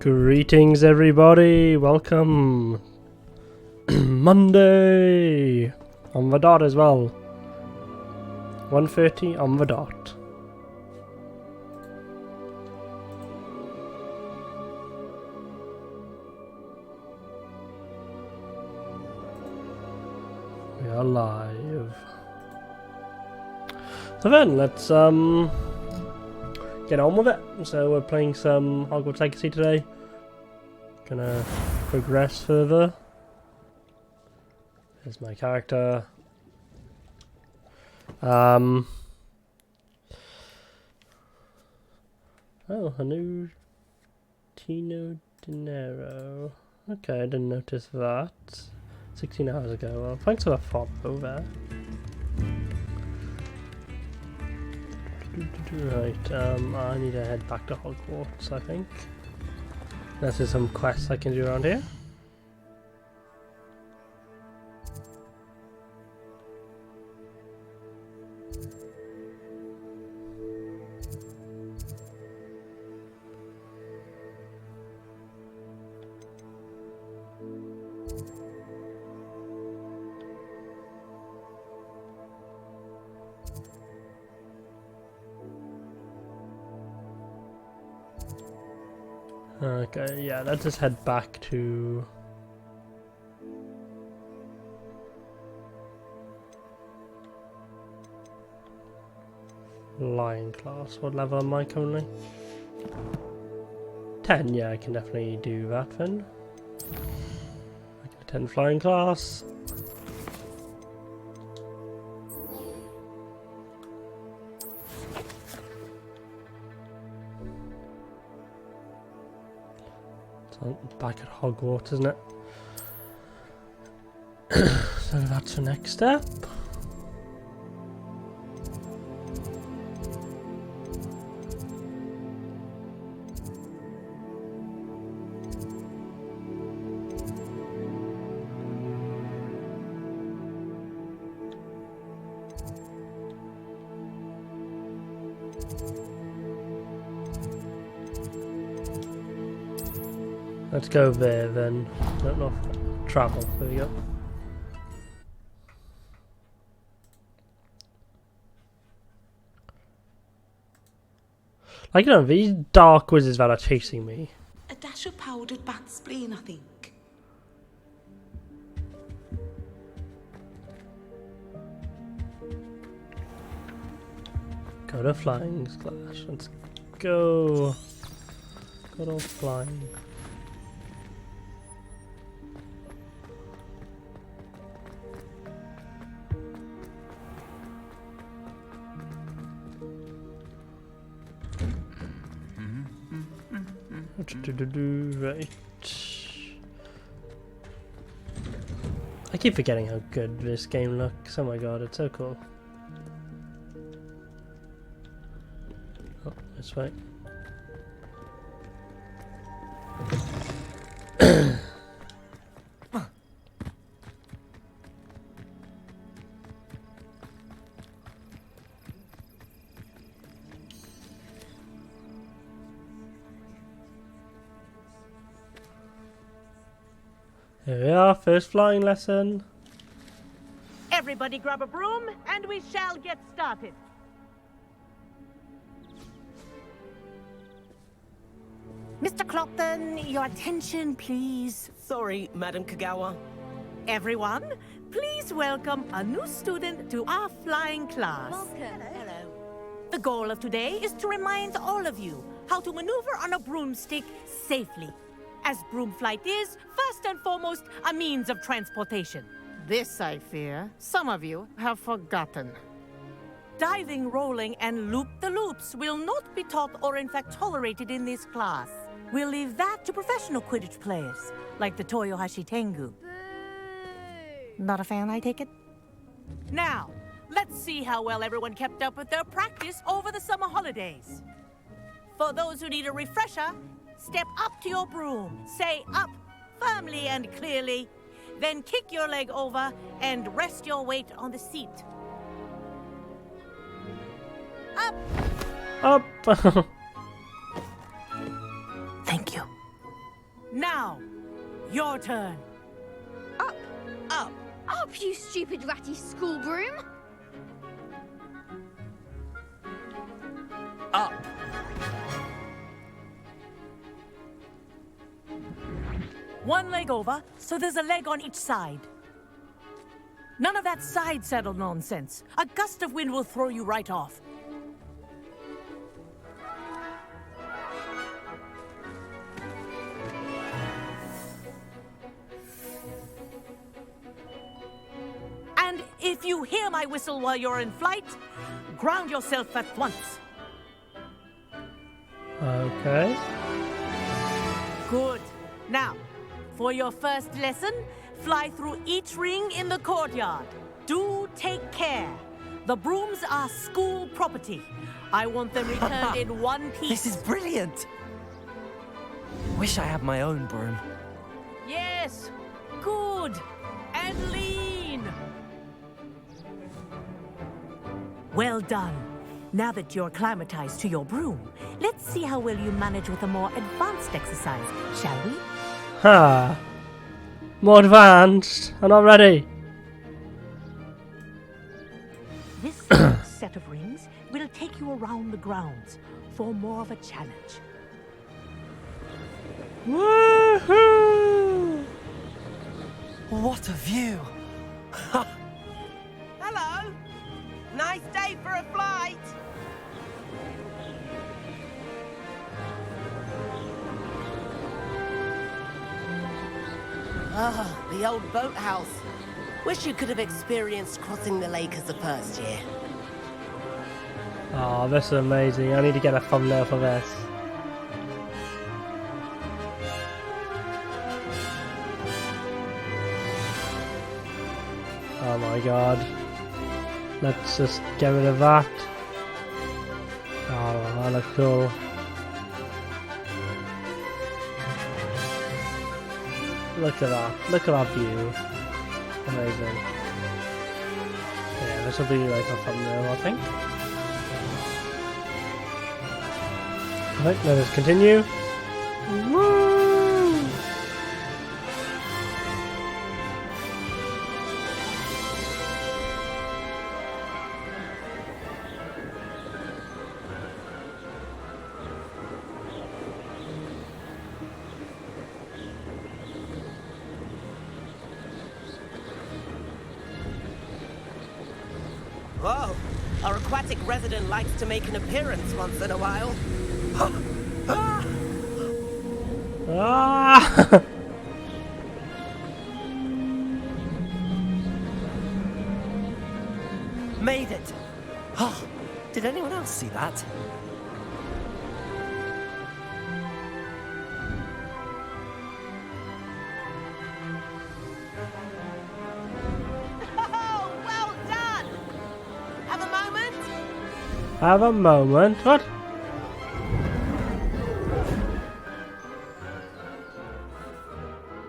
Greetings everybody, welcome. Monday on the dot as well. 1:30 on the dot. We are live. So then let's get on with it. So we're playing some Hogwarts Legacy today. Gonna progress further. Here's my character. Oh, a new Tino Dinero. Okay, I didn't notice that. 16 hours ago. Well, thanks for the follow there. Right, I need to head back to Hogwarts, I think. Unless there's some quests I can do around here. Okay, yeah, let's just head back to... Lion class. What level am I currently? 10, yeah, I can definitely do that then. I can attend flying class. Back at Hogwarts, isn't it? So that's the next step. Let's go there then. No, travel. There we go. Like, you know, these dark wizards that are chasing me. A dash of powdered bat spleen, I think. Go to flying class. Let's go. Good old flying. Right. I keep forgetting how good this game looks. Oh my god, it's so cool. Oh, this way. Here we are, first flying lesson. Everybody grab a broom and we shall get started. Mr. Clopton, your attention, please. Sorry, Madam Kagawa. Everyone, please welcome a new student to our flying class. Welcome. Hello. The goal of today is to remind all of you how to maneuver on a broomstick safely, as broom flight is, first and foremost, a means of transportation. This, I fear, some of you have forgotten. Diving, rolling, and loop-the-loops will not be taught or in fact tolerated in this class. We'll leave that to professional Quidditch players, like the Toyohashi Tengu. Not a fan, I take it? Now, let's see how well everyone kept up with their practice over the summer holidays. For those who need a refresher, step up to your broom, say up firmly and clearly, then kick your leg over and rest your weight on the seat. Up! Up! Thank you. Now, your turn. Up, Up. up, you stupid ratty school broom! Up. One leg over, so there's a leg on each side. None of that side saddle nonsense. A gust of wind will throw you right off. And if you hear my whistle while you're in flight, ground yourself at once. Okay. Good. Now, for your first lesson, fly through each ring in the courtyard. Do take care. The brooms are school property. I want them returned in one piece. This is brilliant. Wish I had my own broom. Yes. Good. And lean. Well done. Now that you're acclimatized to your broom, let's see how well you manage with a more advanced exercise, shall we? Ha! More advanced. I'm not ready. This set of rings will take you around the grounds for more of a challenge. Woohoo! What a view. Hello. Nice day for a flight. Ah, the old boathouse. Wish you could have experienced crossing the lake as a first year. Oh, this is amazing. I need to get a thumbnail for this. Oh my god. Let's just get rid of that. Oh, that looks cool. Look at that. Look at that view. Amazing. Yeah, this will be like a thumbnail, I think. Alright, let us continue. Woo! Whoa. Our aquatic resident likes to make an appearance once in a while. Ah! Made it. Oh, did anyone else see that? Oh, well done. Have a moment? Have a moment. What?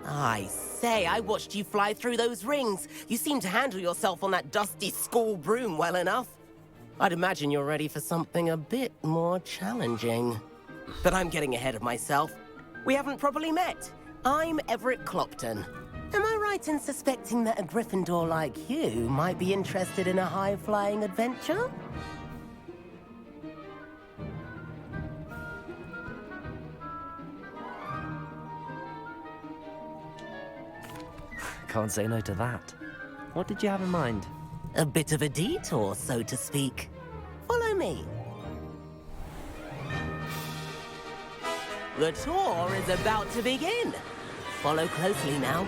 I say, I watched you fly through those rings. You seem to handle yourself on that dusty school broom well enough. I'd imagine you're ready for something a bit more challenging. But I'm getting ahead of myself. We haven't properly met. I'm Everett Clopton. Am I right in suspecting that a Gryffindor like you might be interested in a high-flying adventure? Can't say no to that. What did you have in mind? A bit of a detour, so to speak. Follow me. The tour is about to begin. Follow closely now.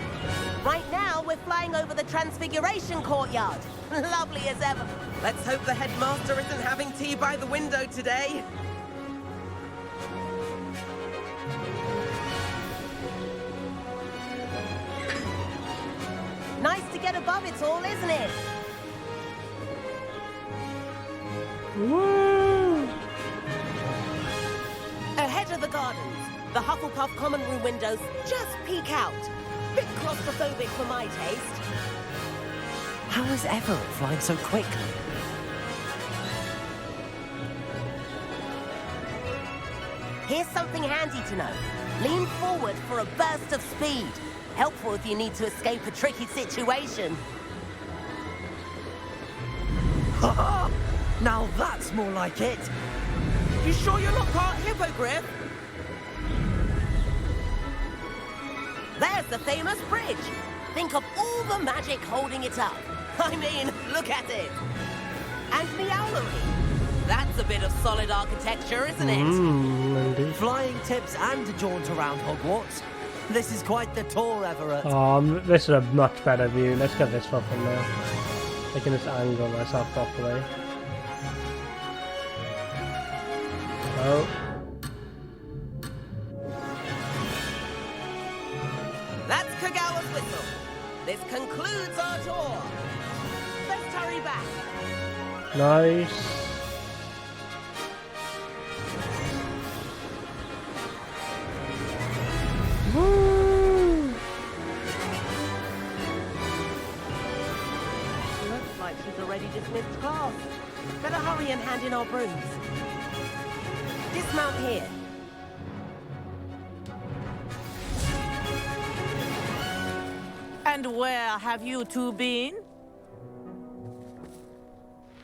Right now, we're flying over the Transfiguration Courtyard. Lovely as ever. Let's hope the headmaster isn't having tea by the window today. Nice to get above it all, isn't it? Woo! Ahead of the gardens, the Hufflepuff common room windows just peek out. Bit claustrophobic for my taste. How is Everett flying so quickly? Here's something handy to know. Lean forward for a burst of speed. Helpful if you need to escape a tricky situation. Ha! Now that's more like it. You sure you're not part hippogriff? There's the famous bridge. Think of all the magic holding it up. I mean, look at it. And the owlery. That's a bit of solid architecture, isn't it? Indeed. Flying tips and a jaunt around Hogwarts. This is quite the tour, Everett. This is a much better view. Let's get this one from there. I can just angle myself properly. Oh. That's Kagawa's whistle. This concludes our tour. Let's hurry back. Nice. Woo! Looks like she's already dismissed class. Better hurry and hand in our brooms. Dismount here. And where have you two been?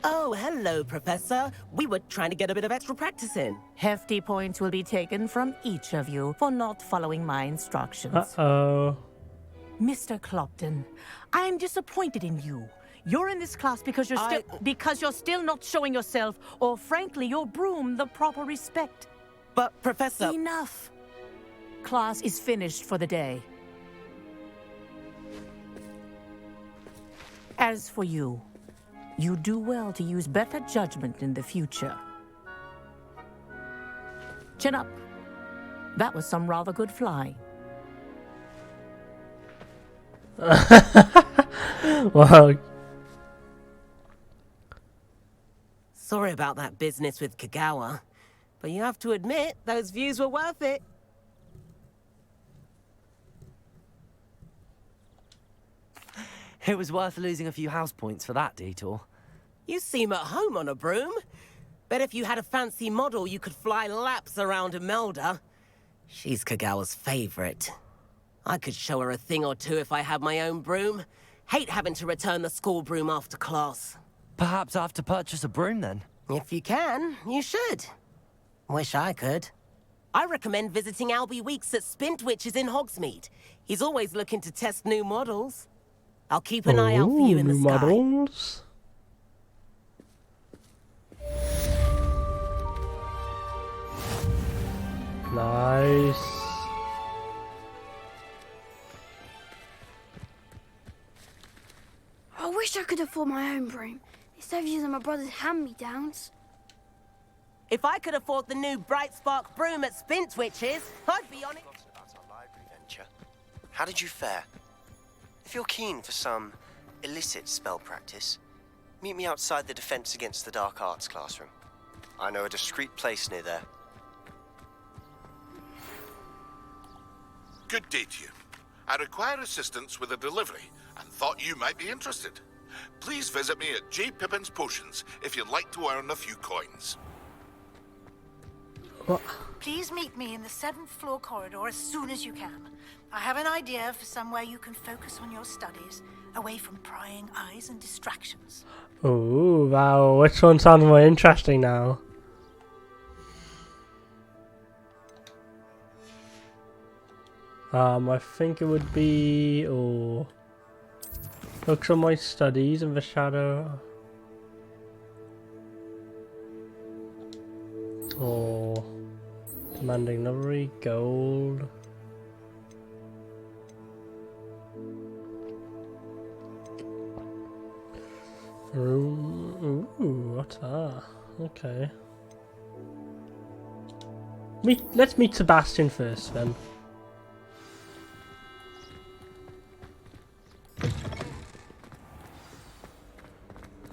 Oh, hello, Professor. We were trying to get a bit of extra practice in. Hefty points will be taken from each of you for not following my instructions. Uh-oh. Mr. Clopton, I am disappointed in you. You're in this class because you're still not showing yourself, or frankly, your broom the proper respect. But, Professor... Enough. Class is finished for the day. As for you, you do well to use better judgment in the future. Chin up. That was some rather good flying. Wow. Sorry about that business with Kagawa, but you have to admit, those views were worth it. It was worth losing a few house points for that detour. You seem at home on a broom. Bet if you had a fancy model, you could fly laps around Imelda. She's Kagawa's favorite. I could show her a thing or two if I had my own broom. Hate having to return the school broom after class. Perhaps I have to purchase a broom then. If you can, you should. Wish I could. I recommend visiting Albie Weeks at Spintwitches in Hogsmeade. He's always looking to test new models. I'll keep an eye out for you in the new sky. models. Nice. I wish I could afford my own broom instead of using my brother's hand-me-downs. If I could afford the new Bright Spark broom at Spintwitches, I'd be on it. About our library venture. How did you fare? If you're keen for some illicit spell practice, meet me outside the Defense Against the Dark Arts classroom. I know a discreet place near there. Good day to you. I require assistance with a delivery and thought you might be interested. Please visit me at J. Pippin's Potions if you'd like to earn a few coins. What? Please meet me in the 7th floor corridor as soon as you can. I have an idea for somewhere you can focus on your studies, away from prying eyes and distractions. Oh, wow. Which one sounds more interesting now? I think it would be... Oh. Focus on my studies in the shadow. Oh. Commanding livery, gold. Room. Ooh, what's that? Okay. Let's meet Sebastian first then.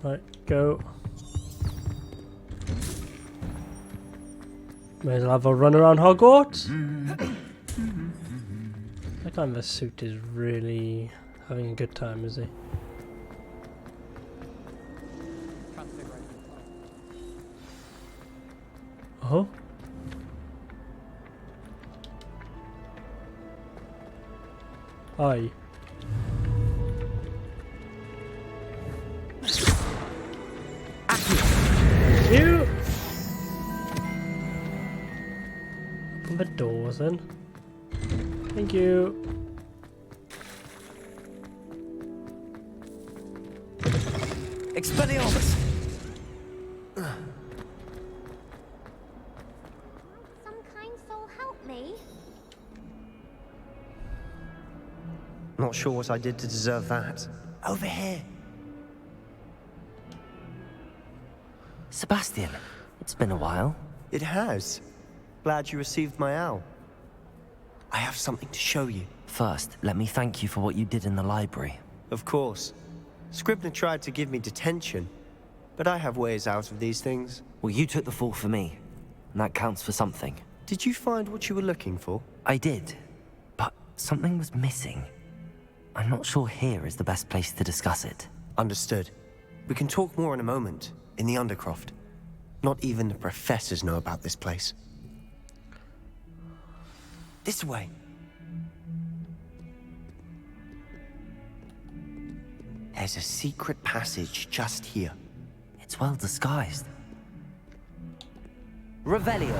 Right, go. May as well have a run around Hogwarts. That guy in the suit is really having a good time, is he? Oh. Aye. Thank you. Open the doors then. Thank you. Expelliarmus! Some kind soul help me? Not sure what I did to deserve that. Over here. Sebastian, it's been a while. It has. Glad you received my owl. I have something to show you. First, let me thank you for what you did in the library. Of course. Scribner tried to give me detention, but I have ways out of these things. Well, you took the fall for me, and that counts for something. Did you find what you were looking for? I did, but something was missing. I'm not sure here is the best place to discuss it. Understood. We can talk more in a moment, in the Undercroft. Not even the professors know about this place. This way. There's a secret passage just here. It's well disguised. Revelio.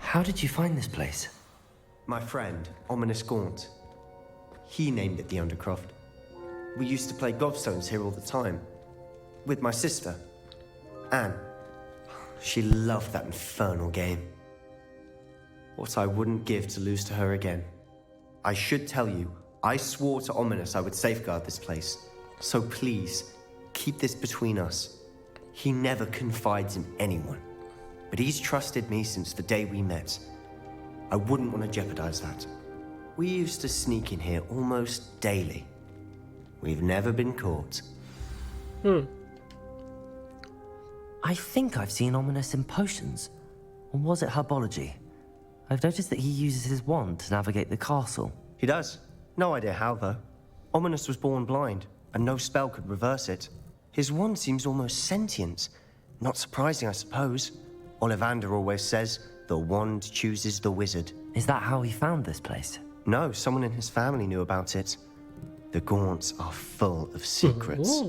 How did you find this place? My friend, Ominous Gaunt. He named it the Undercroft. We used to play gobstones here all the time. With my sister, Anne. She loved that infernal game. What I wouldn't give to lose to her again. I should tell you, I swore to Ominous I would safeguard this place. So please, keep this between us. He never confides in anyone. But he's trusted me since the day we met. I wouldn't want to jeopardize that. We used to sneak in here almost daily. We've never been caught. I think I've seen Ominous in potions. Or was it herbology? I've noticed that he uses his wand to navigate the castle. He does. No idea how, though. Ominous was born blind, and no spell could reverse it. His wand seems almost sentient. Not surprising, I suppose. Ollivander always says, the wand chooses the wizard. Is that how he found this place? No, someone in his family knew about it. The Gaunts are full of secrets.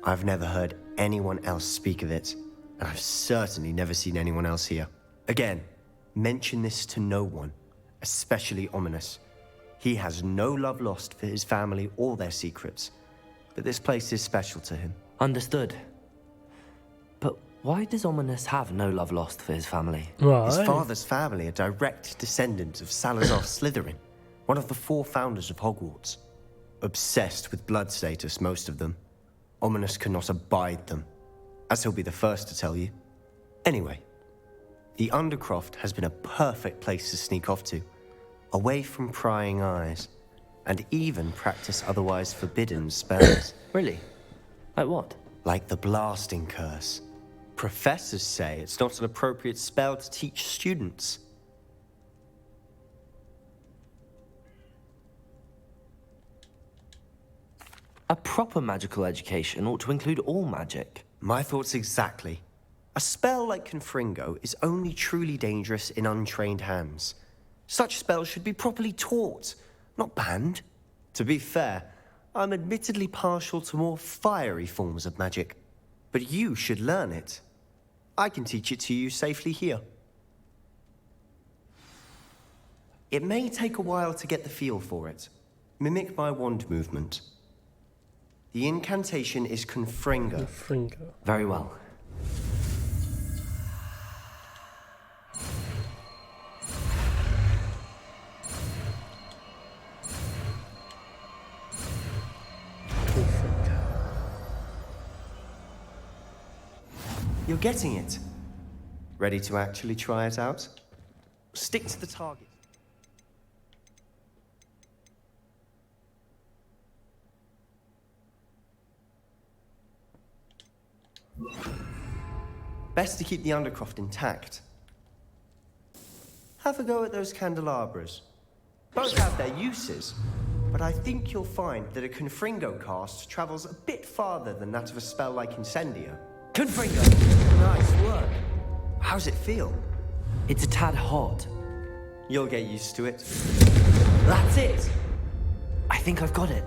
I've never heard anyone else speak of it, and I've certainly never seen anyone else here. Again, mention this to no one, especially Ominous. He has no love lost for his family or their secrets, but this place is special to him. Understood. But why does Ominous have no love lost for his family? Right. His father's family are direct descendants of Salazar Slytherin, one of the 4 founders of Hogwarts. Obsessed with blood status, most of them. Ominous cannot abide them, as he'll be the first to tell you. Anyway, the Undercroft has been a perfect place to sneak off to, away from prying eyes, and even practice otherwise forbidden spells. Really? Like what? Like the blasting curse. Professors say it's not an appropriate spell to teach students. A proper magical education ought to include all magic. My thoughts exactly. A spell like Confringo is only truly dangerous in untrained hands. Such spells should be properly taught, not banned. To be fair, I'm admittedly partial to more fiery forms of magic. But you should learn it. I can teach it to you safely here. It may take a while to get the feel for it. Mimic my wand movement. The incantation is Confringo. Confringo. Very well. You're getting it. Ready to actually try it out? Stick to the target. Best to keep the Undercroft intact. Have a go at those candelabras. Both have their uses, but I think you'll find that a Confringo cast travels a bit farther than that of a spell like Incendio. Confringo! Nice work. How's it feel? It's a tad hot. You'll get used to it. That's it! I think I've got it.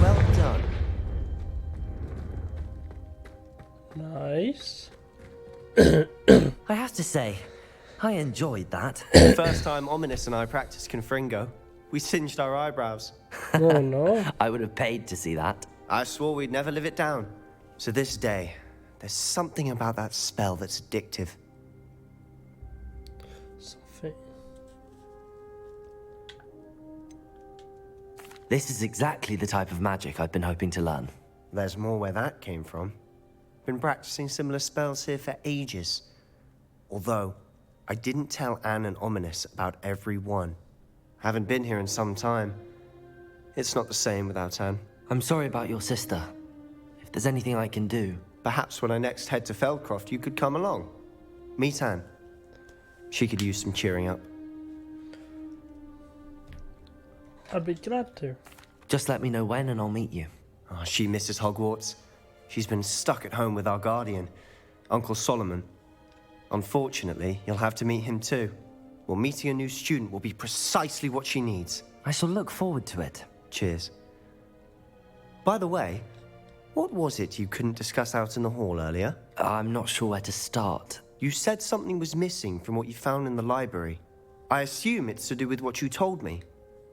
Well done. Nice. I have to say, I enjoyed that. First time Ominous and I practiced Confringo, we singed our eyebrows. Oh no. I would have paid to see that. I swore we'd never live it down. So this day, there's something about that spell that's addictive. Something. This is exactly the type of magic I've been hoping to learn. There's more where that came from. Been practicing similar spells here for ages. Although, I didn't tell Anne and Ominous about every one. Haven't been here in some time. It's not the same without Anne. I'm sorry about your sister. If there's anything I can do... Perhaps when I next head to Feldcroft, you could come along. Meet Anne. She could use some cheering up. I'd be glad to. Just let me know when and I'll meet you. Oh, she misses Hogwarts. She's been stuck at home with our guardian, Uncle Solomon. Unfortunately, you'll have to meet him too. Well, meeting a new student will be precisely what she needs. I shall look forward to it. Cheers. By the way, what was it you couldn't discuss out in the hall earlier? I'm not sure where to start. You said something was missing from what you found in the library. I assume it's to do with what you told me.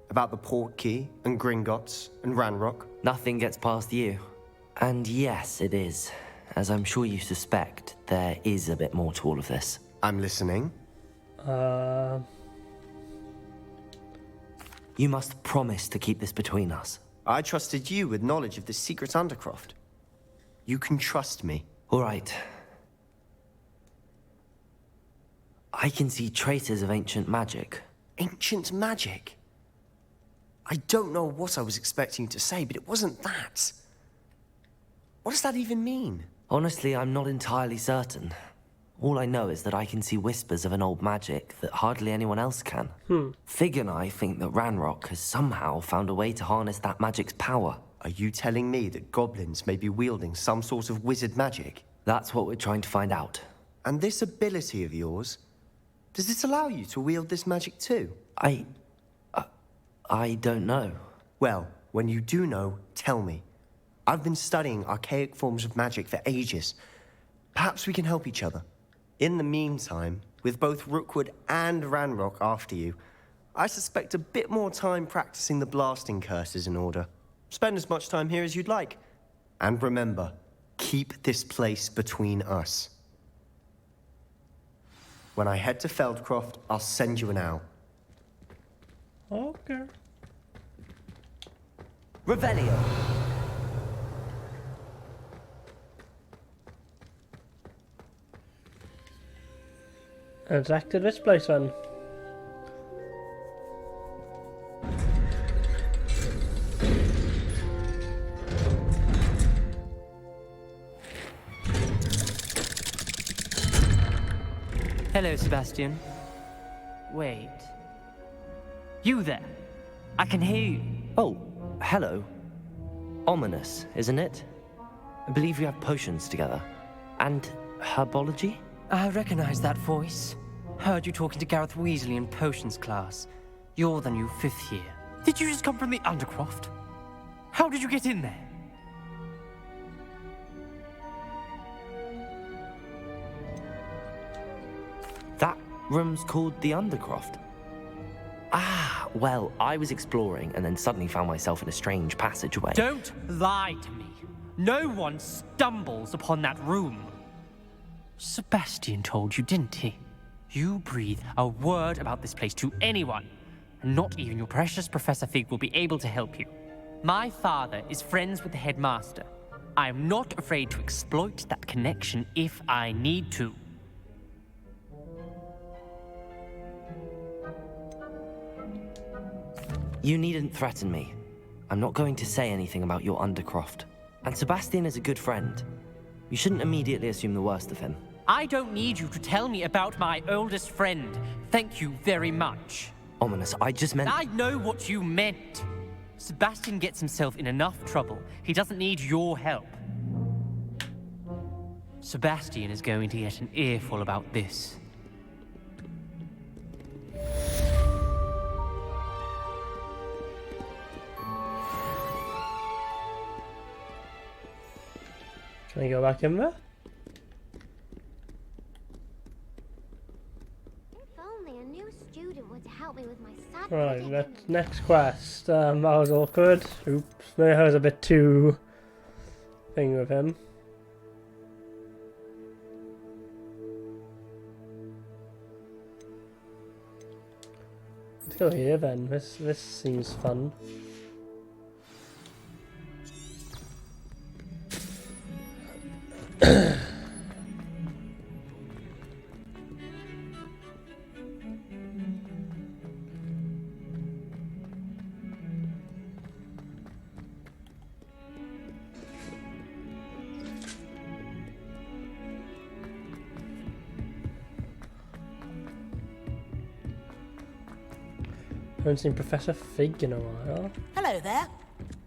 About the port key, and Gringotts, and Ranrock. Nothing gets past you. And yes, it is. As I'm sure you suspect, there is a bit more to all of this. I'm listening. You must promise to keep this between us. I trusted you with knowledge of the secret Undercroft. You can trust me. All right. I can see traces of ancient magic. Ancient magic? I don't know what I was expecting you to say, but it wasn't that. What does that even mean? Honestly, I'm not entirely certain. All I know is that I can see whispers of an old magic that hardly anyone else can. Fig and I think that Ranrock has somehow found a way to harness that magic's power. Are you telling me that goblins may be wielding some sort of wizard magic? That's what we're trying to find out. And this ability of yours, does it allow you to wield this magic too? I don't know. Well, when you do know, tell me. I've been studying archaic forms of magic for ages. Perhaps we can help each other. In the meantime, with both Rookwood and Ranrock after you, I suspect a bit more time practicing the blasting curses in order. Spend as much time here as you'd like. And remember, keep this place between us. When I head to Feldcroft, I'll send you an owl. Okay. Revelio! Let's back to this place then. Hello, Sebastian. Wait. You there? I can hear you. Oh, hello. Ominous, isn't it? I believe we have potions together. And herbology? I recognize that voice. Heard you talking to Gareth Weasley in potions class. You're the new 5th year. Did you just come from the Undercroft? How did you get in there? That room's called the Undercroft. Ah, well, I was exploring and then suddenly found myself in a strange passageway. Don't lie to me. No one stumbles upon that room. Sebastian told you, didn't he? You breathe a word about this place to anyone, and not even your precious Professor Fig will be able to help you. My father is friends with the headmaster. I am not afraid to exploit that connection if I need to. You needn't threaten me. I'm not going to say anything about your Undercroft. And Sebastian is a good friend. You shouldn't immediately assume the worst of him. I don't need you to tell me about my oldest friend. Thank you very much. Ominous, I just meant... I know what you meant. Sebastian gets himself in enough trouble. He doesn't need your help. Sebastian is going to get an earful about this. Can I go back in there? If only a new student would help me with my sad Right, predicament. next quest. That was awkward. Oops, maybe I was a bit too thing with him. Let's go here then. This seems fun. I haven't seen Professor Fig in a while. Hello there.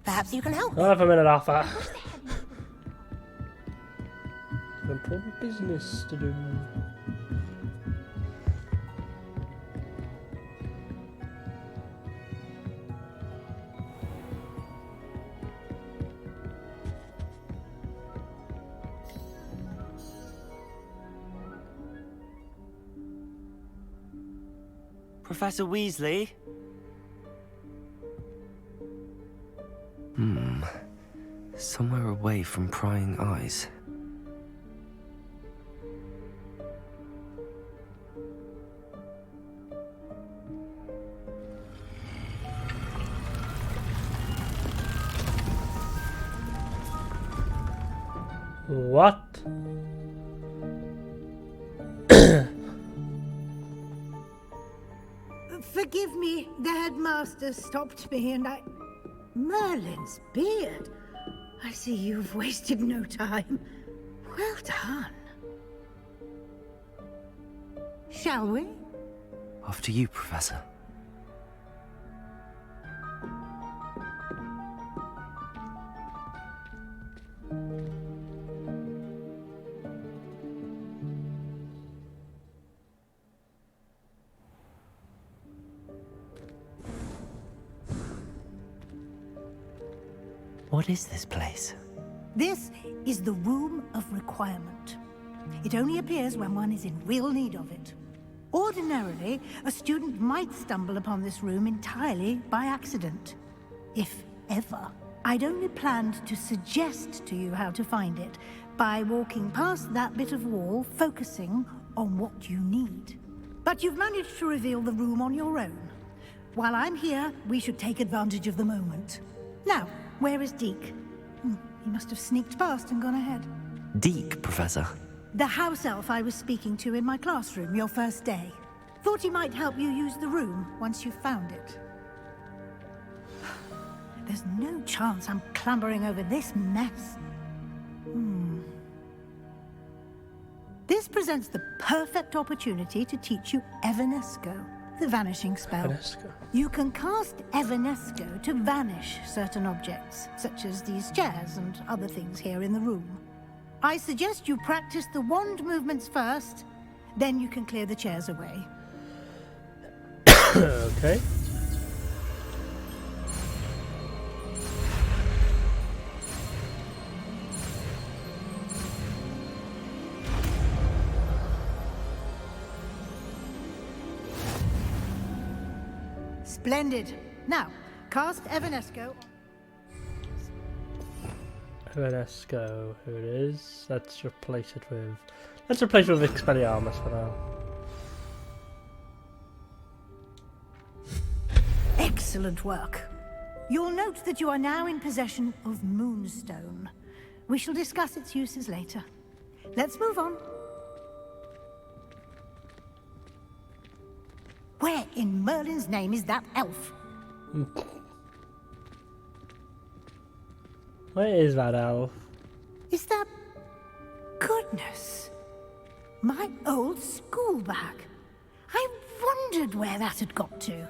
Perhaps you can help me. I'll have a minute off that. Important business to do. Professor Weasley? Somewhere away from prying eyes. What? Forgive me, the headmaster stopped me and I... Merlin's beard. I see you've wasted no time. Well done. Shall we? After you, Professor. What is this place? This is the Room of Requirement. It only appears when one is in real need of it. Ordinarily, a student might stumble upon this room entirely by accident. If ever. I'd only planned to suggest to you how to find it by walking past that bit of wall, focusing on what you need. But you've managed to reveal the room on your own. While I'm here, we should take advantage of the moment. Now, where is Deke? He must have sneaked past and gone ahead. Deke, Professor. The house elf I was speaking to in my classroom your first day. Thought he might help you use the room once you found it. There's no chance I'm clambering over this mess. This presents the perfect opportunity to teach you Evanesco, the vanishing spell. Evanesco. You can cast Evanesco to vanish certain objects, such as these chairs and other things here in the room. I suggest you practice the wand movements first, then you can clear the chairs away. Okay. Splendid. Now, cast Evanesco. Evanesco, here it is. Let's replace it with Expelliarmus for now. Excellent work. You'll note that you are now in possession of Moonstone. We shall discuss its uses later. Let's move on. Where in Merlin's name is that elf? Where is that elf? Is that... Goodness. My old school bag. I wondered where that had got to.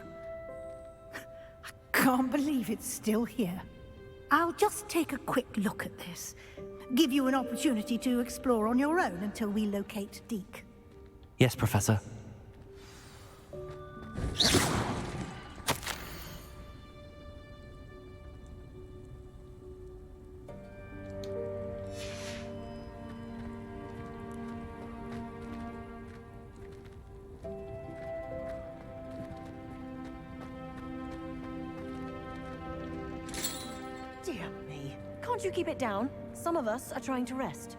I can't believe it's still here. I'll just take a quick look at this. Give you an opportunity to explore on your own until we locate Deke. Yes, Professor. Dear me. Can't you keep it down? Some of us are trying to rest.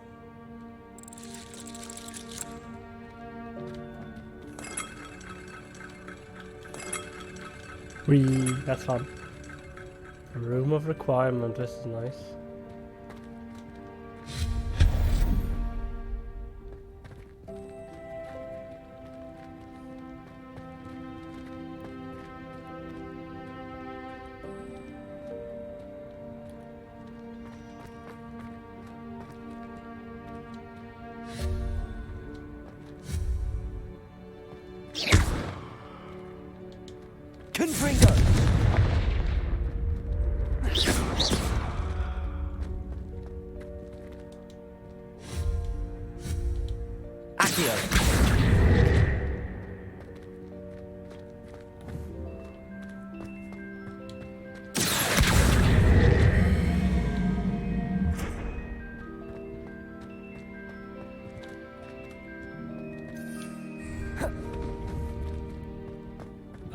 That's fun. Room of requirement, this is nice. Confringo!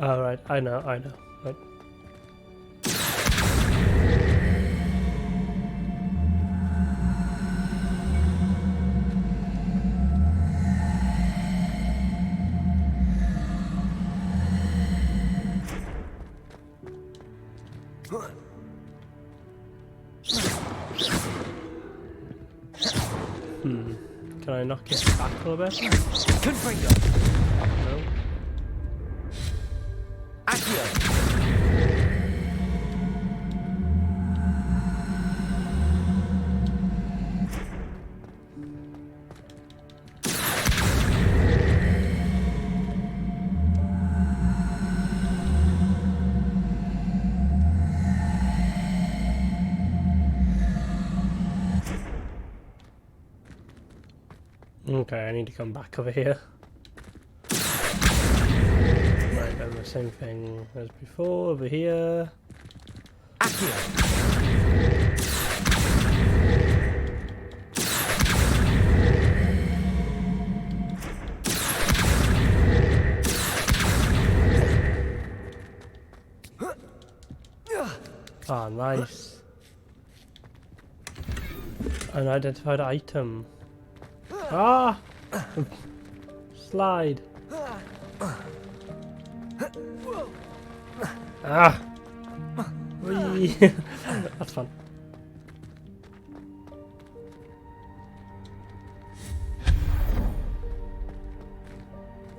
Alright, I know. Right. Can I knock it back a little bit? No. Okay, I need to come back over here. Right, then the same thing as before, over here. Ah, nice. Unidentified item. Ah! Slide. Ah! Whee! That's fun.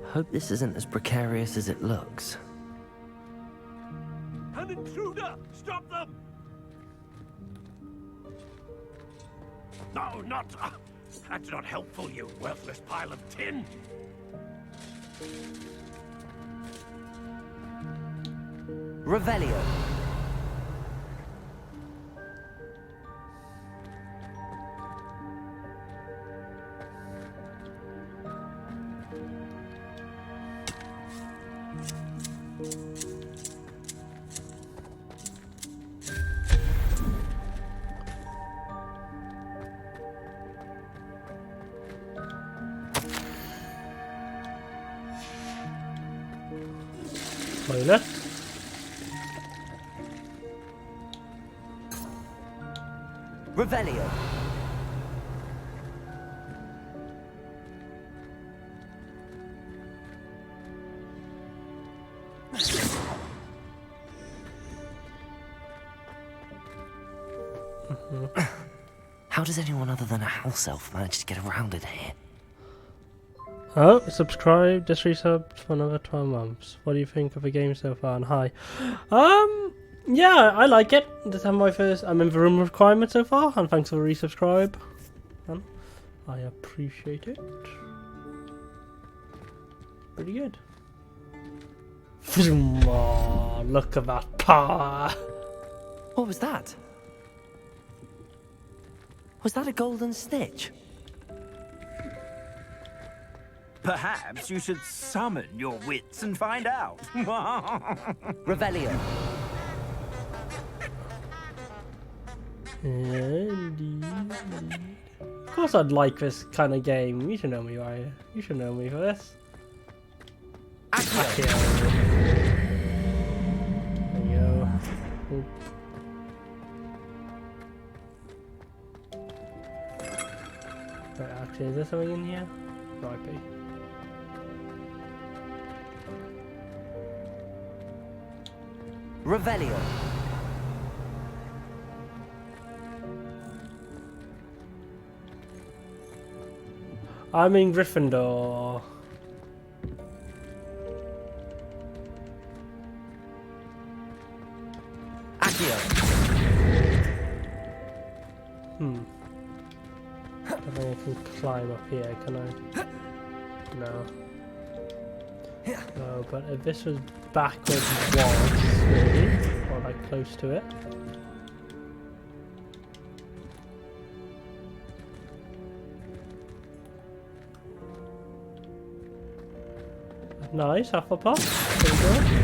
Hope this isn't as precarious as it looks. An intruder! Stop them! No, not... that's not helpful, you worthless pile of tin! Revelio. Toilet. Revelio. How does anyone other than a house elf manage to get around in here? Oh, subscribe, just resubbed for another 12 months. What do you think of the game so far? And hi. Yeah, I like it. This is my first. I'm in the room requirement so far, and thanks for resubscribe. I appreciate it. Pretty good. Oh, look at that power! What was that? Was that a golden snitch? Perhaps you should summon your wits and find out. Revelio. Indeed. Of course I'd like this kind of game. You should know me, right? You should know me for this. Accio. There you go. Oop. Right, actually, is there something in here? Might be. Revelio. I'm in Gryffindor. Accio. I don't think I can climb up here, can I? No. No, but if this was backwards once, maybe, or like close to it. Nice, Hufflepuff. There we go.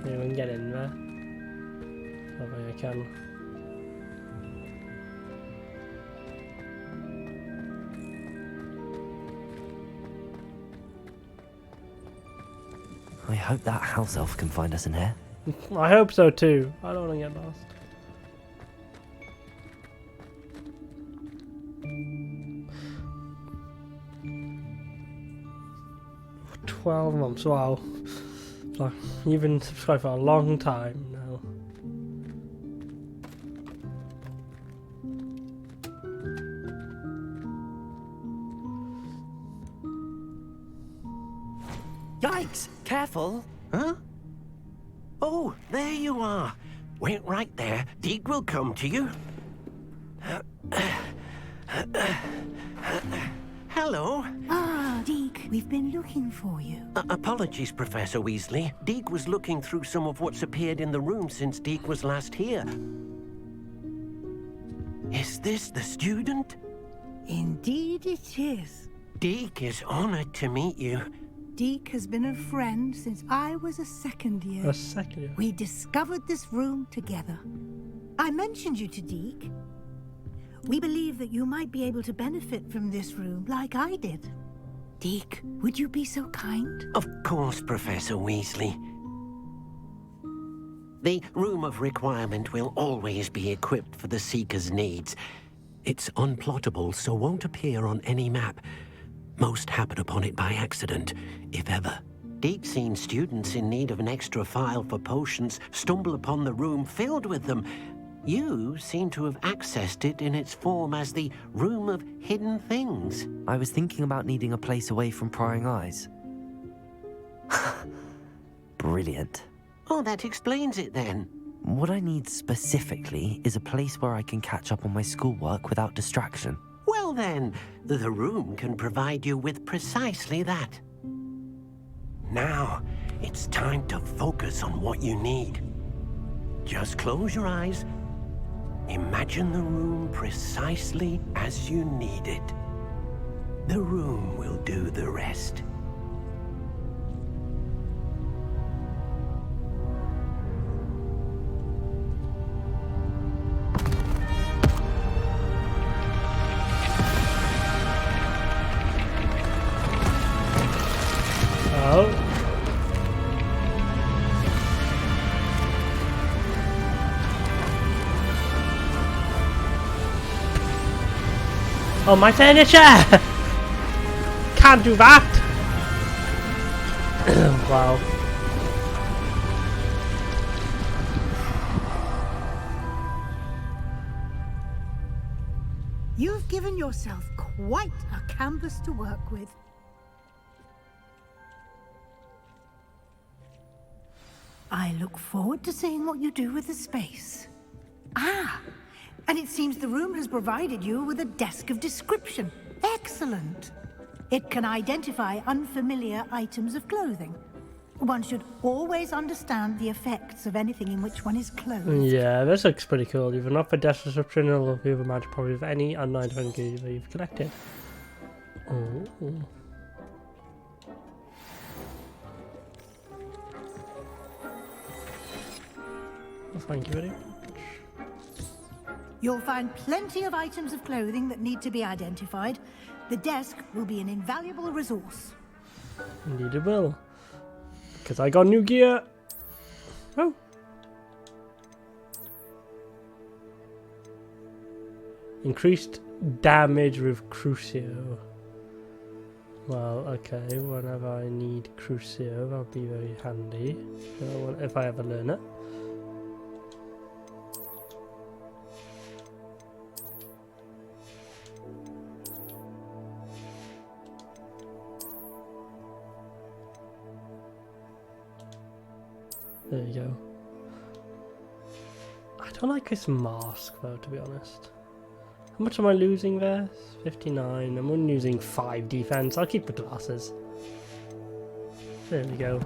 Maybe we can get in there. I don't think I can. I hope that house elf can find us in here. I hope so too. I don't want to get lost. 12 months, wow. Like, you've been subscribed for a long time now. Yikes! Careful! Huh? Oh, there you are. Wait right there. Deke will come to you. Hello. Ah, Deke, we've been looking for you. Apologies, Professor Weasley. Deke was looking through some of what's appeared in the room since Deke was last here. Is this the student? Indeed it is. Deke is honored to meet you. Deke has been a friend since I was a second year. A second year? We discovered this room together. I mentioned you to Deke. We believe that you might be able to benefit from this room like I did. Deke, would you be so kind? Of course, Professor Weasley. The Room of Requirement will always be equipped for the Seeker's needs. It's unplottable, so won't appear on any map. Most happen upon it by accident, if ever. Deke's seen students in need of an extra file for potions stumble upon the room filled with them. You seem to have accessed it in its form as the Room of Hidden Things. I was thinking about needing a place away from prying eyes. Brilliant. Oh, that explains it then. What I need specifically is a place where I can catch up on my schoolwork without distraction. Well then, the room can provide you with precisely that. Now, it's time to focus on what you need. Just close your eyes. Imagine the room precisely as you need it. The room will do the rest. Oh, my furniture! Can't do that! Wow. given yourself quite a canvas to work with. I look forward to seeing what you do with the space. Ah, and it seems the room has provided you with a desk of description. Excellent. It can identify unfamiliar items of clothing. One should always understand the effects of anything in which one is clothed. Yeah, this looks pretty cool. You've not for desk description or view of a magic property of any unknown event that you've collected. Oh. Well, thank you very much. You'll find plenty of items of clothing that need to be identified. The desk will be an invaluable resource. Indeed it will. Because I got new gear. Oh. Increased damage with Crucio. Well, okay, whenever I need Crucio, that'll be very handy. If I ever learn it. There you go. I don't like this mask though, to be honest. How much am I losing there? 59. I'm only using 5 defense. I'll keep the glasses. There we go.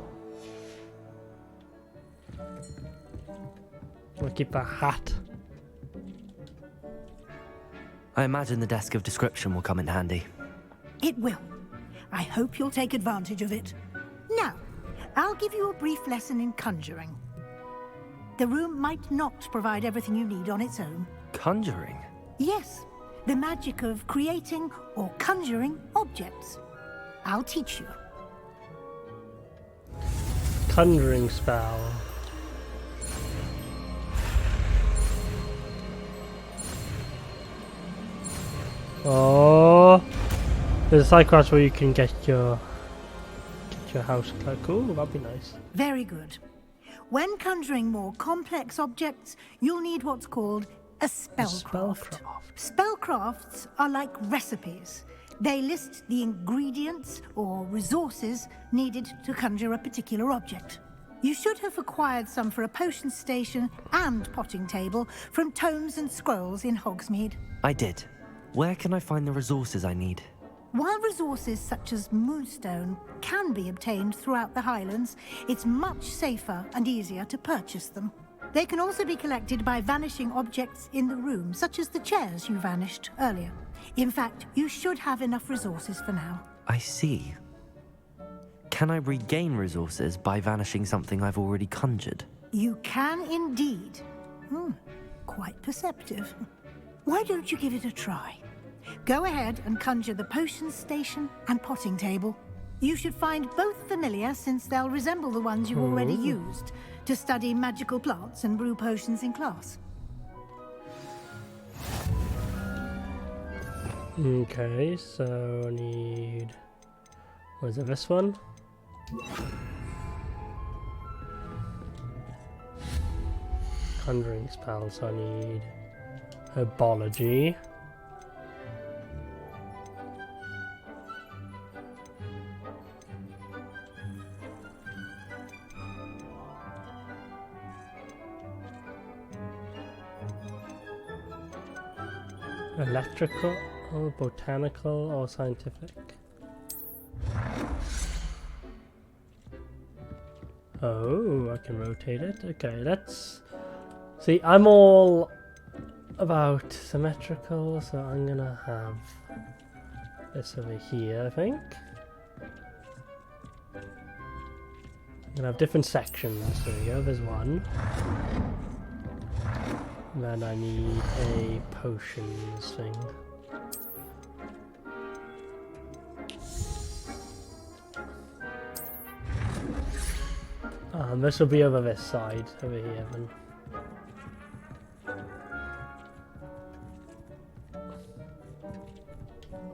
I'll keep the hat. I imagine the desk of description will come in handy. It will. I hope you'll take advantage of it. Now, I'll give you a brief lesson in conjuring. The room might not provide everything you need on its own. Conjuring? Yes, the magic of creating or conjuring objects. I'll teach you. Conjuring spell. Oh, there's a side quest where you can get your house cloak. Cool, that'd be nice. Very good. When conjuring more complex objects, you'll need what's called a spellcraft. Spellcrafts are like recipes. They list the ingredients or resources needed to conjure a particular object. You should have acquired some for a potion station and potting table from tomes and scrolls in Hogsmeade. I did. Where can I find the resources I need? While resources such as moonstone can be obtained throughout the Highlands, it's much safer and easier to purchase them. They can also be collected by vanishing objects in the room, such as the chairs you vanished earlier. In fact, you should have enough resources for now. I see. Can I regain resources by vanishing something I've already conjured? You can indeed. Quite perceptive. Why don't you give it a try? Go ahead and conjure the potion station and potting table. You should find both familiar, since they'll resemble the ones you already used to study magical plants and brew potions in class. Okay, so I need... What is it, this one? Conjuring spells, so I need herbology. Electrical, or botanical, or scientific? Oh, I can rotate it. Okay, let's see. I'm all about symmetrical, so I'm gonna have this over here, I think. I'm gonna have different sections. There we go, there's one. And then I need a potions thing. This will be over this side, over here then.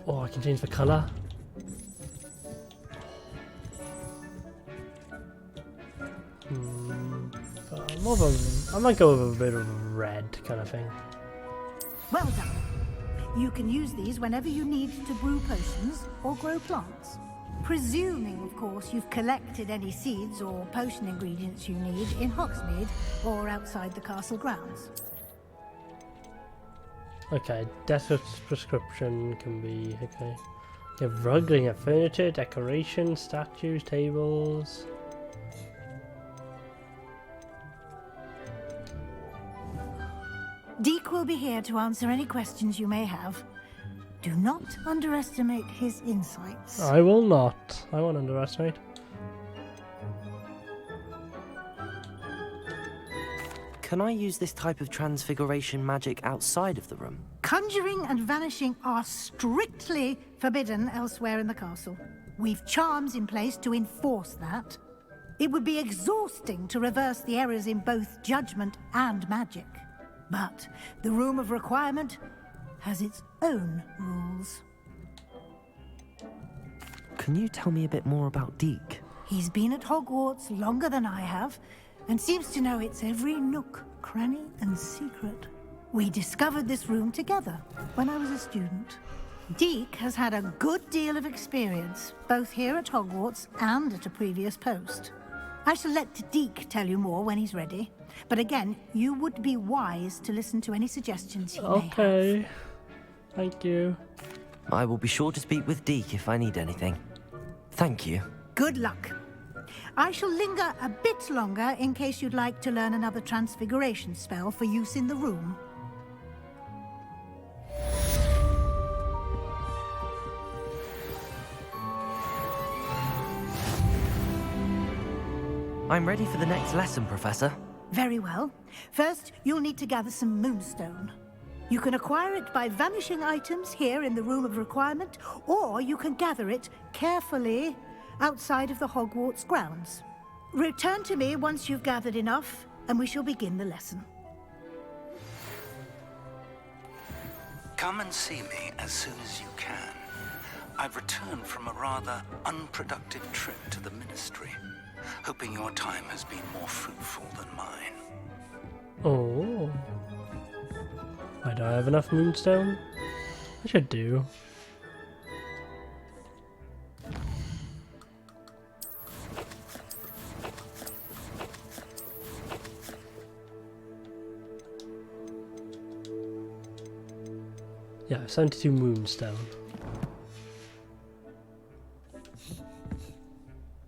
Oh, I can change the colour. I might go with a bit of red kind of thing. Well done. You can use these whenever you need to brew potions or grow plants. Presuming, of course, you've collected any seeds or potion ingredients you need in Hogsmeade or outside the castle grounds. Okay, Desert's prescription can be, okay. You have rug, you have furniture, decorations, statues, tables. Deke will be here to answer any questions you may have. Do not underestimate his insights. I will not. I won't underestimate. Can I use this type of transfiguration magic outside of the room? Conjuring and vanishing are strictly forbidden elsewhere in the castle. We've charms in place to enforce that. It would be exhausting to reverse the errors in both judgment and magic. But the Room of Requirement has its own rules. Can you tell me a bit more about Deke? He's been at Hogwarts longer than I have, and seems to know its every nook, cranny, and secret. We discovered this room together when I was a student. Deke has had a good deal of experience, both here at Hogwarts and at a previous post. I shall let Deke tell you more when he's ready. But again, you would be wise to listen to any suggestions he may have. Okay. Thank you. I will be sure to speak with Deke if I need anything. Thank you. Good luck. I shall linger a bit longer in case you'd like to learn another transfiguration spell for use in the room. I'm ready for the next lesson, Professor. Very well. First, you'll need to gather some moonstone. You can acquire it by vanishing items here in the Room of Requirement, or you can gather it carefully outside of the Hogwarts grounds. Return to me once you've gathered enough, and we shall begin the lesson. Come and see me as soon as you can. I've returned from a rather unproductive trip to the Ministry, hoping your time has been more fruitful than mine. Oh. Why do I have enough moonstone? I should do. Yeah, 72 moonstone.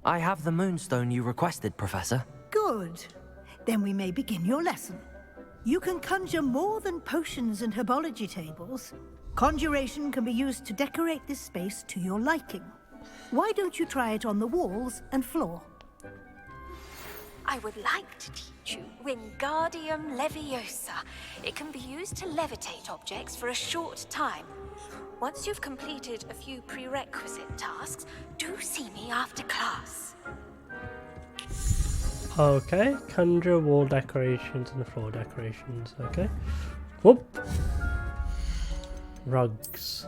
I have the moonstone you requested, Professor. Good. Then we may begin your lesson. You can conjure more than potions and herbology tables. Conjuration can be used to decorate this space to your liking. Why don't you try it on the walls and floor? I would like to teach you Wingardium Leviosa. It can be used to levitate objects for a short time. Once you've completed a few prerequisite tasks, do see me after class. Okay, conjure wall decorations and floor decorations. Okay. Whoop. Rugs.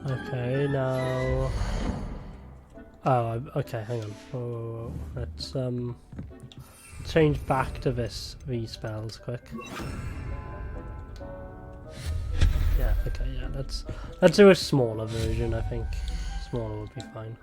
Okay, now... Oh, okay, hang on. Oh, let's change back to these spells quick. Yeah, okay, yeah, let's do a smaller version, I think. Smaller would be fine.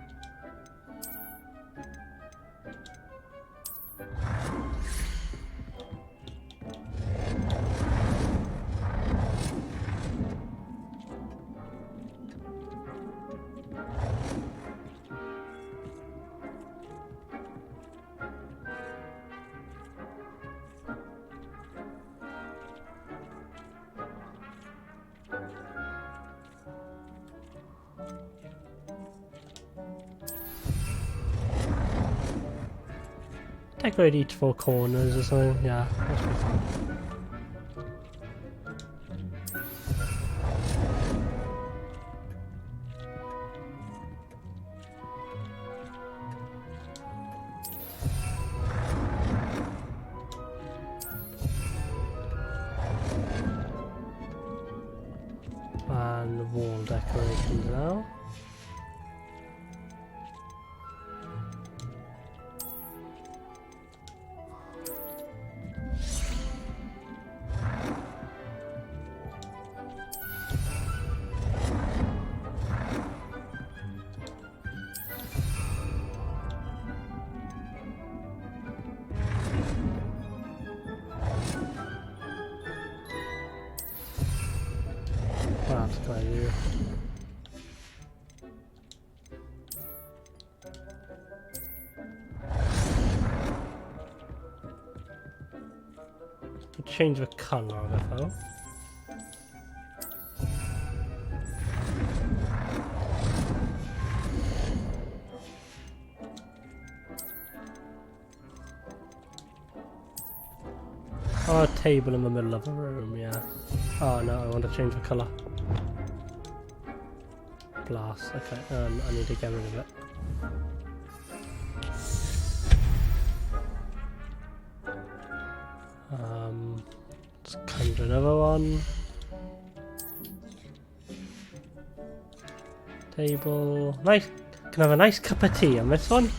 Decorate each 4 corners or something. Yeah, that's pretty fun. And wall decorations now. That's quite new. Change the colour of it though. Oh, a table in the middle of the room, yeah. Oh no, I want to change the colour. Glass, okay, I need to get rid of it. Let's conjure another one. Table, nice, can I have a nice cup of tea on this one?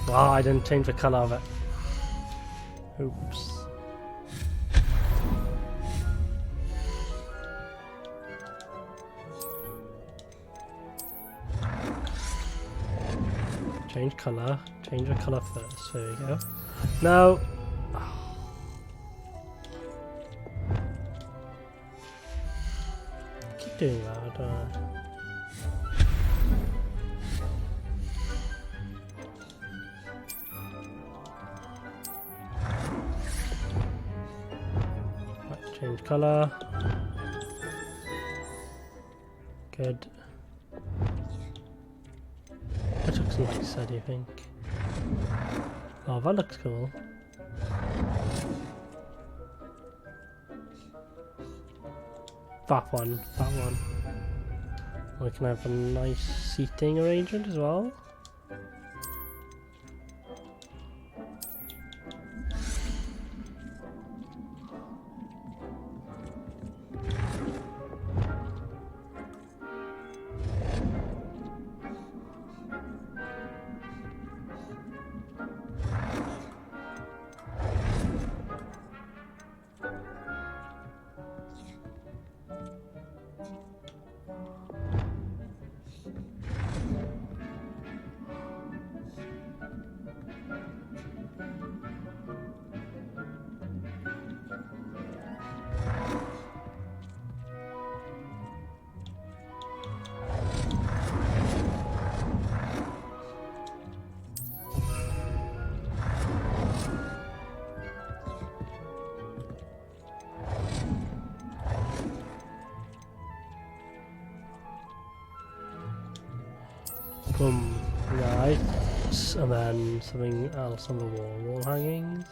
Oh, I didn't change the colour of it. Oops. Change colour. Change the colour first. There we go. Now. Keep doing that, don't I? Change colour. Good. Which looks nicer, do you think? Oh, that looks cool. That one, that one. We can have a nice seating arrangement as well. Boom. Right. And then something else on the wall. Wall hangings.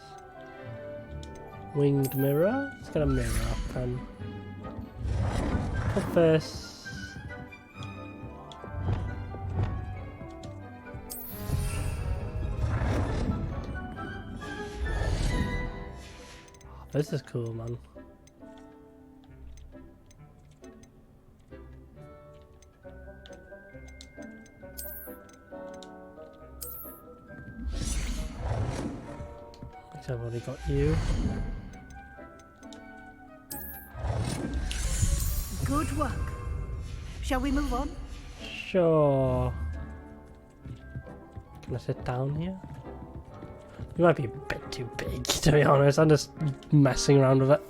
Winged mirror. Let's get a mirror up and put this. This is cool, man. I've already got you. Good work. Shall we move on? Sure. Can I sit down here? You might be a bit too big, to be honest. I'm just messing around with it.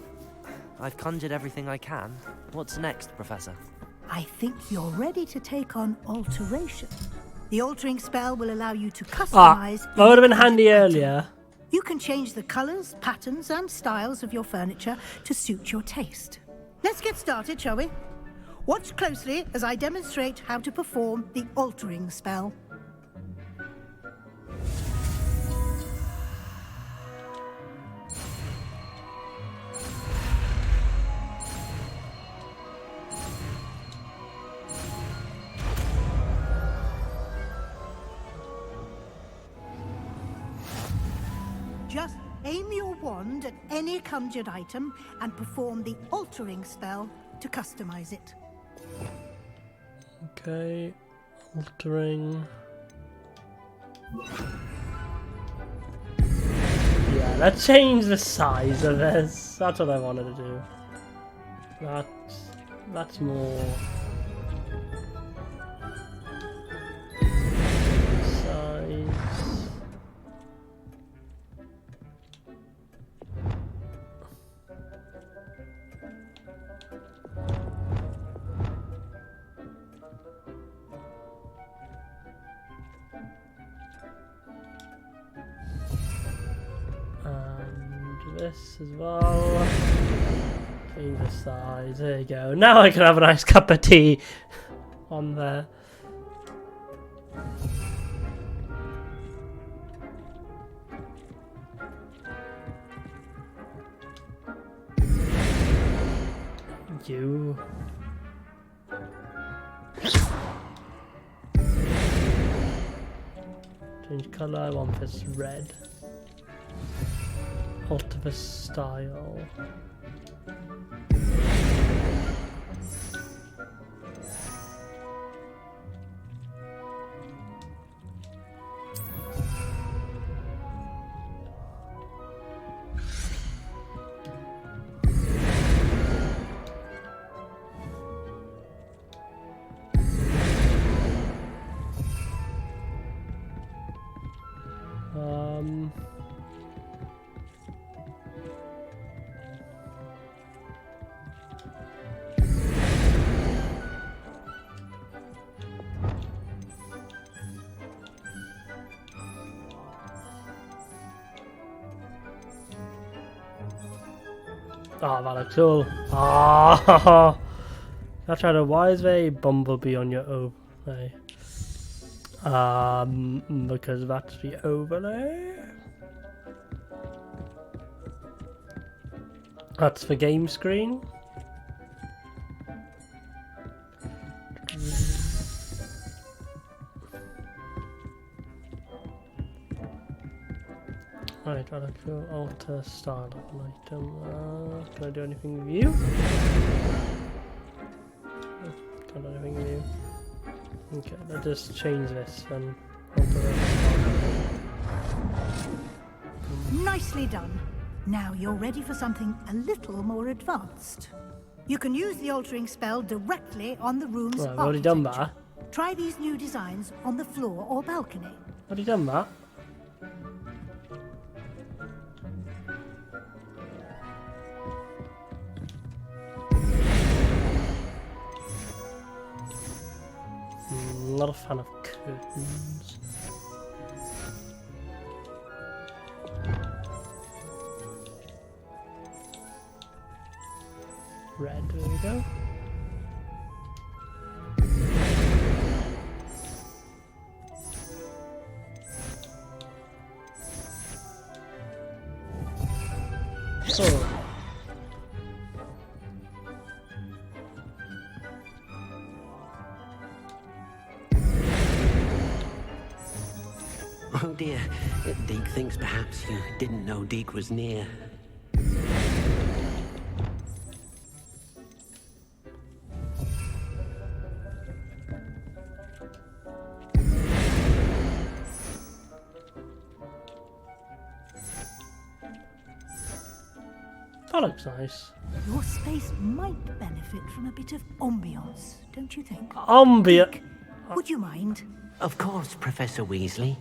I've conjured everything I can. What's next, Professor? I think you're ready to take on alteration. The altering spell will allow you to customize. That would have been handy earlier. You can change the colours, patterns, and styles of your furniture to suit your taste. Let's get started, shall we? Watch closely as I demonstrate how to perform the altering spell. Just aim your wand at any conjured item and perform the altering spell to customize it. Okay, altering. Yeah, let's change the size of this. That's what I wanted to do. That's more size. And this as well. Change the size. There you go. Now I can have a nice cup of tea on there. You. Change colour. I want this red. Alter the style. Oh, that looks cool. Oh, I tried a wise way bumblebee on your overlay. Because that's the overlay. That's the game screen. Right, I'll go alter style of an item. Can I do anything with you? Can't do anything with you. Okay, I'll just change this then. Nicely done. Now you're ready for something a little more advanced. You can use the altering spell directly on the room's Right, I've already done that. Try these new designs on the floor or balcony. Already done that. Not a fan of curtains. Red, there we go. Oh. Oh dear, Deke thinks perhaps you didn't know Deke was near. That looks nice. Your space might benefit from a bit of ambiance, don't you think? Ambient. Would you mind? Of course, Professor Weasley.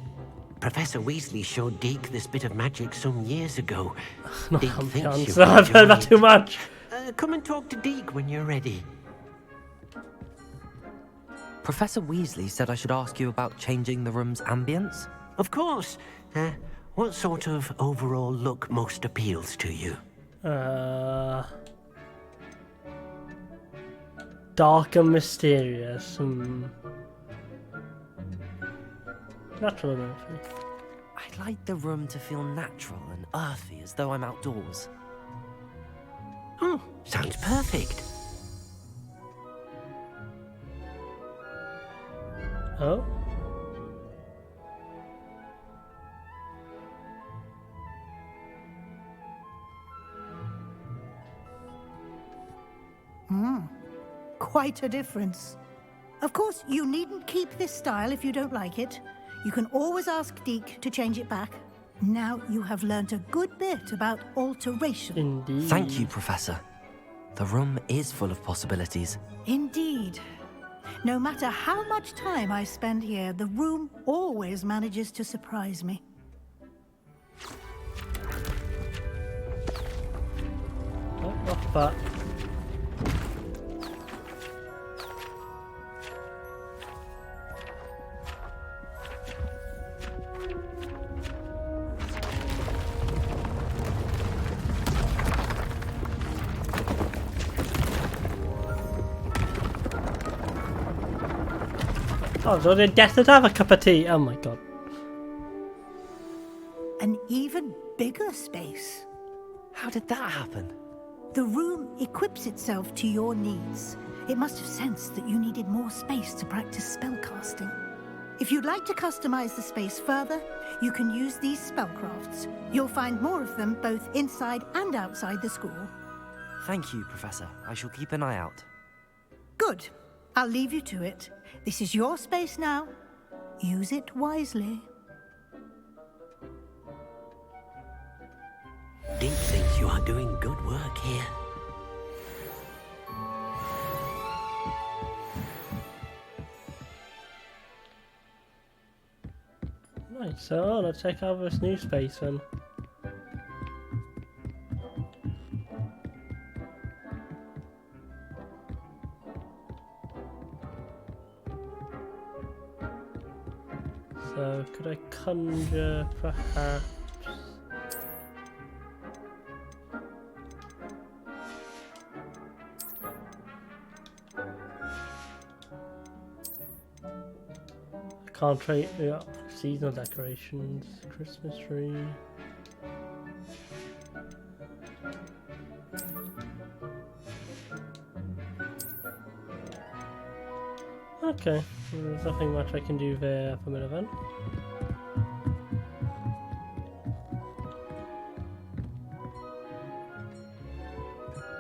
Professor Weasley showed Deke this bit of magic some years ago. Not Deke thinks you ambience. will I've heard that enjoy too much. Come and talk to Deke when you're ready. Professor Weasley said I should ask you about changing the room's ambience? Of course. What sort of overall look most appeals to you? Dark and mysterious. Natural ability. I'd like the room to feel natural and earthy, as though I'm outdoors. Oh, sounds perfect. Oh? Quite a difference. Of course, you needn't keep this style if you don't like it. You can always ask Deke to change it back. Now you have learnt a good bit about alteration. Indeed. Thank you, Professor. The room is full of possibilities. Indeed. No matter how much time I spend here, the room always manages to surprise me. Oh, not that. Oh, so they're destined to have a cup of tea. Oh my god. An even bigger space. How did that happen? The room equips itself to your needs. It must have sensed that you needed more space to practice spellcasting. If you'd like to customize the space further, you can use these spellcrafts. You'll find more of them both inside and outside the school. Thank you, Professor. I shall keep an eye out. Good. I'll leave you to it. This is your space now. Use it wisely. Deke thinks you are doing good work here. Right, so let's check out this new space then. So, could I conjure, perhaps? I can't trade, yeah, seasonal decorations, Christmas tree. Okay, there's nothing much I can do there for an event.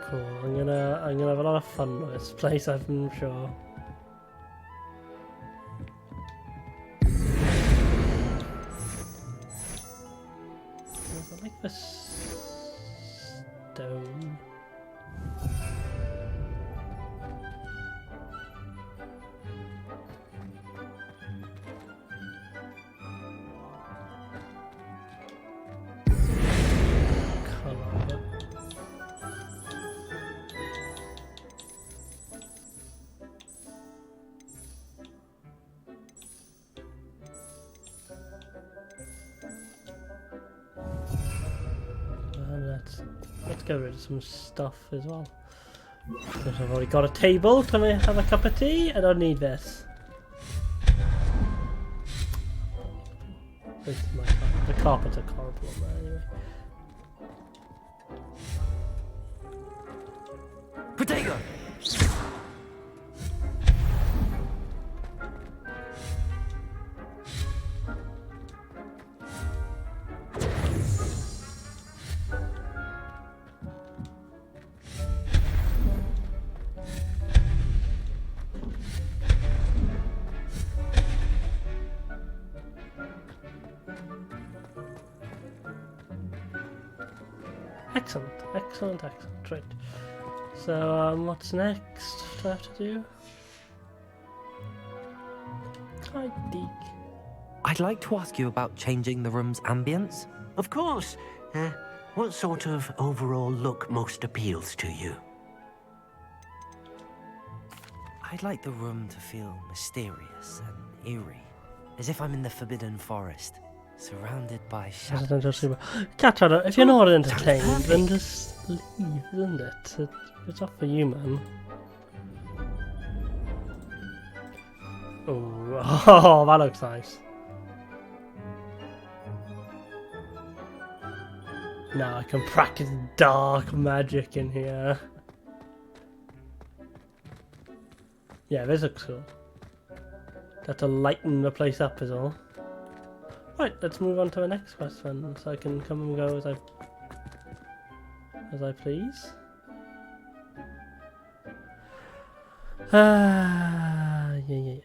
Cool. I'm gonna have a lot of fun with this place, I'm sure. I like this stone. Let's get rid of some stuff as well. Because I've already got a table. Can I have a cup of tea? I don't need this. This is my carpet. The carpets are horrible on there anyway. Potato! Excellent, excellent, excellent. Right. So, what's next do I have to do? Hi, Deke. I'd like to ask you about changing the room's ambience. Of course. What sort of overall look most appeals to you? I'd like the room to feel mysterious and eerie, as if I'm in the Forbidden Forest, surrounded by shadows. Catch-up, if you're not entertained, then just leave, isn't it? It's up for you, man. Oh, that looks nice. Now I can practice dark magic in here. Yeah, this looks cool. Got to lighten the place up is all. Right, let's move on to the next quest then, so I can come and go as I please. Yeah.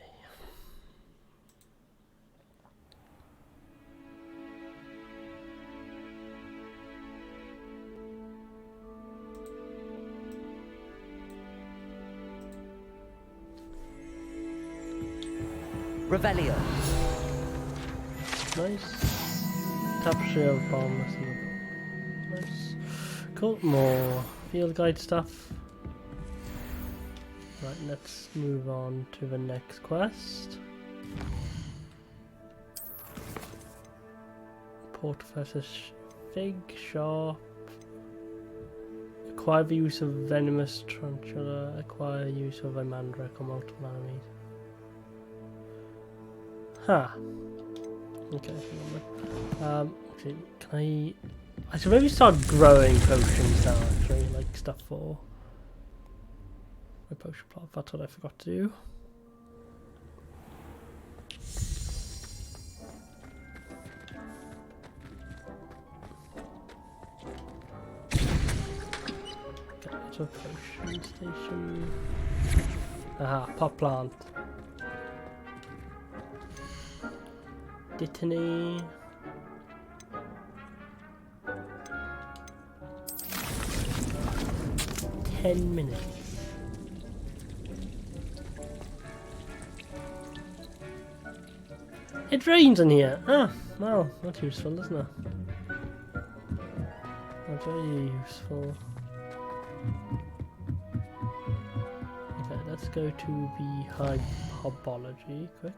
Revelio. Nice. Tapestry of bombs. Nice. Cool. More field guide stuff. Right, let's move on to the next quest. Port versus Fig Shop. Acquire the use of venomous tarantula. Acquire use of a mandrake or multiple enemies. Huh. Okay. Actually, can I should maybe start growing potions now. Actually, like stuff for my potion plot. That's what I forgot to do. Okay, so potion station. Aha, pot plant. Dittany. Ten minutes. It rains in here. Ah, well, that's useful, isn't it? That's very useful. Okay, let's go to the hobology quick.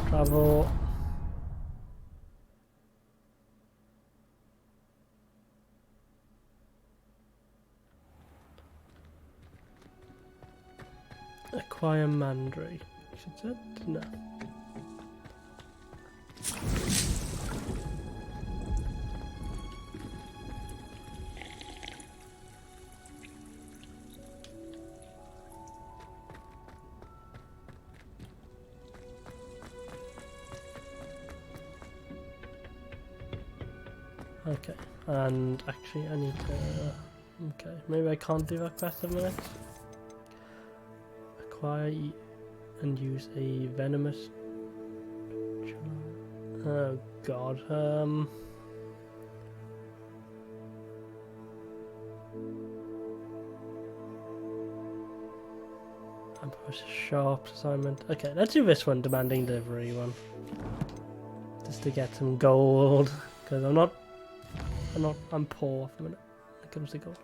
Travel. Acquire mandrake. Is it? No. Okay, and actually I need to... Okay, maybe I can't do that quest a minute. Acquire and use a venomous... Oh god, sharp assignment. Okay, let's do this one, demanding delivery one. Just to get some gold, because I'm poor for a minute when it comes to gold.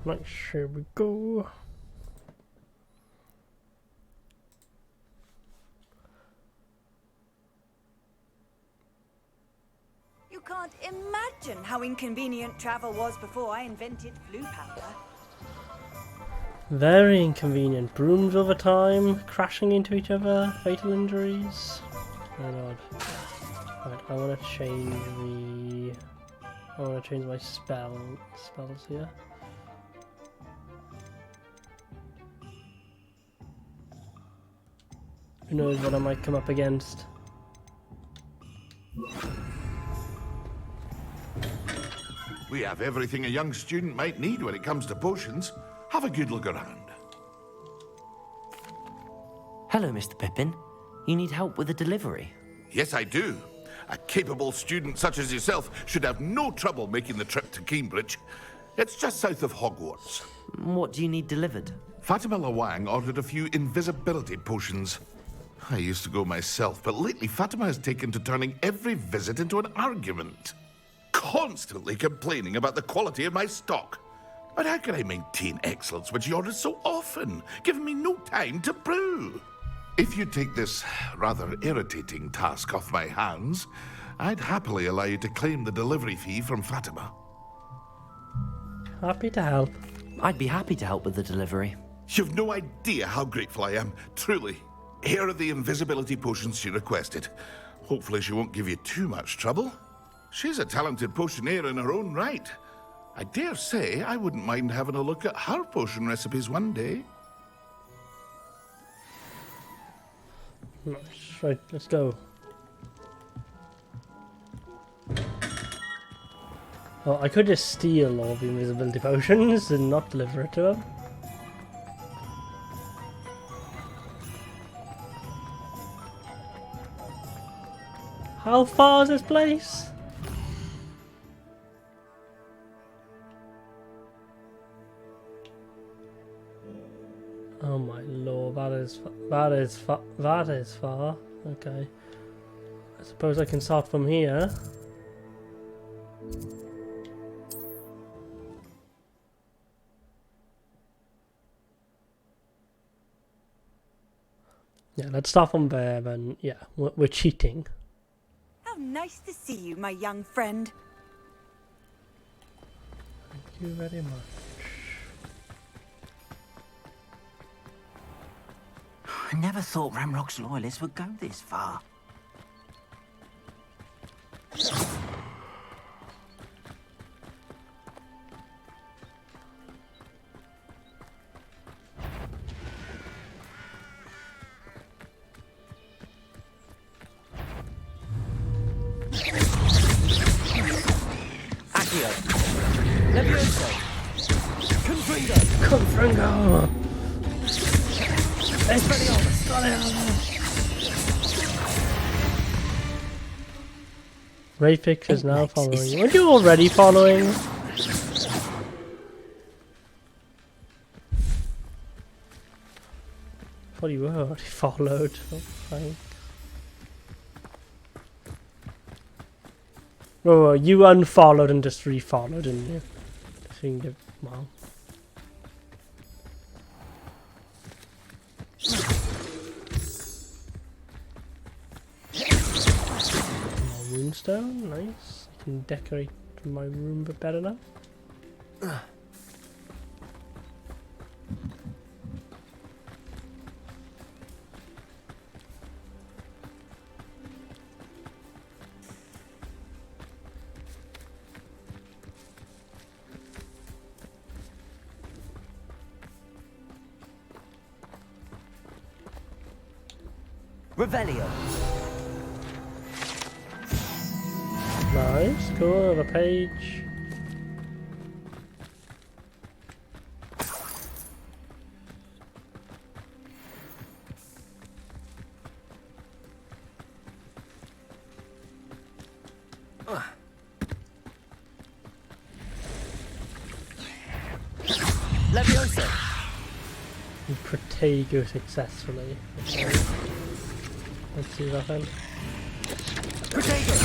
Right, here we go. You can't imagine how inconvenient travel was before I invented blue powder. Very inconvenient. Brooms over time, crashing into each other, fatal injuries. Oh god. Right, I want to change my spells here. Who knows what I might come up against. We have everything a young student might need when it comes to potions. Have a good look around. Hello, Mr. Pippin. You need help with a delivery? Yes, I do. A capable student such as yourself should have no trouble making the trip to Cambridge. It's just south of Hogwarts. What do you need delivered? Fatima Lawang ordered a few invisibility potions. I used to go myself, but lately Fatima has taken to turning every visit into an argument. Constantly complaining about the quality of my stock. But how can I maintain excellence when she orders so often, giving me no time to brew? If you take this rather irritating task off my hands, I'd happily allow you to claim the delivery fee from Fatima. Happy to help. I'd be happy to help with the delivery. You've no idea how grateful I am, truly. Here are the invisibility potions she requested. Hopefully she won't give you too much trouble. She's a talented potioneer in her own right. I dare say I wouldn't mind having a look at her potion recipes one day. Nice. Right, let's go. Well, I could just steal all the invisibility potions and not deliver it to him. How far is this place? Oh my lord, that is far. Okay. I suppose I can start from here. Yeah, let's start from there then. Yeah, we're cheating. How nice to see you, my young friend. Thank you very much. I never thought Ramrock's loyalists would go this far. Accio. Levioso. Confringo. Confringo. Rayfix is now following you. Weren't you already following? Thought you were already followed. Oh, fine. Oh, you unfollowed and just refollowed, didn't you? I think that, well. Moonstone, nice. I can decorate my room a bit better now. Revelio. Nice, cool, have a page. Levioso. Protego successfully. Okay. Let's see that then. Protego.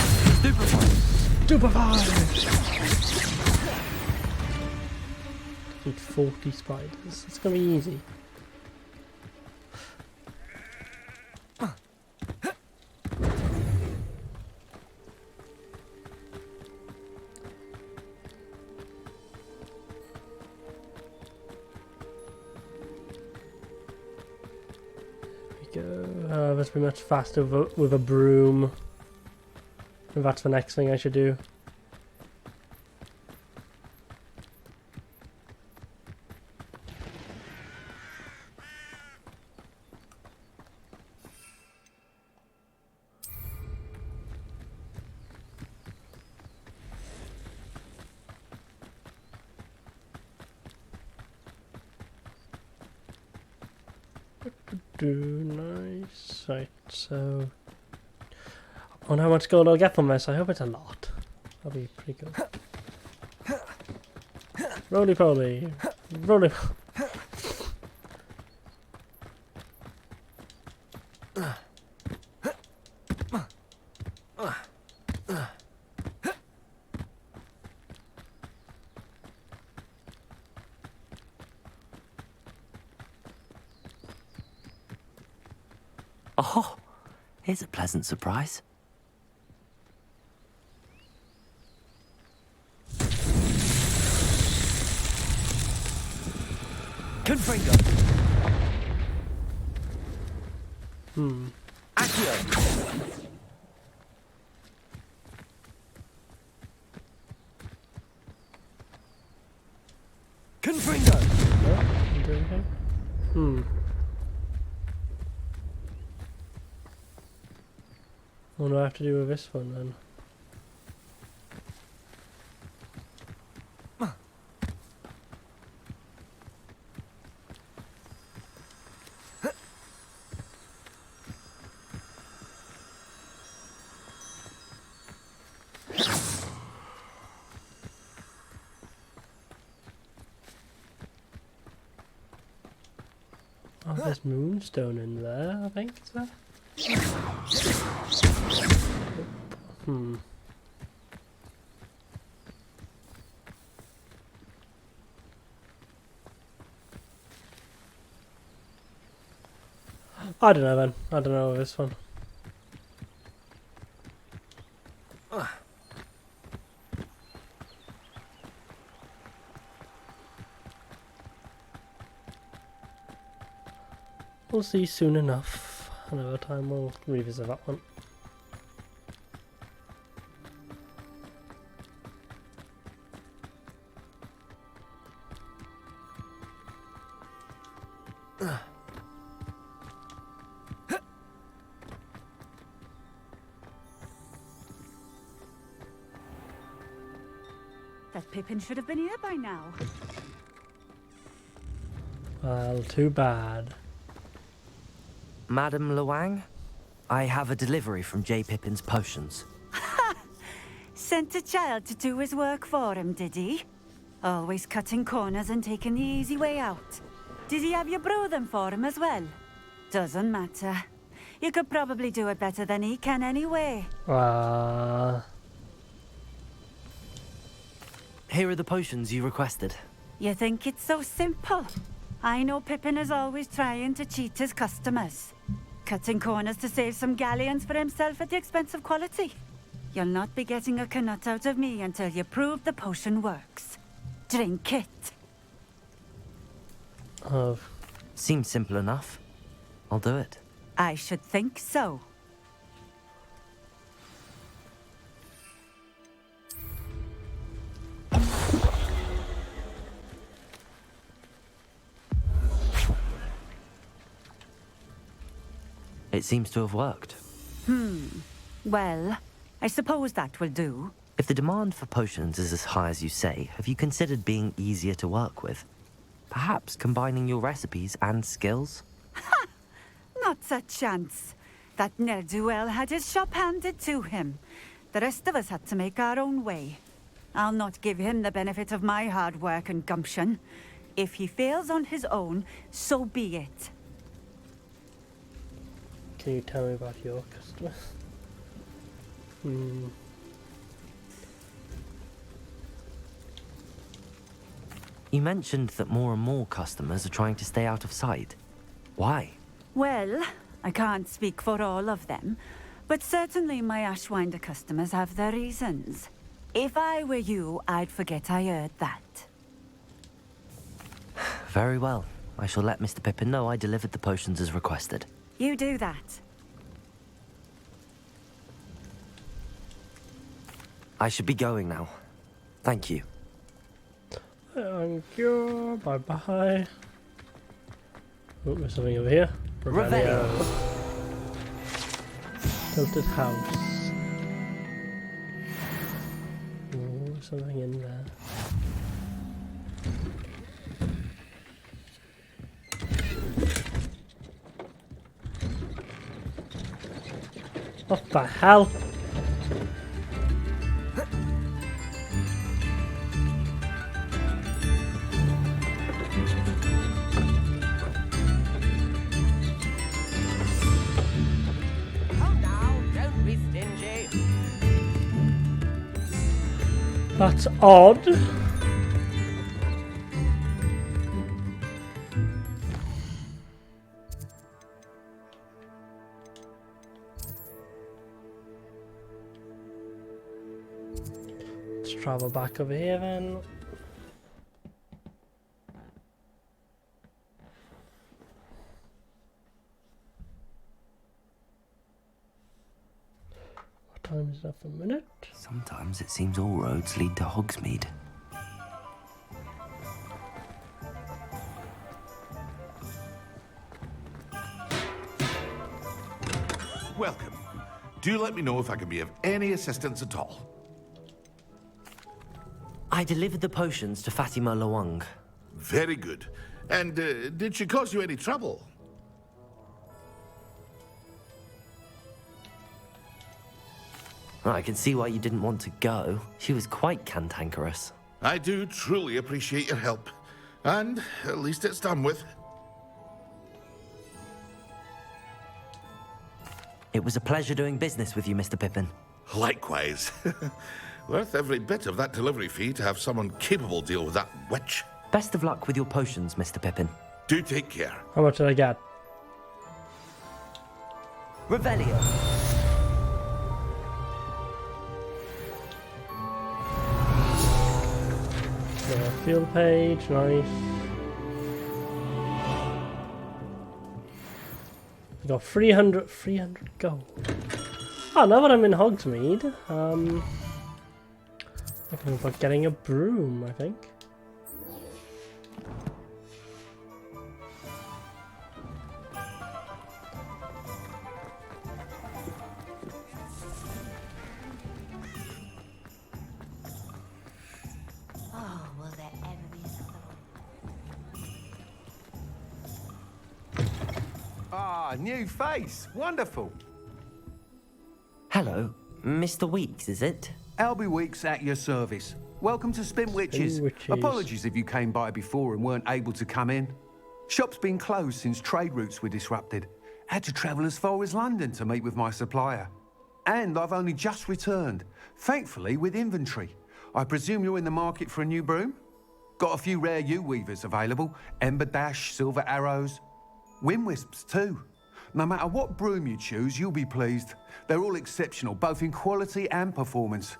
Stupefy. Need 40 spiders. It's gonna be easy. That's pretty much faster with a broom. And that's the next thing I should do. Nice. Right, so I wonder how much gold I'll get from this. I hope it's a lot. That'll be pretty good. Roly poly. Roly Oh, here's a pleasant surprise. Confringo. Accio. Confringo. No, didn't do anything. What do I have to do with this one then? Oh, there's moonstone in there, I think, is there? I don't know then. I don't know this one. We'll see soon enough. Another time we'll revisit that one. That Pippin should have been here by now. Well, too bad. Madam Luang, I have a delivery from J. Pippin's potions. Sent a child to do his work for him, did he? Always cutting corners and taking the easy way out. Did he have you brew them for him as well? Doesn't matter. You could probably do it better than he can anyway. Here are the potions you requested. You think it's so simple? I know Pippin is always trying to cheat his customers. Cutting corners to save some galleons for himself at the expense of quality. You'll not be getting a canut out of me until you prove the potion works. Drink it. Seems simple enough. I'll do it. I should think so. It seems to have worked. Well, I suppose that will do. If the demand for potions is as high as you say, have you considered being easier to work with? Perhaps combining your recipes and skills? Not a chance. That ne'er-do-well had his shop handed to him. The rest of us had to make our own way. I'll not give him the benefit of my hard work and gumption. If he fails on his own, so be it. Can you tell me about your customer? You mentioned that more and more customers are trying to stay out of sight. Why? Well, I can't speak for all of them, but certainly my Ashwinder customers have their reasons. If I were you, I'd forget I heard that. Very well. I shall let Mr. Pippin know I delivered the potions as requested. You do that. I should be going now. Thank you. Thank you. Bye bye. Oh, there's something over here. Revelio. Tilted house. Oh, something in there. What the hell? That's odd. travel back over here then. What time is that for a minute? Sometimes it seems all roads lead to Hogsmeade. Welcome. Do let me know if I can be of any assistance at all. I delivered the potions to Fatima Lawang. Very good. And did she cause you any trouble? I can see why you didn't want to go. She was quite cantankerous. I do truly appreciate your help. And at least it's done with. It was a pleasure doing business with you, Mr. Pippin. Likewise. Worth every bit of that delivery fee to have someone capable deal with that witch. Best of luck with your potions, Mr. Pippin. Do take care. How much did I get? Revelio. Field page, nice. I got 300 gold. Oh, now that I'm in Hogsmeade, I can about getting a broom, I think. Oh, will there ever be another one? Ah, new face. Wonderful. Hello, Mr. Weeks, is it? Albie Weeks at your service. Welcome to Spintwitches. Spintwitches. Apologies if you came by before and weren't able to come in. Shop's been closed since trade routes were disrupted. Had to travel as far as London to meet with my supplier. And I've only just returned, thankfully with inventory. I presume you're in the market for a new broom? Got a few rare yew-weavers available. Ember Dash, Silver Arrows. Wind Wisps too. No matter what broom you choose, you'll be pleased. They're all exceptional, both in quality and performance.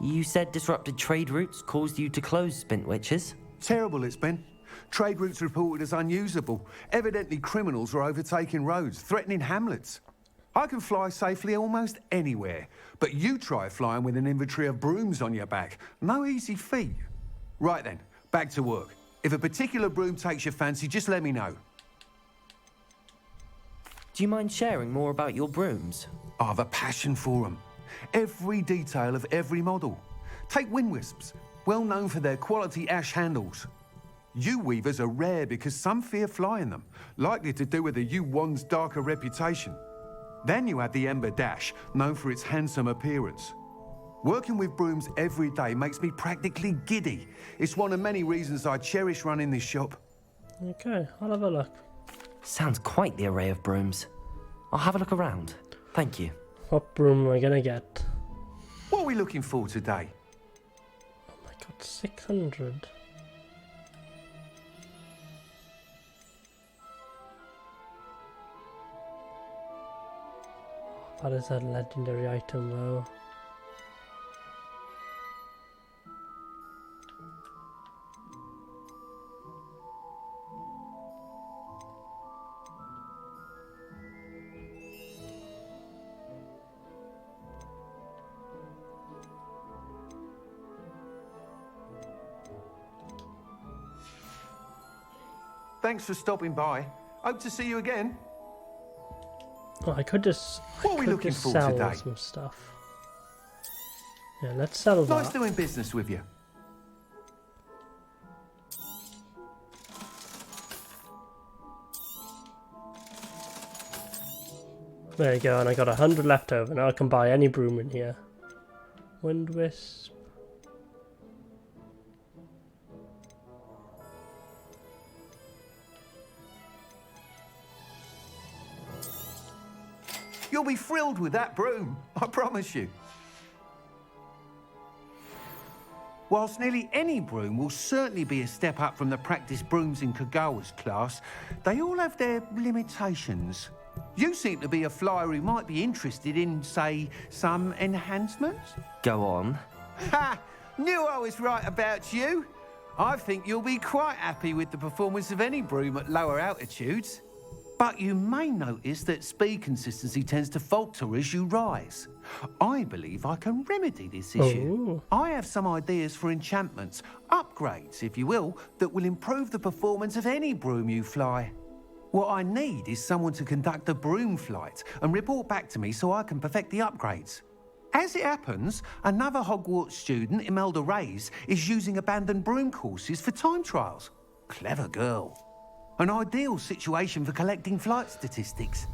You said disrupted trade routes caused you to close Spintwitches? Terrible it's been. Trade routes reported as unusable. Evidently criminals were overtaking roads, threatening hamlets. I can fly safely almost anywhere, but you try flying with an inventory of brooms on your back. No easy feat. Right then, back to work. If a particular broom takes your fancy, just let me know. Do you mind sharing more about your brooms? I have a passion for them. Every detail of every model. Take Wind Wisps, well known for their quality ash handles. Yew-weavers are rare because some fear flying them, likely to do with the yew-wand's darker reputation. Then you have the Ember Dash, known for its handsome appearance. Working with brooms every day makes me practically giddy. It's one of many reasons I cherish running this shop. Okay, I'll have a look. Sounds quite the array of brooms. I'll have a look around. Thank you. What broom am I gonna get? What are we looking for today? Oh my god, 600. That is a legendary item though. Thanks for stopping by. Hope to see you again. Well, I could just, What are we looking for sell today? some stuff. Yeah, let's sell that. Nice doing business with you. There you go, and I got 100 left over. Now I can buy any broom in here. Wind Wisp. You'll be thrilled with that broom, I promise you. Whilst nearly any broom will certainly be a step up from the practice brooms in Kagawa's class, they all have their limitations. You seem to be a flyer who might be interested in, say, some enhancements? Go on. Ha! Knew I was right about you. I think you'll be quite happy with the performance of any broom at lower altitudes. But you may notice that speed consistency tends to falter as you rise. I believe I can remedy this issue. I have some ideas for enchantments, upgrades, if you will, that will improve the performance of any broom you fly. What I need is someone to conduct a broom flight and report back to me so I can perfect the upgrades. As it happens, another Hogwarts student, Imelda Reyes, is using abandoned broom courses for time trials. Clever girl. An ideal situation for collecting flight statistics.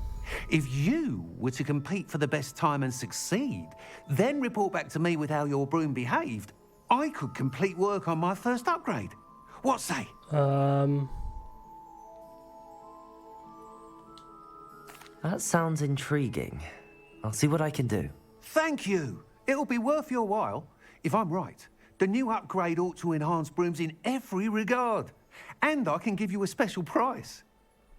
If you were to compete for the best time and succeed, then report back to me with how your broom behaved, I could complete work on my first upgrade. What say? That sounds intriguing. I'll see what I can do. Thank you. It'll be worth your while. If I'm right, the new upgrade ought to enhance brooms in every regard. And I can give you a special price.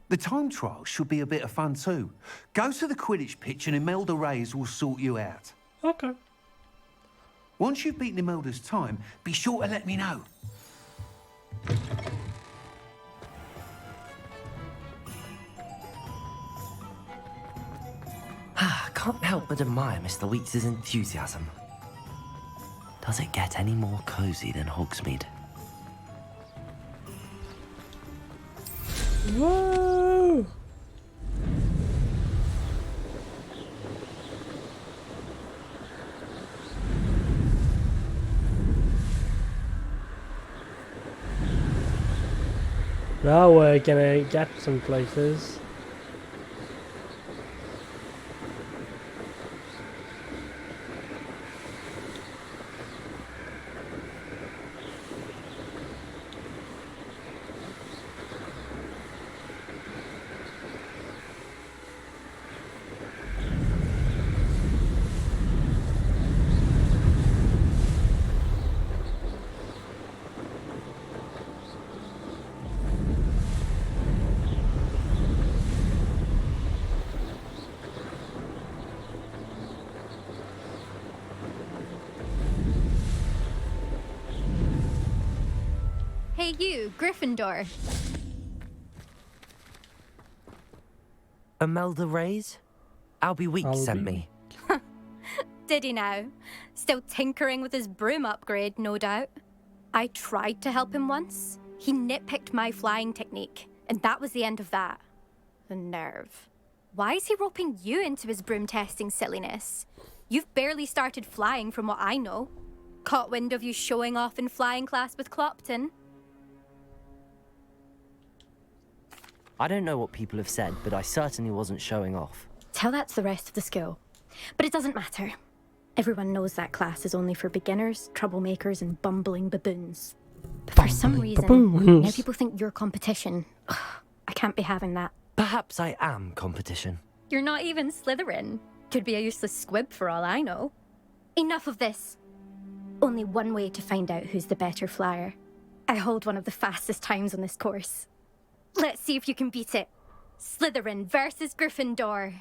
The time trial should be a bit of fun too. Go to the Quidditch pitch and Imelda Reyes will sort you out. Okay. Once you've beaten Imelda's time, be sure to let me know. Can't help but admire Mr. Weeks' enthusiasm. Does it get any more cozy than Hogsmeade? Whoa! Now we're gonna get some places. Hey you, Gryffindor. Imelda Reyes? Albie Weeks sent me. Did he now? Still tinkering with his broom upgrade, no doubt. I tried to help him once. He nitpicked my flying technique, and that was the end of that. The nerve. Why is he roping you into his broom testing silliness? You've barely started flying from what I know. Caught wind of you showing off in flying class with Clopton. I don't know what people have said, but I certainly wasn't showing off. Tell that to the rest of the school. But it doesn't matter. Everyone knows that class is only for beginners, troublemakers, and bumbling baboons. But for some reason, now people think you're competition. Ugh, I can't be having that. Perhaps I am competition. You're not even Slytherin. Could be a useless squib for all I know. Enough of this. Only one way to find out who's the better flyer. I hold one of the fastest times on this course. Let's see if you can beat it. Slytherin versus Gryffindor.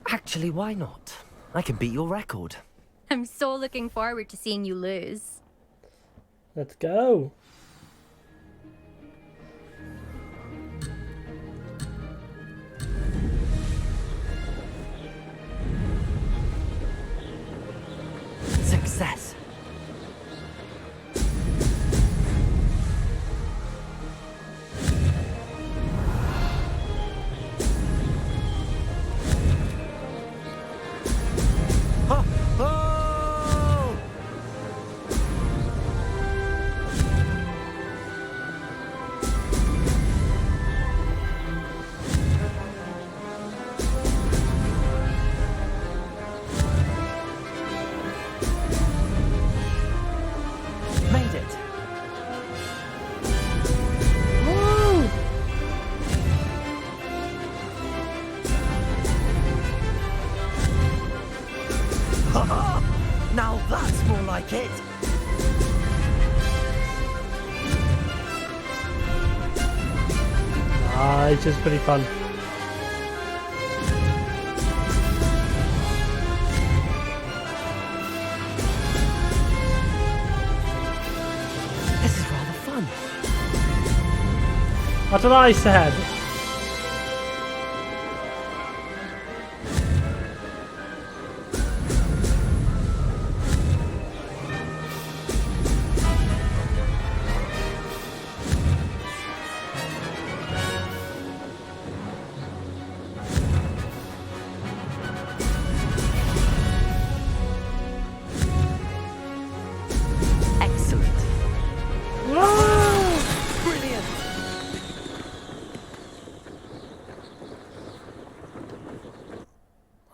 Actually, why not? I can beat your record. I'm so looking forward to seeing you lose. Let's go. Success. Now that's more like it. It's just pretty fun. This is rather fun. What did I said? Excellent. Brilliant.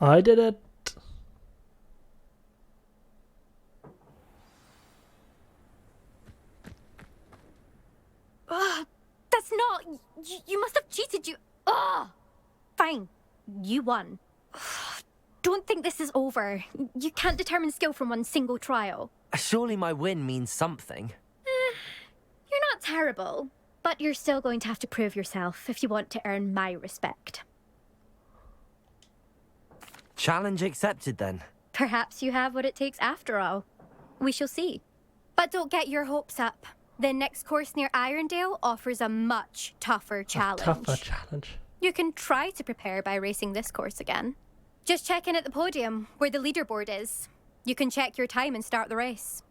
I did it. That's not. You must have cheated. Fine. You won. Don't think this is over. You can't determine skill from one single trial. Surely my win means something. You're not terrible, but you're still going to have to prove yourself if you want to earn my respect. Challenge accepted then. Perhaps you have what it takes after all. We shall see. But don't get your hopes up. The next course near Irondale offers a much tougher challenge. Tougher challenge. You can try to prepare by racing this course again. Just check in at the podium, where the leaderboard is. You can check your time and start the race.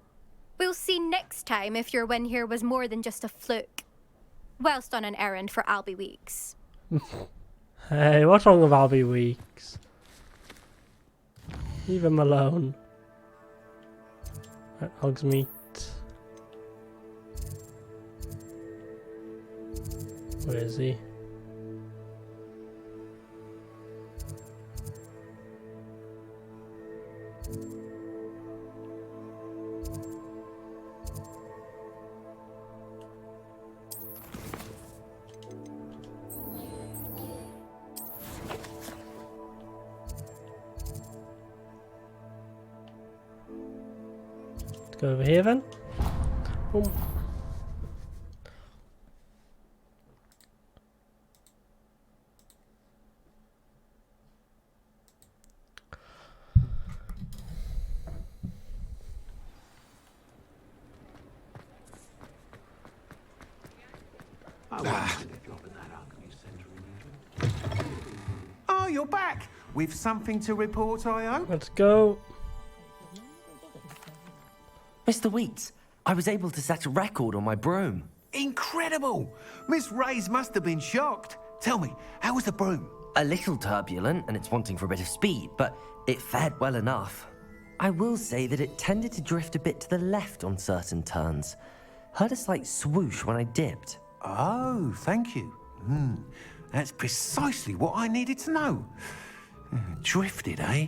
We'll see next time if your win here was more than just a fluke. Whilst on an errand for Albie Weeks. Hey, what's wrong with Albie Weeks? Leave him alone. Right, Hogs meat. Where is he? Let's go over here then. Boom. Oh, you're back! With something to report, I hope? Let's go. Mr. Wheats, I was able to set a record on my broom. Incredible! Miss Ray's must have been shocked. Tell me, how was the broom? A little turbulent and it's wanting for a bit of speed, but it fared well enough. I will say that it tended to drift a bit to the left on certain turns. Heard a slight swoosh when I dipped. Oh, thank you. That's precisely what I needed to know. Drifted, eh?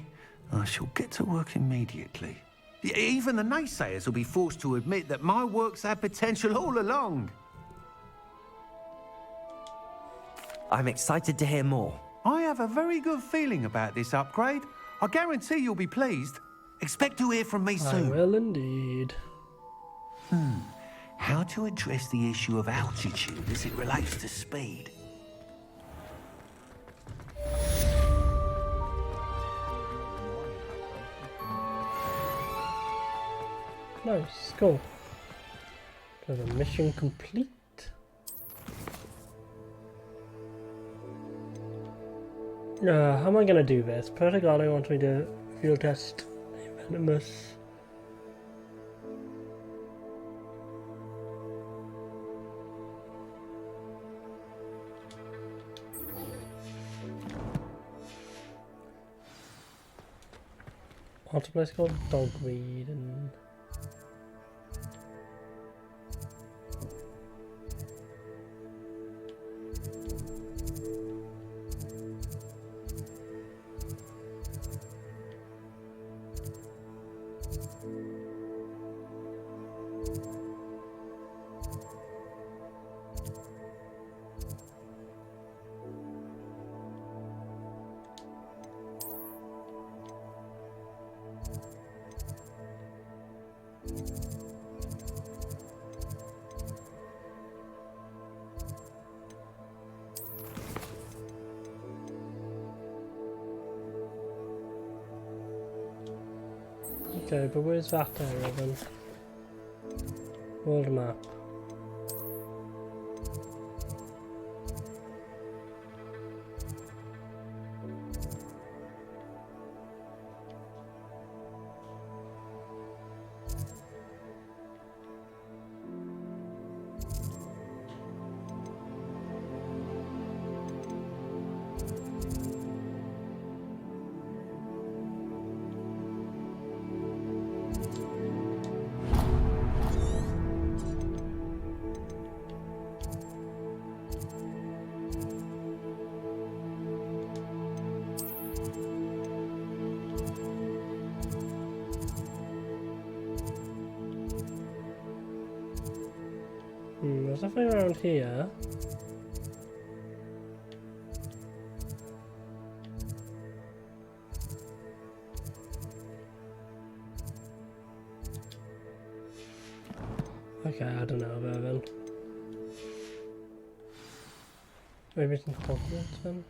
I shall get to work immediately. Even the naysayers will be forced to admit that my work's had potential all along. I'm excited to hear more. I have a very good feeling about this upgrade. I guarantee you'll be pleased. Expect to hear from me soon. I will indeed. How to address the issue of altitude as it relates to speed? Nice, cool. Got a mission complete. How am I gonna do this? Pertigalo wants me to field test Venomous. What's the place called? Dogweed and... Okay, but where's that area then? World map. There's nothing around here. Okay, I don't know about then. Maybe it's in Hogwarts then?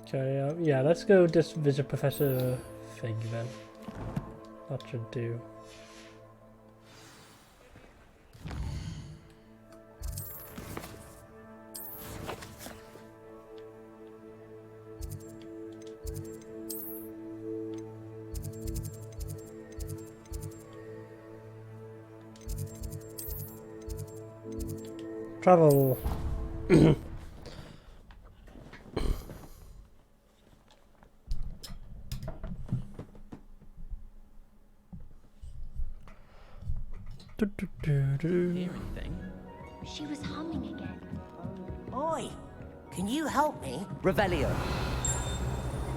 Okay, yeah, let's go just visit Professor Fig then. That should do. Travel. Hear anything? She was humming again. Oi, can you help me? Revelio.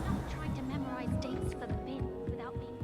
I'm not trying to memorize dates for the bin without being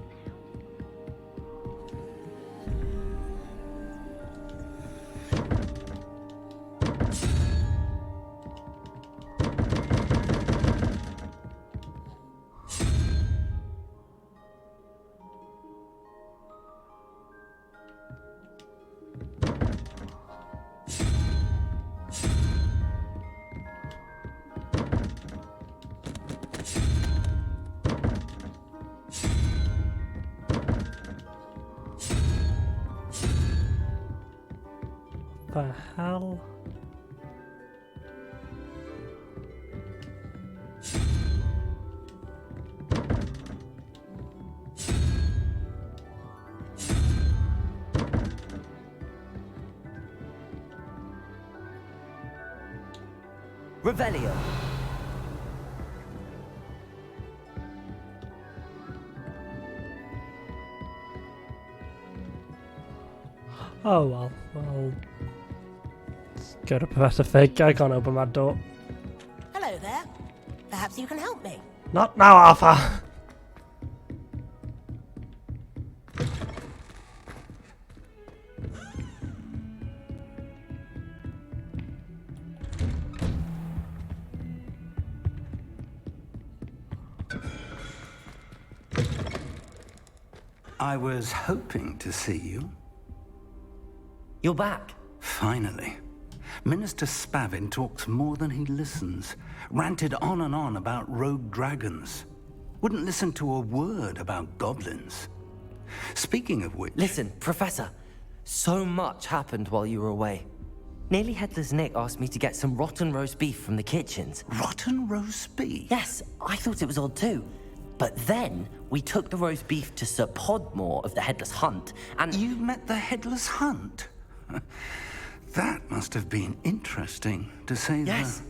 The hell? Revelio. Oh well, let's go to Professor Fig. I can't open that door. Hello there. Perhaps you can help me. Not now, Arthur! I was hoping to see you. You're back. Finally. Minister Spavin talks more than he listens. Ranted on and on about rogue dragons. Wouldn't listen to a word about goblins. Speaking of which... Listen, Professor. So much happened while you were away. Nearly Headless Nick asked me to get some rotten roast beef from the kitchens. Rotten roast beef? Yes, I thought it was odd too. But then, we took the roast beef to Sir Podmore of the Headless Hunt, and... You met the Headless Hunt? That must have been interesting, to say the... Yes.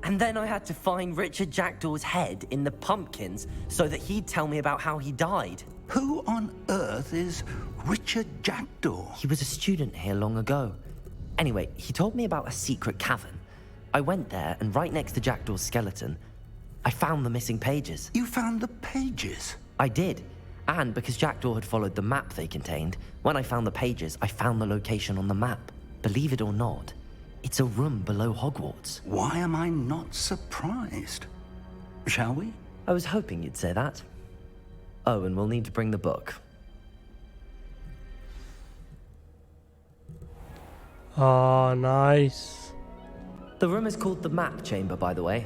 And then I had to find Richard Jackdaw's head in the pumpkins so that he'd tell me about how he died. Who on earth is Richard Jackdaw? He was a student here long ago. Anyway, he told me about a secret cavern. I went there, and right next to Jackdaw's skeleton, I found the missing pages. You found the pages? I did. And because Jackdaw had followed the map they contained, when I found the pages, I found the location on the map. Believe it or not, it's a room below Hogwarts. Why am I not surprised? Shall we? I was hoping you'd say that. Oh, and we'll need to bring the book. Oh, nice. The room is called the Map Chamber, by the way.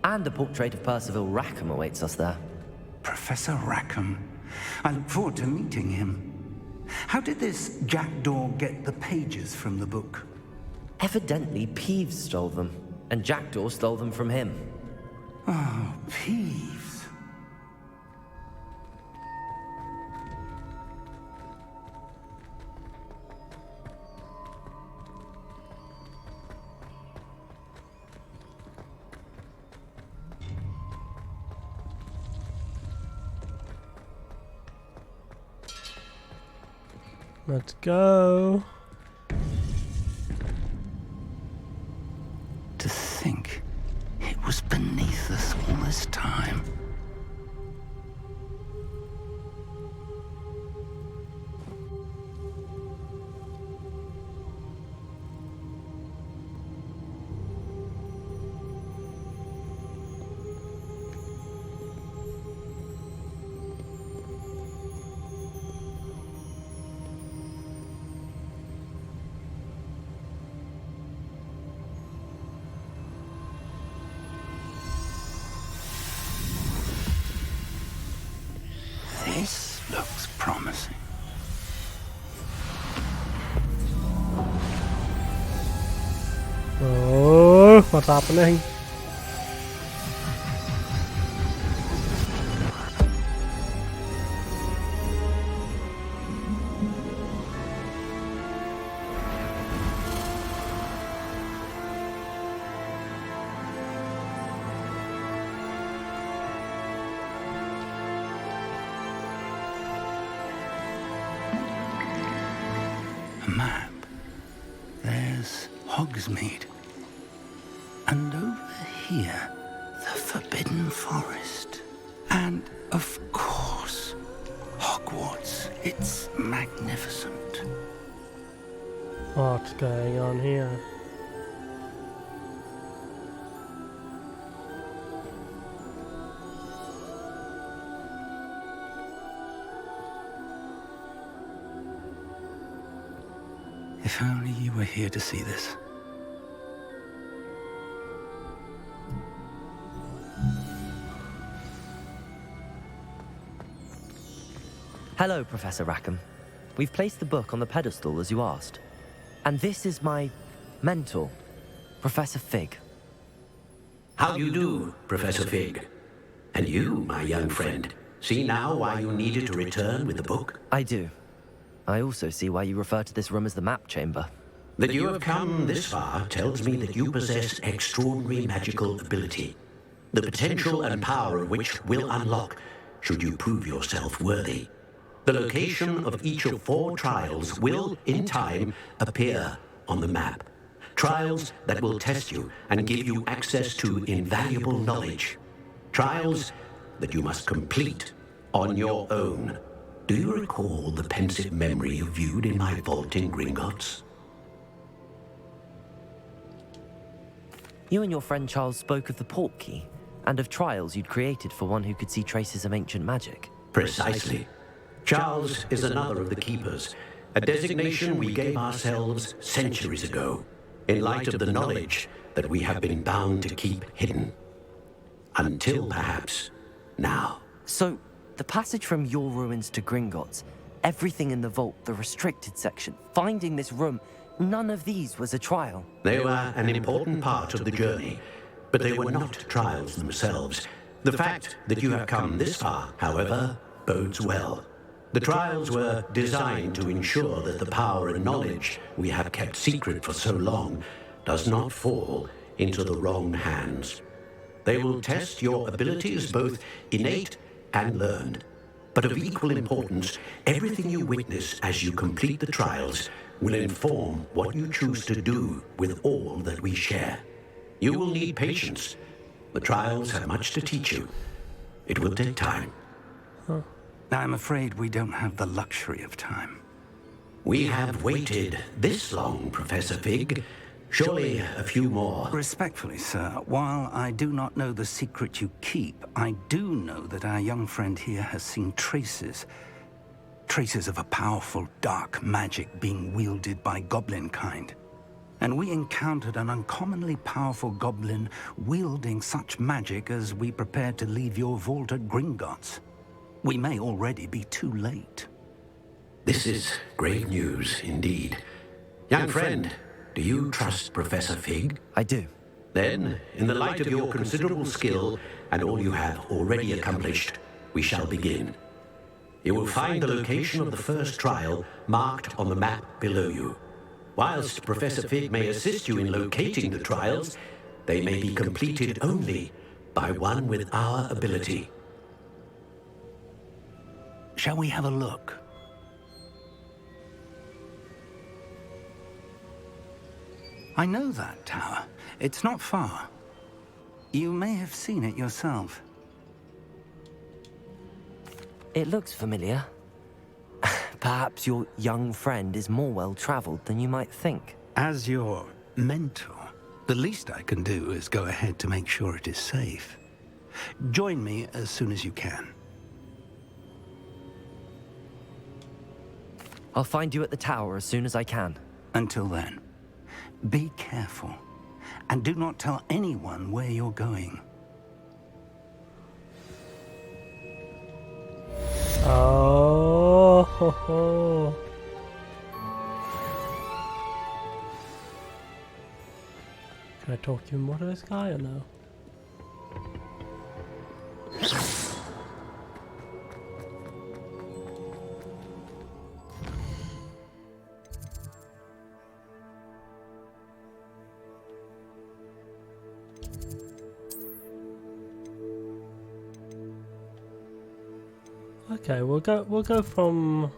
And a portrait of Percival Rackham awaits us there. Professor Rackham. I look forward to meeting him. How did this Jackdaw get the pages from the book? Evidently, Peeves stole them, and Jackdaw stole them from him. Oh, Peeves. Let's go. To think it was beneath us all this time. This looks promising. Oh, what's happening? A map. There's Hogsmeade. And over here, the Forbidden Forest. And, of course, Hogwarts. It's magnificent. What's going on here? If only you were here to see this. Hello, Professor Rackham. We've placed the book on the pedestal as you asked. And this is my mentor, Professor Fig. How do you do, Professor Fig? And you, my young friend, see now why you needed to return with the book? I do. I also see why you refer to this room as the Map Chamber. That you have come this far tells me that you possess extraordinary magical ability, the potential and power of which will unlock should you prove yourself worthy. The location of each of 4 trials will, in time, appear on the map. Trials that will test you and give you access to invaluable knowledge. Trials that you must complete on your own. Do you recall the pensive memory you viewed in my vault in Gringotts? You and your friend Charles spoke of the Portkey, and of trials you'd created for one who could see traces of ancient magic. Precisely. Charles is another of the Keepers, a designation we gave ourselves centuries ago, in light of the knowledge that we have been bound to keep hidden. Until, perhaps, now. So, the passage from your ruins to Gringotts, everything in the vault, the restricted section, finding this room, none of these was a trial. They were an important part of the journey, but they were not trials themselves. The fact that you have come this far, however, bodes well. The trials were designed to ensure that the power and knowledge we have kept secret for so long does not fall into the wrong hands. They will test your abilities, both innate and learned. But of equal importance, everything you witness as you complete the trials will inform what you choose to do with all that we share. You will need patience. The trials have much to teach you. It will take time. Huh. I'm afraid we don't have the luxury of time. We have waited this long, Professor Fig. Surely a few more. Respectfully, sir, while I do not know the secret you keep, I do know that our young friend here has seen traces. Traces of a powerful dark magic being wielded by goblin kind. And we encountered an uncommonly powerful goblin wielding such magic as we prepared to leave your vault at Gringotts. We may already be too late. This is great news indeed. Young friend, do you trust Professor Fig? I do. Then, in the light of your considerable skill and all you have already accomplished, we shall begin. You will find the location of the first trial marked on the map below you. Whilst Professor Fig may assist you in locating the trials, they may be completed only by one with our ability. Shall we have a look? I know that tower. It's not far. You may have seen it yourself. It looks familiar. Perhaps your young friend is more well-traveled than you might think. As your mentor, the least I can do is go ahead to make sure it is safe. Join me as soon as you can. I'll find you at the tower as soon as I can. Until then, be careful, and do not tell anyone where you're going. Oh, ho, ho. Can I talk to more to this guy or no? Okay, we'll go from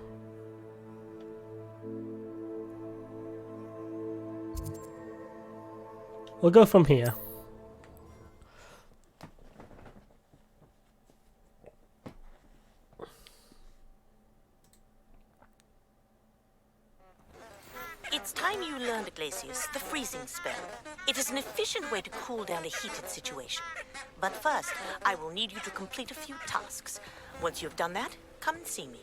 here. It's time you learned, Glacius, the freezing spell. It is an efficient way to cool down a heated situation. But first, I will need you to complete a few tasks. Once you've done that, come and see me.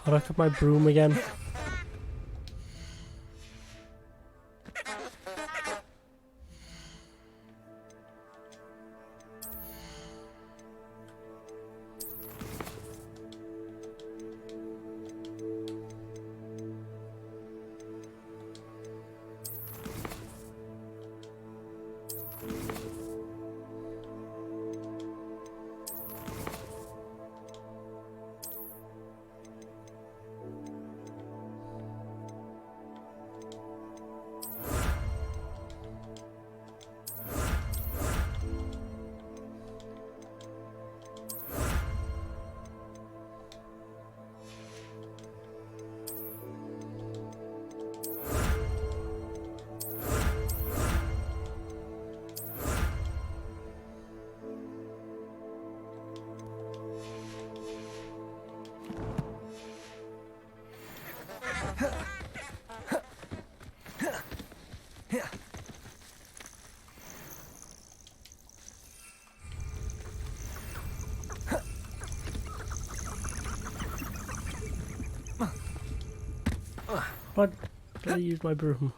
I'll look at my broom again. What? Did I use my broom?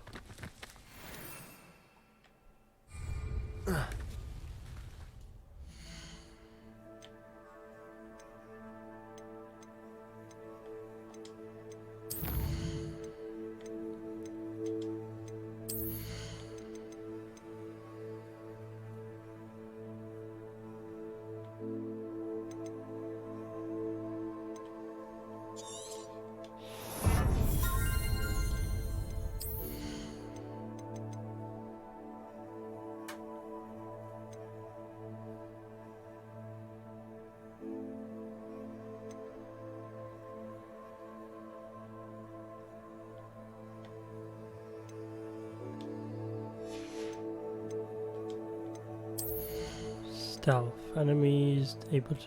Stealth. Enemies able to...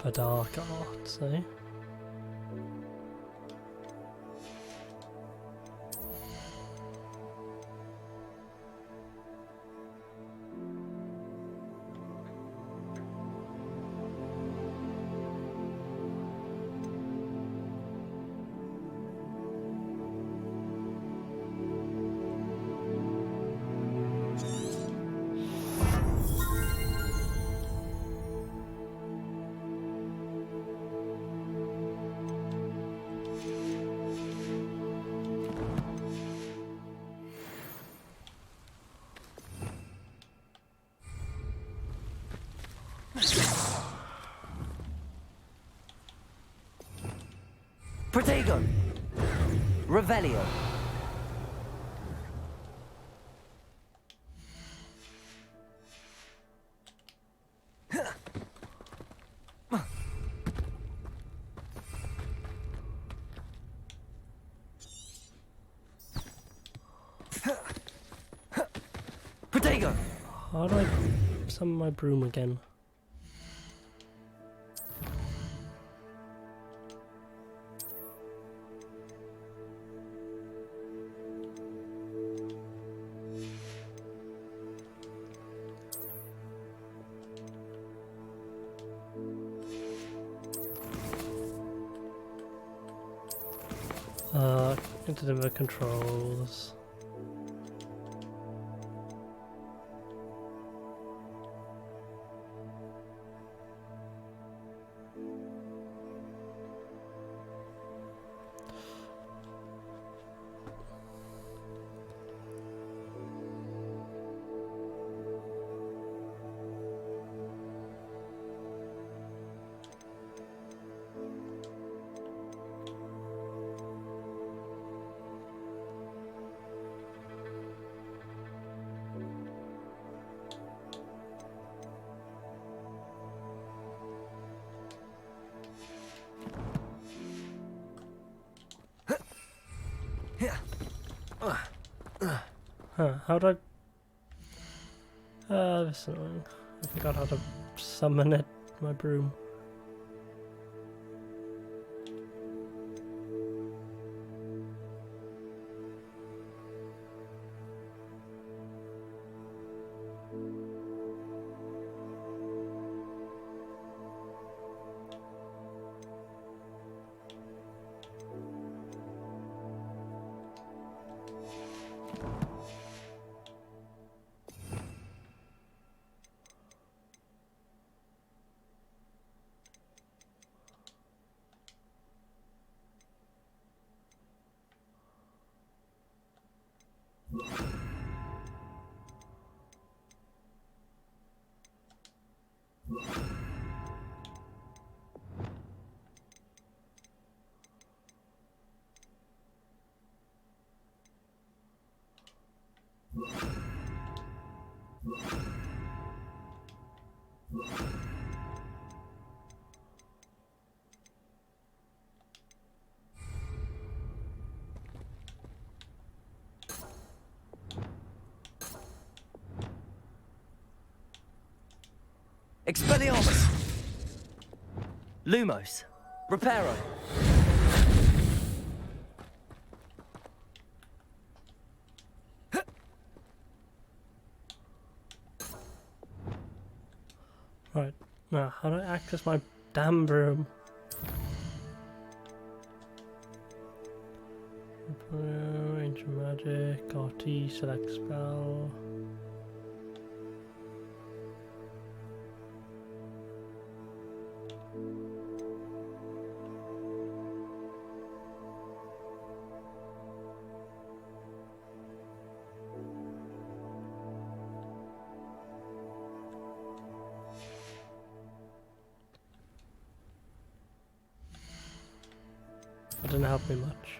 The dark arts, eh? Protego! Revelio! Protego! How do I summon my broom again? Into the controls. Huh, how do I... this is annoying. I forgot how to summon it, my broom. Expelliarmus! Lumos! Reparo! Right, now how do I access my damn broom? Range of magic, RT, select spell. That didn't help me much.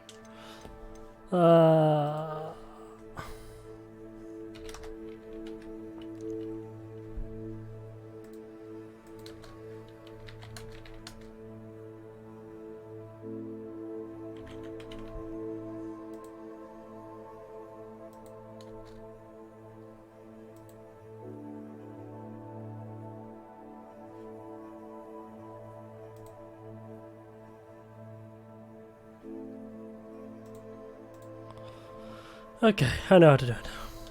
Okay, I know how to do it.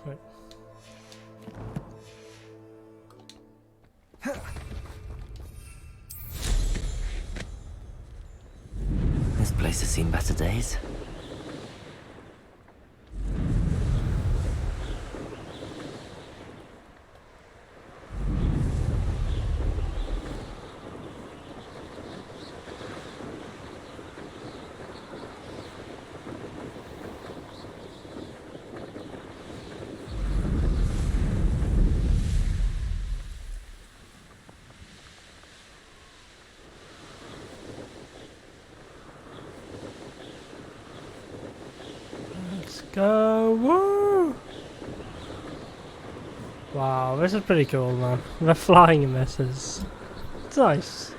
Right. This place has seen better days. Let's go. Woo! Wow, this is pretty cool, man. The flying in this is... It's nice.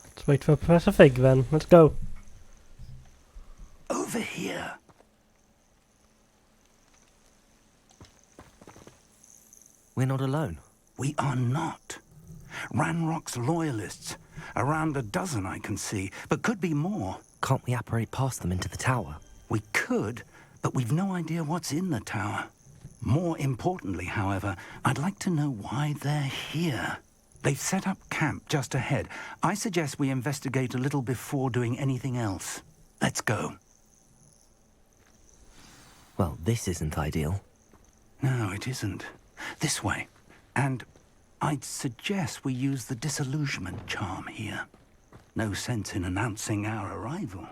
Let's wait for Professor Fig then. Let's go. Over here. We're not alone. We are not. Ranrock's loyalists. Around a dozen I can see, but could be more. Can't we apparate past them into the tower? We could, but we've no idea what's in the tower. More importantly, however, I'd like to know why they're here. They've set up camp just ahead. I suggest we investigate a little before doing anything else. Let's go. Well, this isn't ideal. No, it isn't. This way. And I'd suggest we use the disillusionment charm here. No sense in announcing our arrival.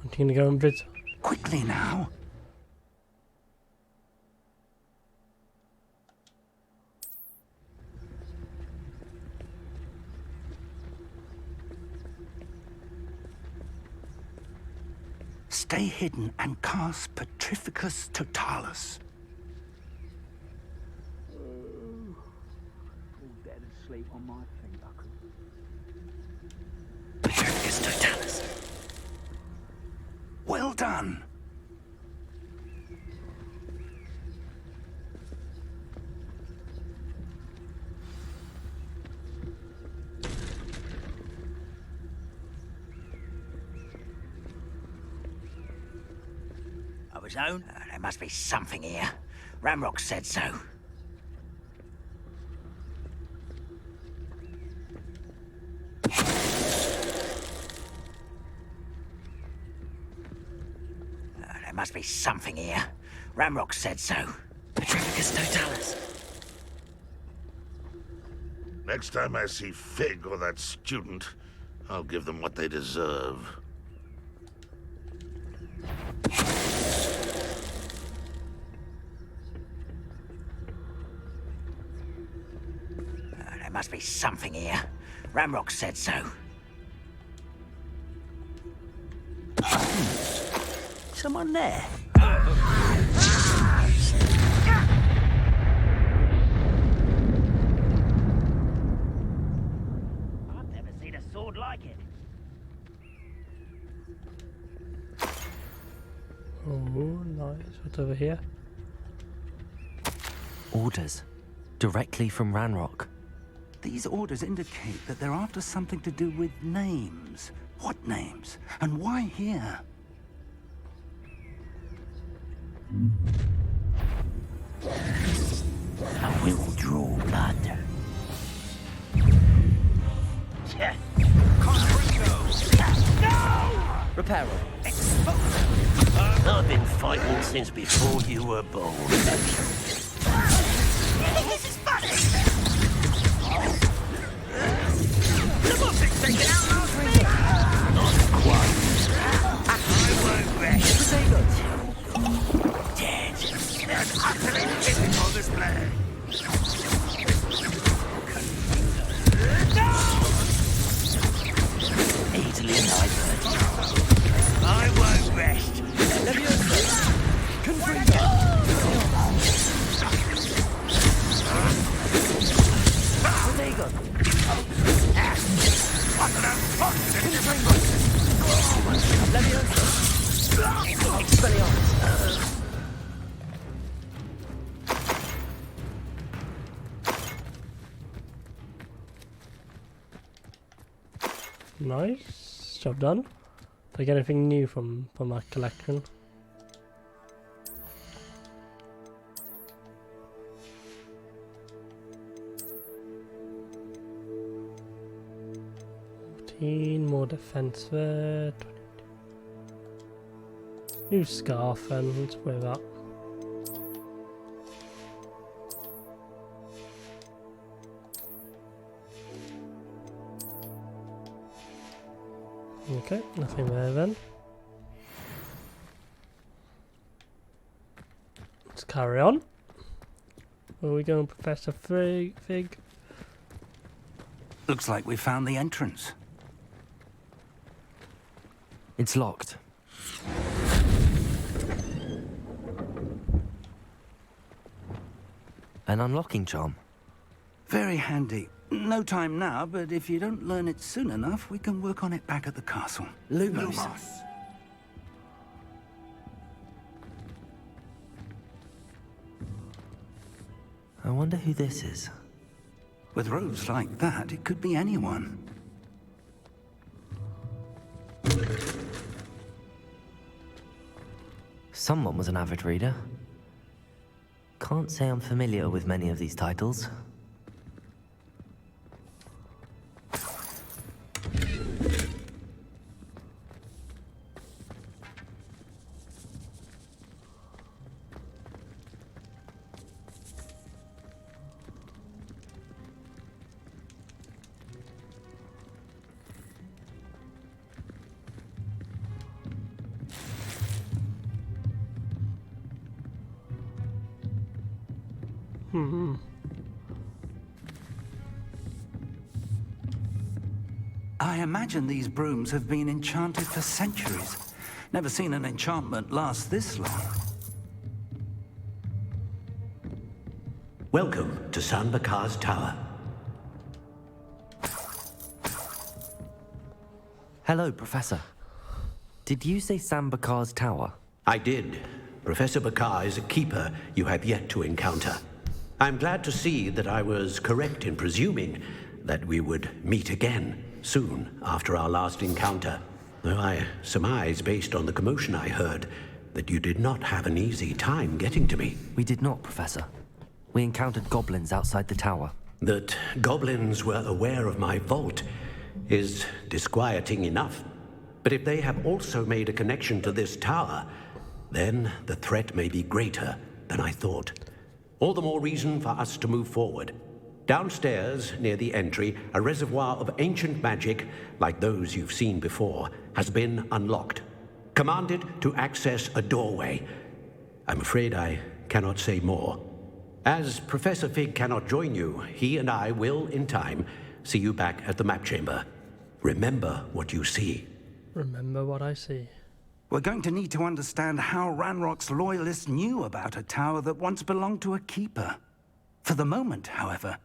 Wanting to go and bridge. Quickly now. Stay hidden and cast Petrificus Totalis. Dead asleep on my finger. Petrificus Totalis. Well done. Of his own? There must be something here. Ramrock said so. There must be something here. Ramrock said so. Petrificus Totalis. Next time I see Fig or that student, I'll give them what they deserve. There must be something here. Ramrock said so. Someone there. I've never seen a sword like it. Oh, nice. What's over here? Orders. Directly from Ranrock. These orders indicate that they're after something to do with names. What names? And why here? I will draw blood. peril. I've been fighting since before you were born. This is funny! The boss is taken out last week! Not quite. I won't rest. Dead. An utterly physical display. No! Easily diverted. I won't rest. Nice. Job done. Did I get anything new from my collection? More defense there. New scarf, and let's wear that. Okay, nothing there then. Let's carry on. Where are we going, Professor Fig? Looks like we found the entrance. It's locked. An unlocking charm. Very handy. No time now, but if you don't learn it soon enough, we can work on it back at the castle. Lumos. I wonder who this is. With robes like that, it could be anyone. Someone was an avid reader. Can't say I'm familiar with many of these titles. I imagine these brooms have been enchanted for centuries. Never seen an enchantment last this long. Welcome to San Bakar's Tower. Hello, Professor. Did you say Sam Bakar's tower? I did. Professor Bakar is a keeper you have yet to encounter. I'm glad to see that I was correct in presuming that we would meet again soon after our last encounter. Though I surmise, based on the commotion I heard, that you did not have an easy time getting to me. We did not, Professor. We encountered goblins outside the tower. That goblins were aware of my vault is disquieting enough. But if they have also made a connection to this tower, then the threat may be greater than I thought. All the more reason for us to move forward. Downstairs, near the entry, a reservoir of ancient magic, like those you've seen before, has been unlocked. Commanded to access a doorway. I'm afraid I cannot say more. As Professor Fig cannot join you, he and I will, in time, see you back at the map chamber. Remember what you see. Remember what I see. We're going to need to understand how Ranrock's loyalists knew about a tower that once belonged to a keeper. For the moment, however,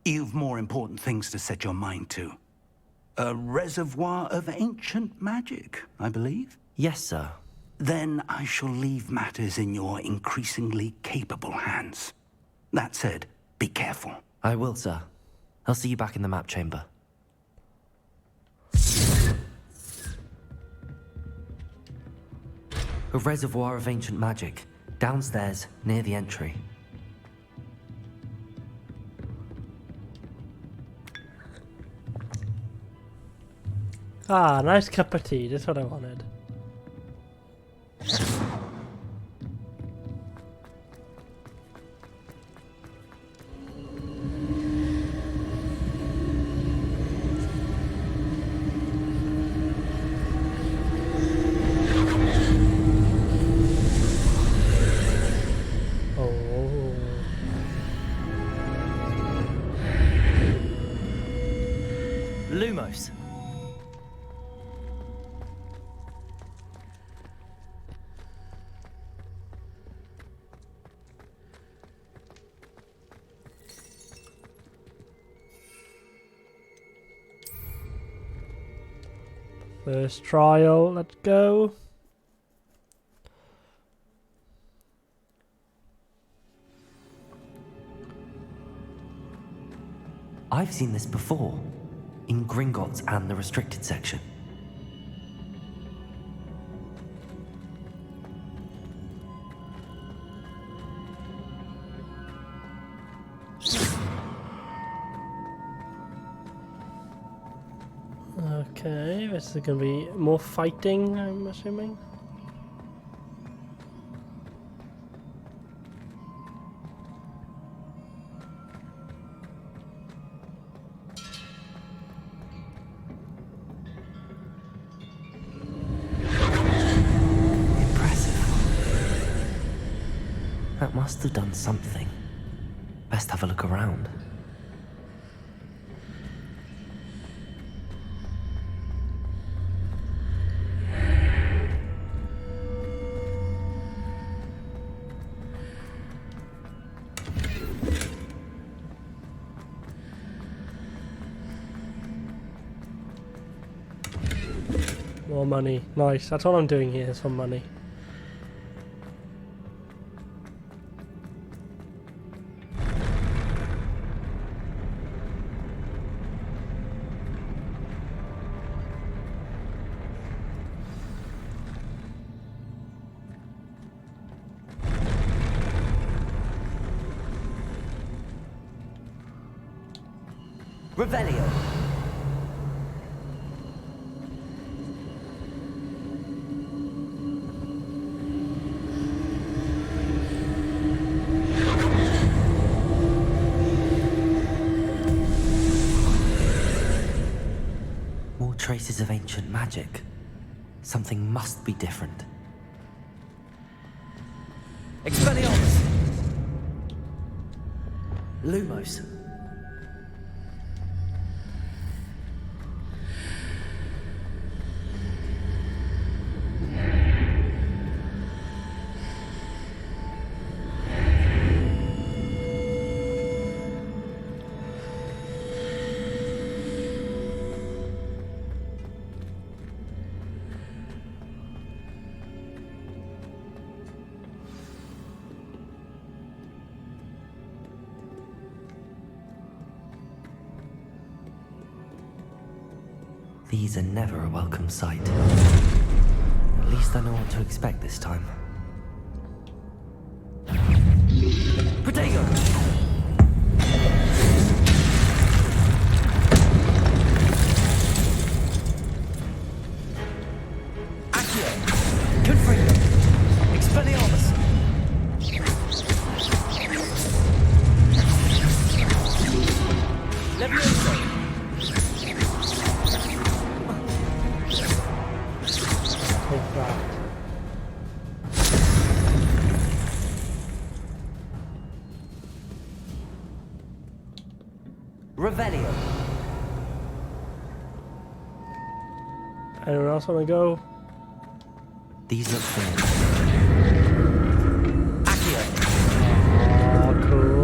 you've more important things to set your mind to. A reservoir of ancient magic, I believe? Yes, sir. Then I shall leave matters in your increasingly capable hands. That said, be careful. I will, sir. I'll see you back in the map chamber. A reservoir of ancient magic, downstairs, near the entry. Ah, nice cup of tea, that's what I wanted. Lumos. First trial, let's go. I've seen this before, in Gringotts and the restricted section. Okay, this is going to be more fighting, I'm assuming. That must have done something. Best have a look around. More money. Nice. That's all I'm doing here is for money. Revelio. More traces of ancient magic. Something must be different. Expelliarmus! Lumos. These are never a welcome sight. At least I know what to expect this time. Protego! Accio! Confringo! Expelliarmus! Levioso! Take that. Revelio. Anyone else want to go? These look familiar. Accio. Oh, cool.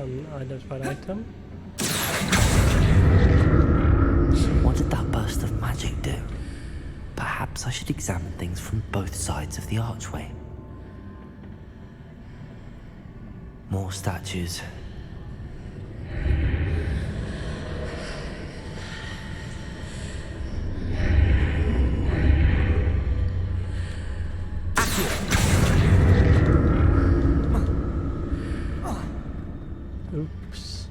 unidentified item. What did that burst of magic do? Perhaps I should examine things from both sides of the archway. More statues. Oops.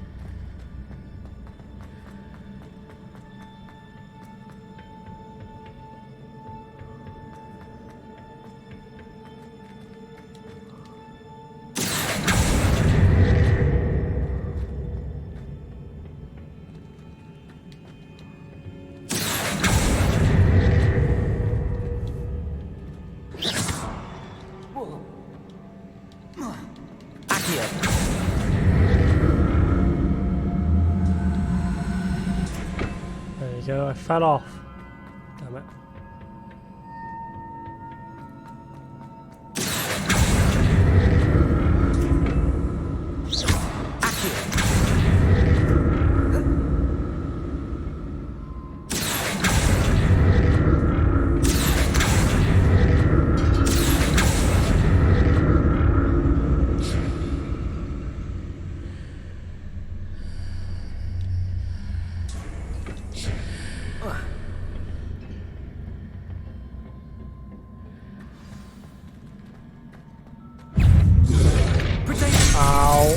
There you go, I fell off. Damn it. Ow.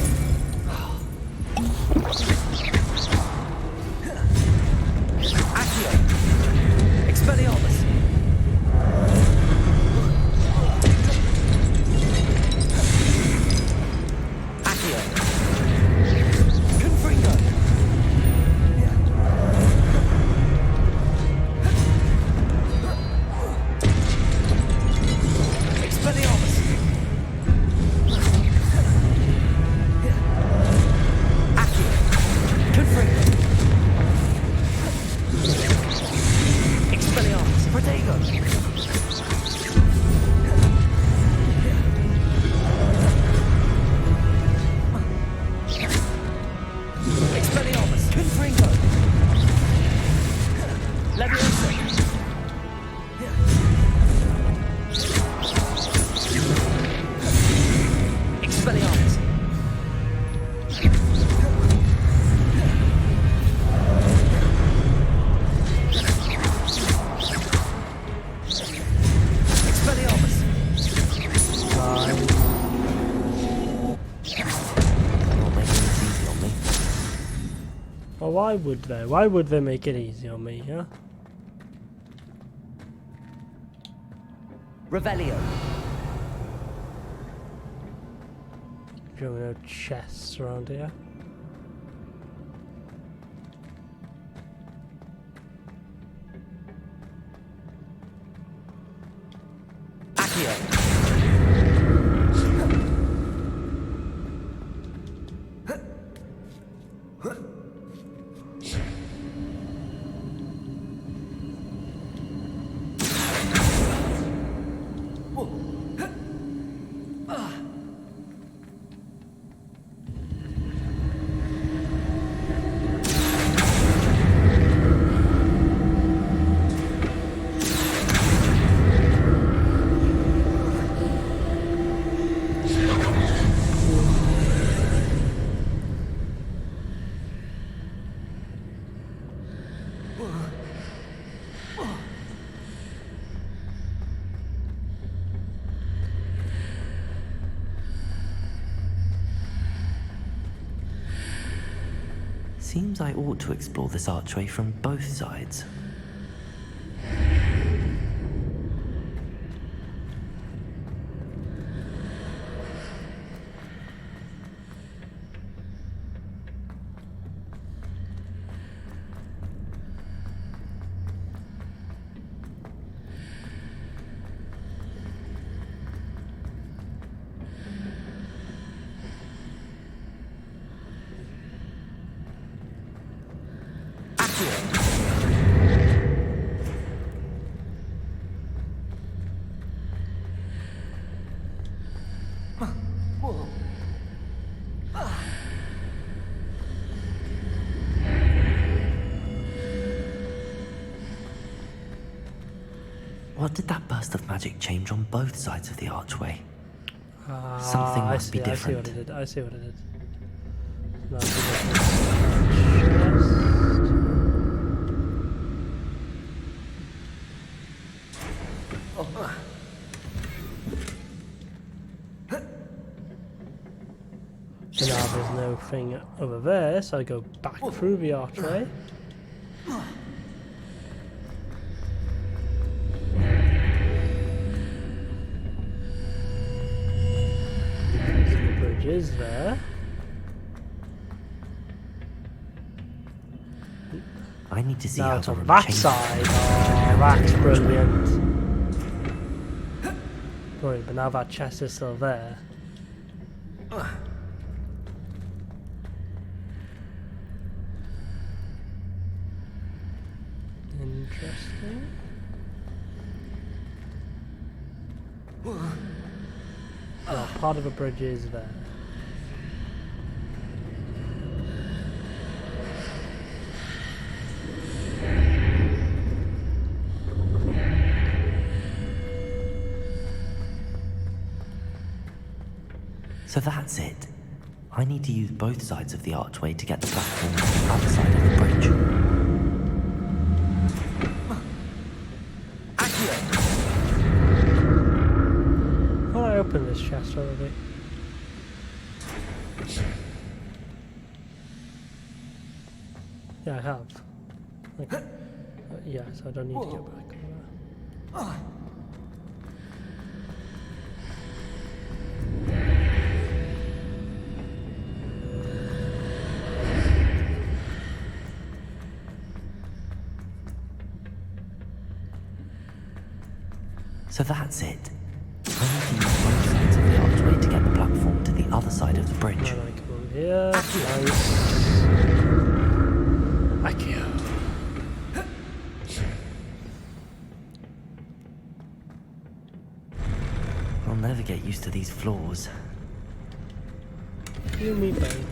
Expelliarmus! Accio! Confringo! Expelliarmus! Accio! Confringo! Expelliarmus! Protego! Expelliarmus! Confringo! Leviosa! Expelliarmus! Expelliarmus! Well, why would they? Why would they make it easy on me, yeah? Revelio! There are no chests around here. Seems I ought to explore this archway from both sides. What did that burst of magic change on both sides of the archway? Something must be different. I see what it did. So now there's no thing over there, so I go back through the archway. So the bridge is there. I need to see now how it's to on that side. Oh, that's brilliant. Right, but now that chest is still there. Interesting. Oh, part of the bridge is there. So that's it. I need to use both sides of the archway to get the platform to the other side of the bridge. Well, I opened this chest already. Yeah, I have. Okay. Yeah, so I don't need to go back over there. So that's it. I need to use both sides of the archway to get the platform to the other side of the bridge. And I come over here. Nice. Accio. I'll never get used to these floors. You me both.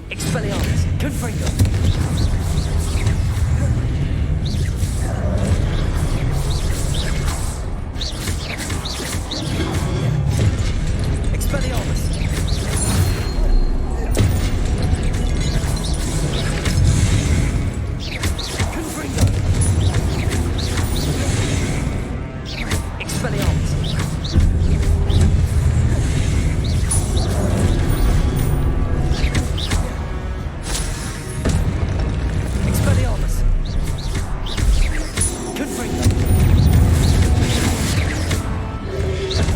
Expelliarmus, Confringo. Expelliarmus. Confringo. Expelliarmus. Expelliarmus. Confringo.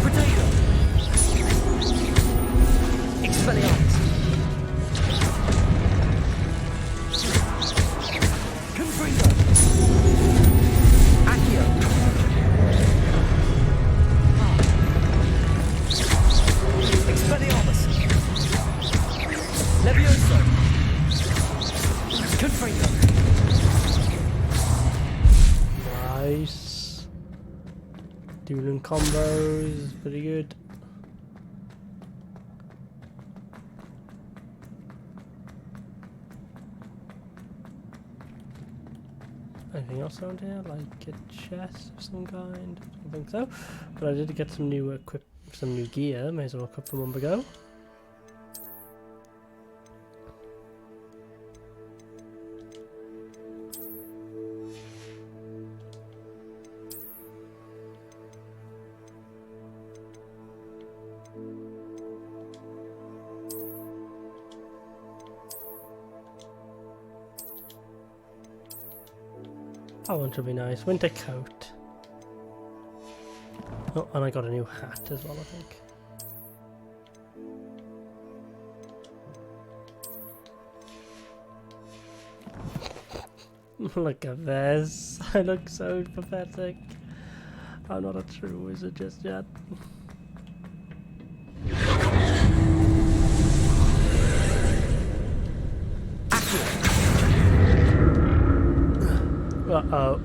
Potato. Expelliarmus. Confringo. Accio. Expelliarmus. Levioso. Confringo. Nice. Dueling combos, pretty good. Anything else around here, like a chest of some kind? I don't think so. But I did get some new some new gear. May as well equip them on the go. That one should be nice. Winter coat. Oh, and I got a new hat as well, I think. Look at this. I look so pathetic. I'm not a true wizard just yet. Uh-oh.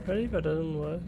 Ready, but it doesn't work.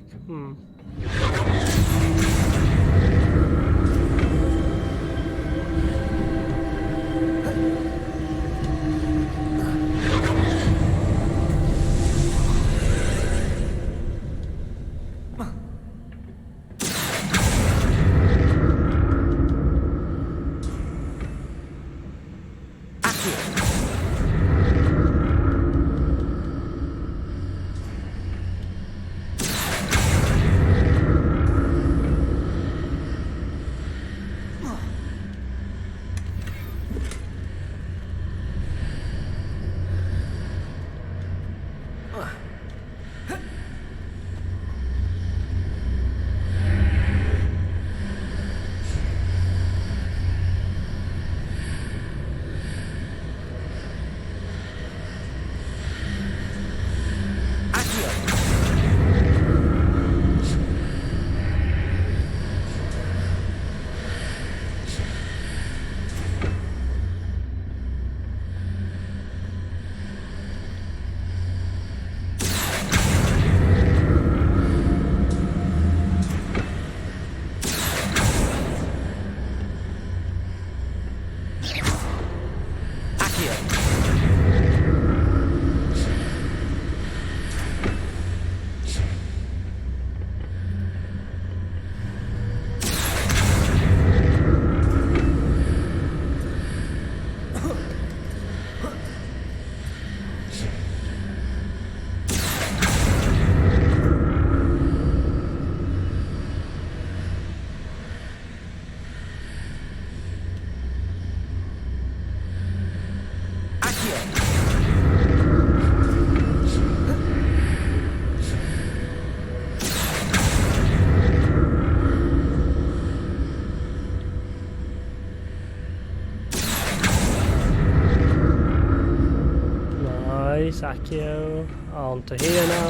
Accio onto here now.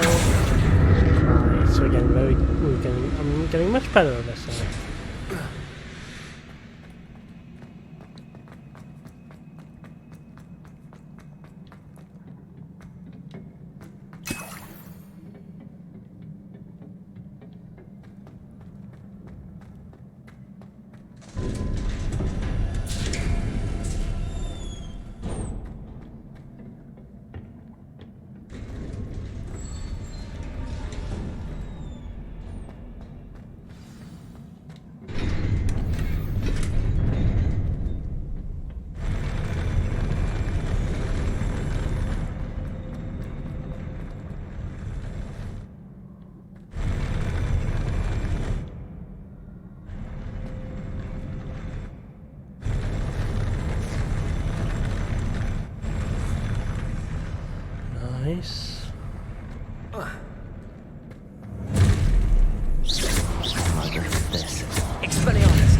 Right, so I'm getting much better at this now. Nice. This. Expelliarmus!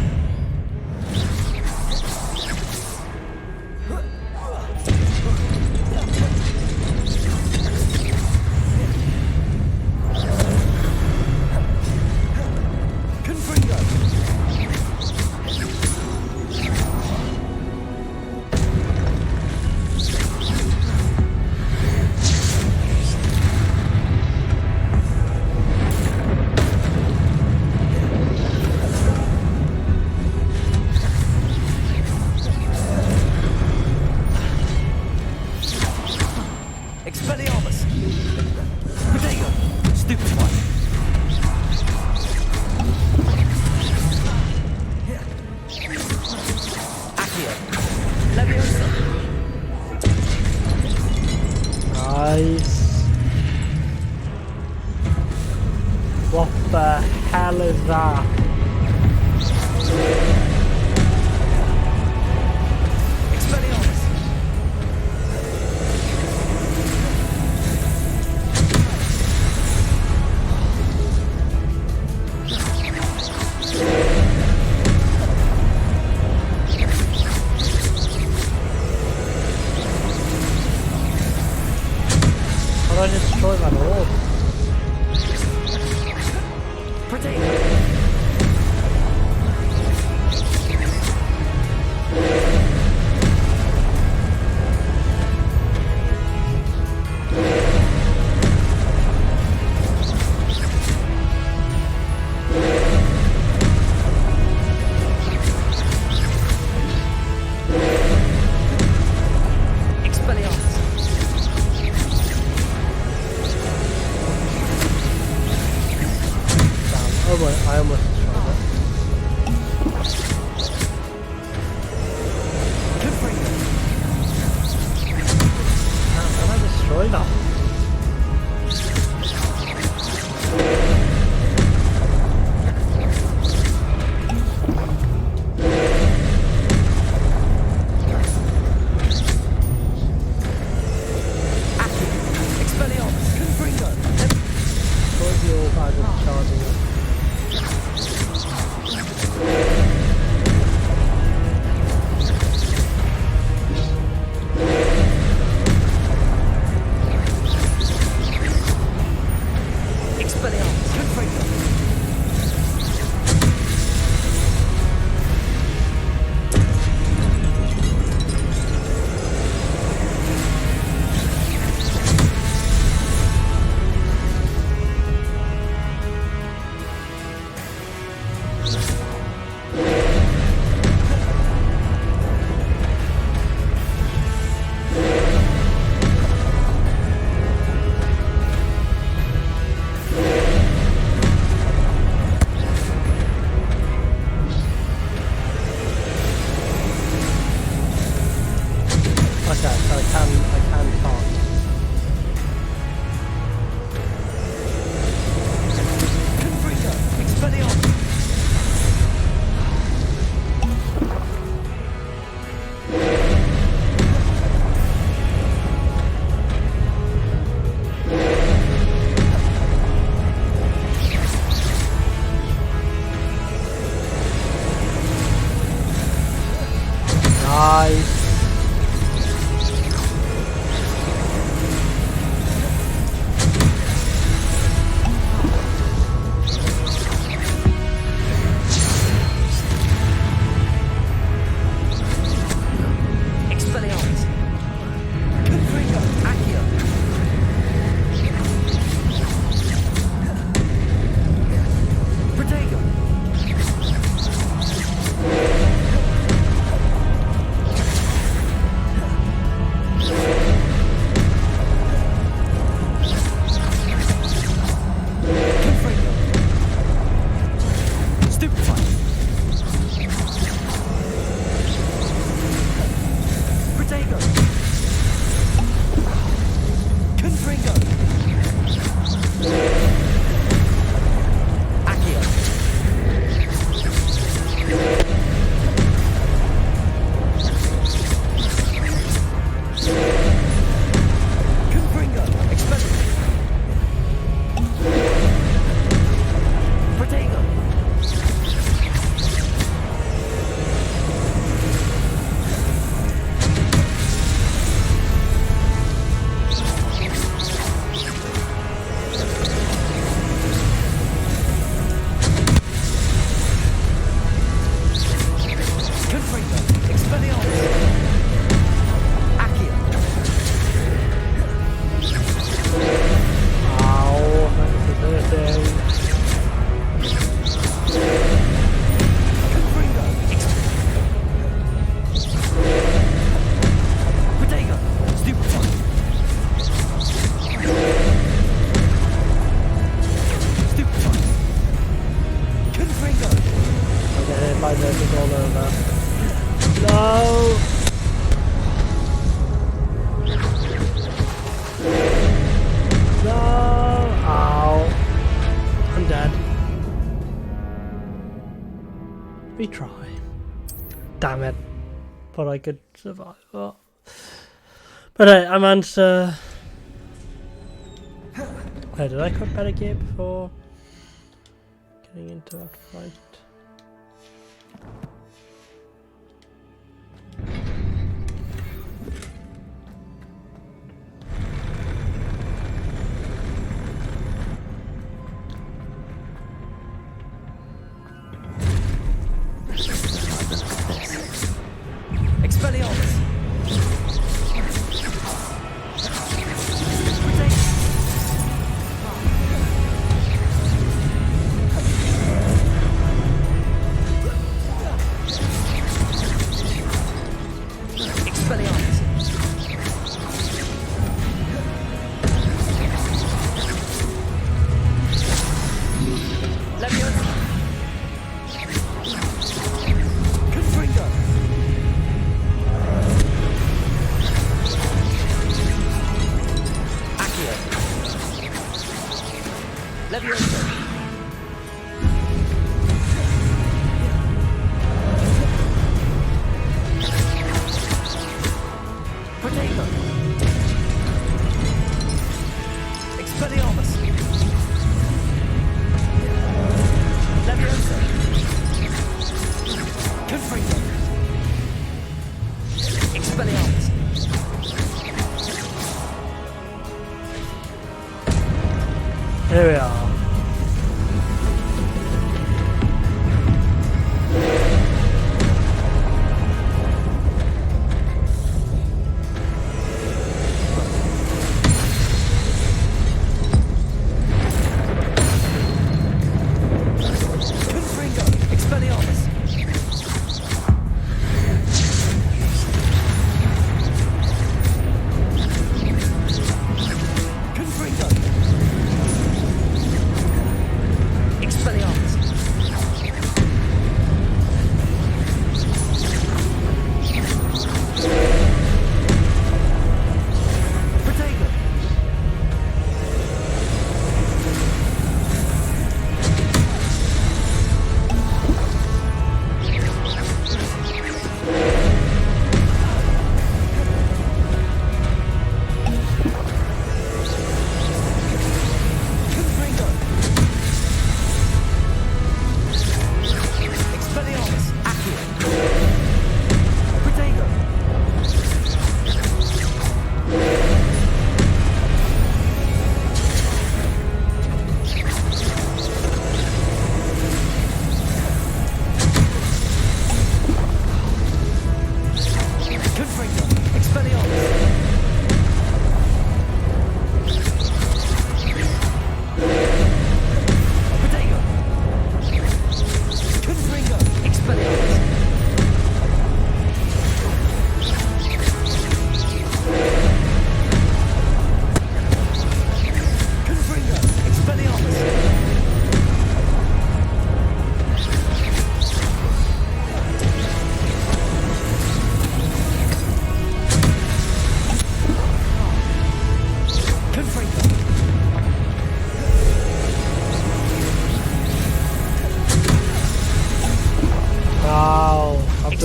Okay, so I can taunt. Nice. Retry. Damn it. But I could survive. Oh. But I managed to... Wait, did I cut better gear before getting into that fight?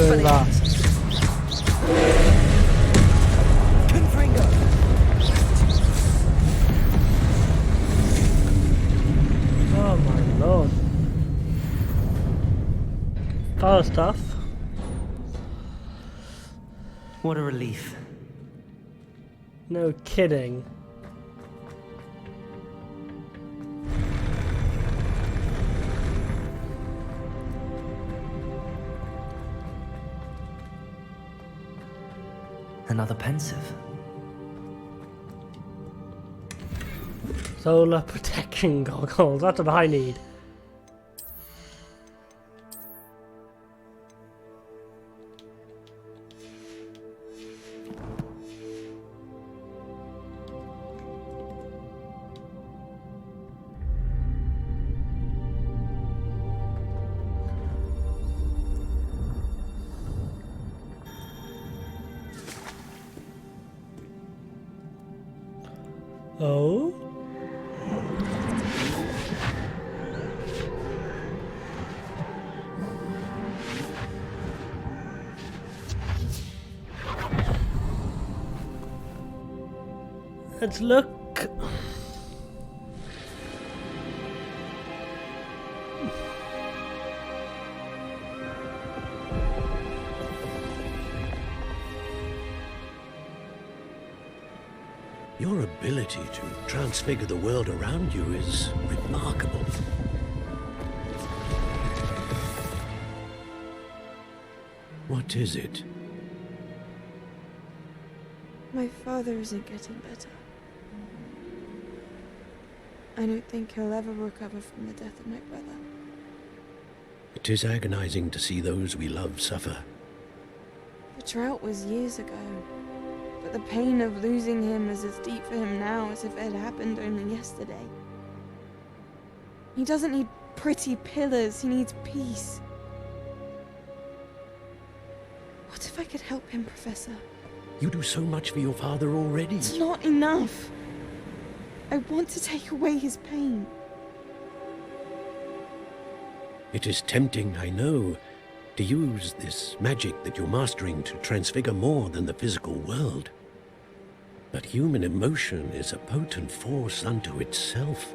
doing that. Oh my lord. That was tough. What a relief. No kidding. Another pensive. Solar protection goggles, that's what I need. Oh? Let's look. Your ability to transfigure the world around you is remarkable. What is it? My father isn't getting better. I don't think he'll ever recover from the death of my brother. It is agonizing to see those we love suffer. The drought was years ago, but the pain of losing him is as deep for him now as if it had happened only yesterday. He doesn't need pretty pillars, he needs peace. What if I could help him, Professor? You do so much for your father already. It's not enough. I want to take away his pain. It is tempting, I know, to use this magic that you're mastering to transfigure more than the physical world. But human emotion is a potent force unto itself.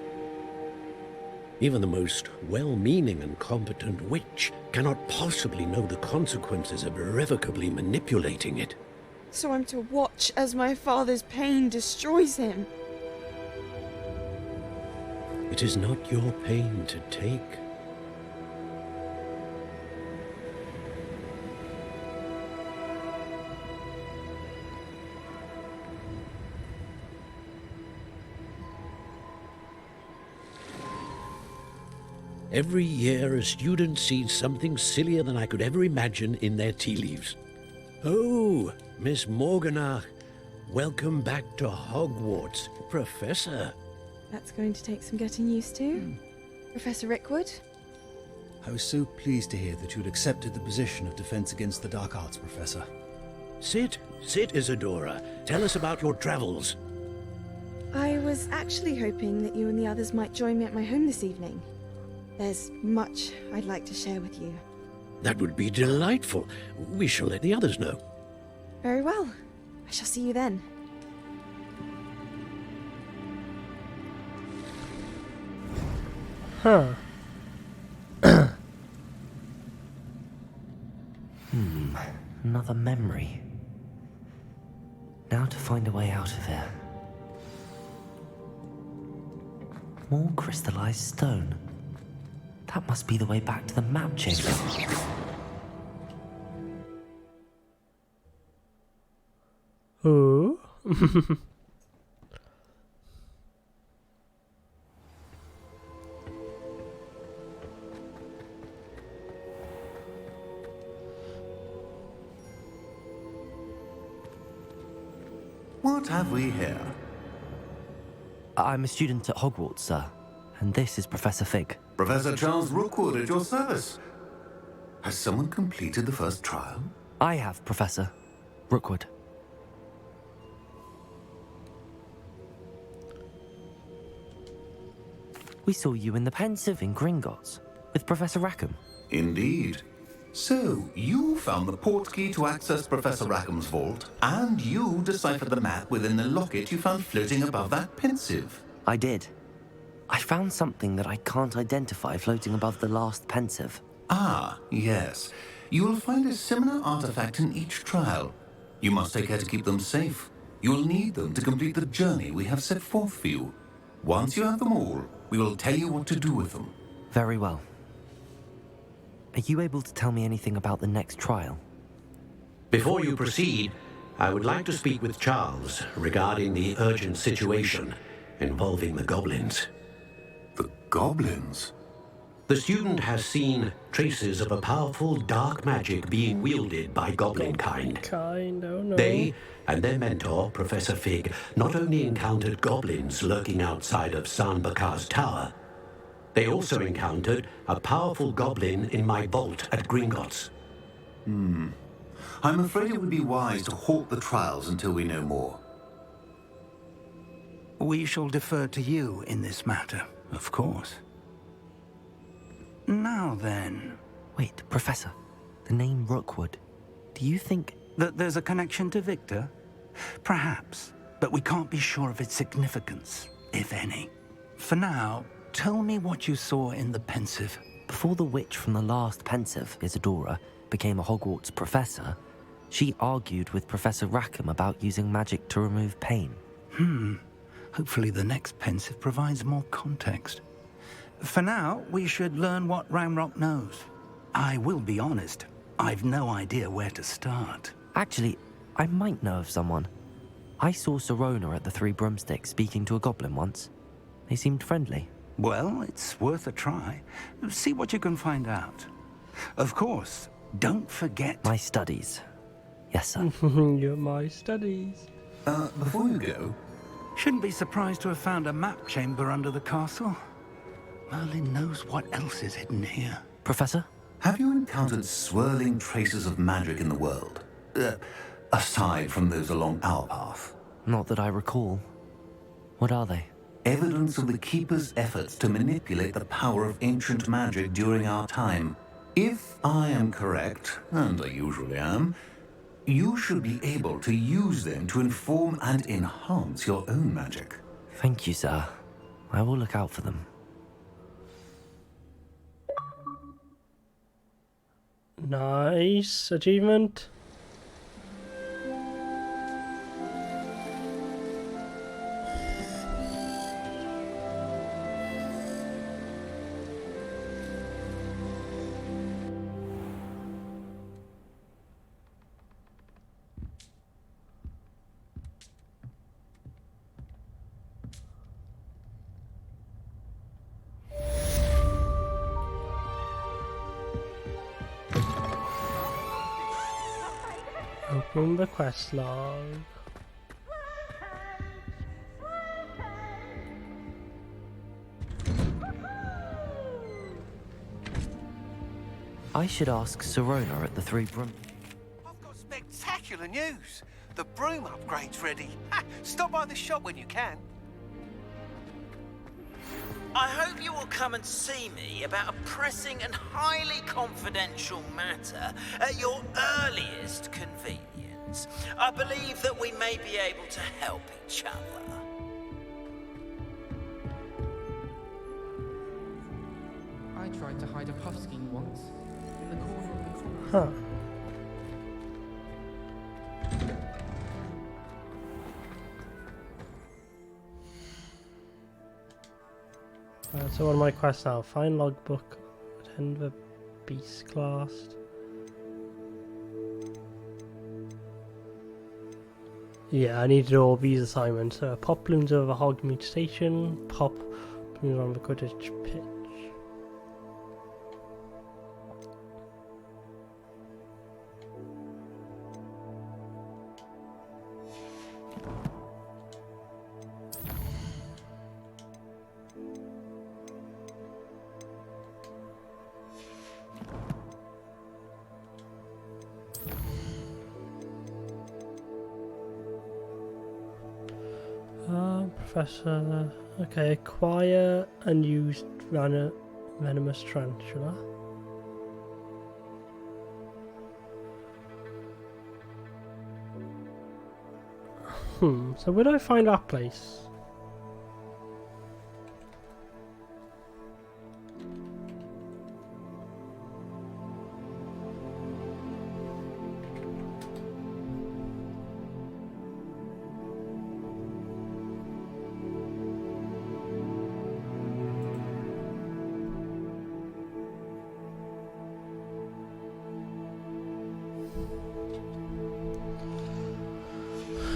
Even the most well-meaning and competent witch cannot possibly know the consequences of irrevocably manipulating it. So I'm to watch as my father's pain destroys him. It is not your pain to take. Every year, a student sees something sillier than I could ever imagine in their tea leaves. Oh, Miss Morganach, welcome back to Hogwarts, Professor. That's going to take some getting used to. Professor Rickwood? I was so pleased to hear that you'd accepted the position of Defense Against the Dark Arts, Professor. Sit, Isadora. Tell us about your travels. I was actually hoping that you and the others might join me at my home this evening. There's much I'd like to share with you. That would be delightful. We shall let the others know. Very well. I shall see you then. Huh. Another memory. Now to find a way out of here. More crystallized stone. That must be the way back to the map chamber. Ooh. What have we here? I'm a student at Hogwarts, sir. And this is Professor Fig. Professor Charles Rookwood at your service. Has someone completed the first trial? I have, Professor Rookwood. We saw you in the Pensive in Gringotts with Professor Rackham. Indeed. So, you found the portkey to access Professor Rackham's vault, and you deciphered the map within the locket you found floating above that pensive. I did. I found something that I can't identify floating above the last pensive. Ah, yes. You will find a similar artifact in each trial. You must take care to keep them safe. You'll need them to complete the journey we have set forth for you. Once you have them all, we will tell you what to do with them. Very well. Are you able to tell me anything about the next trial? Before you proceed, I would like to speak with Charles regarding the urgent situation involving the goblins. The goblins? The student has seen traces of a powerful dark magic being wielded by goblin kind. Oh no. They and their mentor, Professor Fig, not only encountered goblins lurking outside of San Bakar's tower, they also encountered a powerful goblin in my vault at Gringotts. I'm afraid it would be wise to halt the trials until we know more. We shall defer to you in this matter, of course. Now then... Wait, Professor. The name Rookwood. Do you think... that there's a connection to Victor? Perhaps, but we can't be sure of its significance, if any. For now, tell me what you saw in the pensive. Before the witch from the last pensive, Isadora, became a Hogwarts professor, she argued with Professor Rackham about using magic to remove pain. Hopefully the next pensive provides more context. For now, we should learn what Ranrock knows. I will be honest, I've no idea where to start. Actually, I might know of someone. I saw Sirona at the Three Broomsticks speaking to a goblin once. They seemed friendly. Well, it's worth a try. See what you can find out. Of course, don't forget... My studies. Yes, sir. You're my studies. Before you go... Shouldn't be surprised to have found a map chamber under the castle. Merlin knows what else is hidden here. Professor? Have you encountered swirling traces of magic in the world? Aside from those along our path? Not that I recall. What are they? Evidence of the Keeper's efforts to manipulate the power of ancient magic during our time. If I am correct, and I usually am, you should be able to use them to inform and enhance your own magic. Thank you, sir. I will look out for them. Nice achievement. Open the quest log. I should ask Sirona at the Three Broom... I've got spectacular news. The broom upgrade's ready. Ha! Stop by the shop when you can. I hope you will come and see me about a pressing and highly confidential matter at your earliest convenience. I believe that we may be able to help each other. I tried to hide a puffskein once in the corner of the closet. Huh. So on my quest now, find logbook, attend the beast class. Yeah, I need to do all these assignments. Pop balloons over Hogmead Station, pop balloons on the Quidditch pitch. Professor... Okay, acquire and use venomous tarantula. So where do I find that place?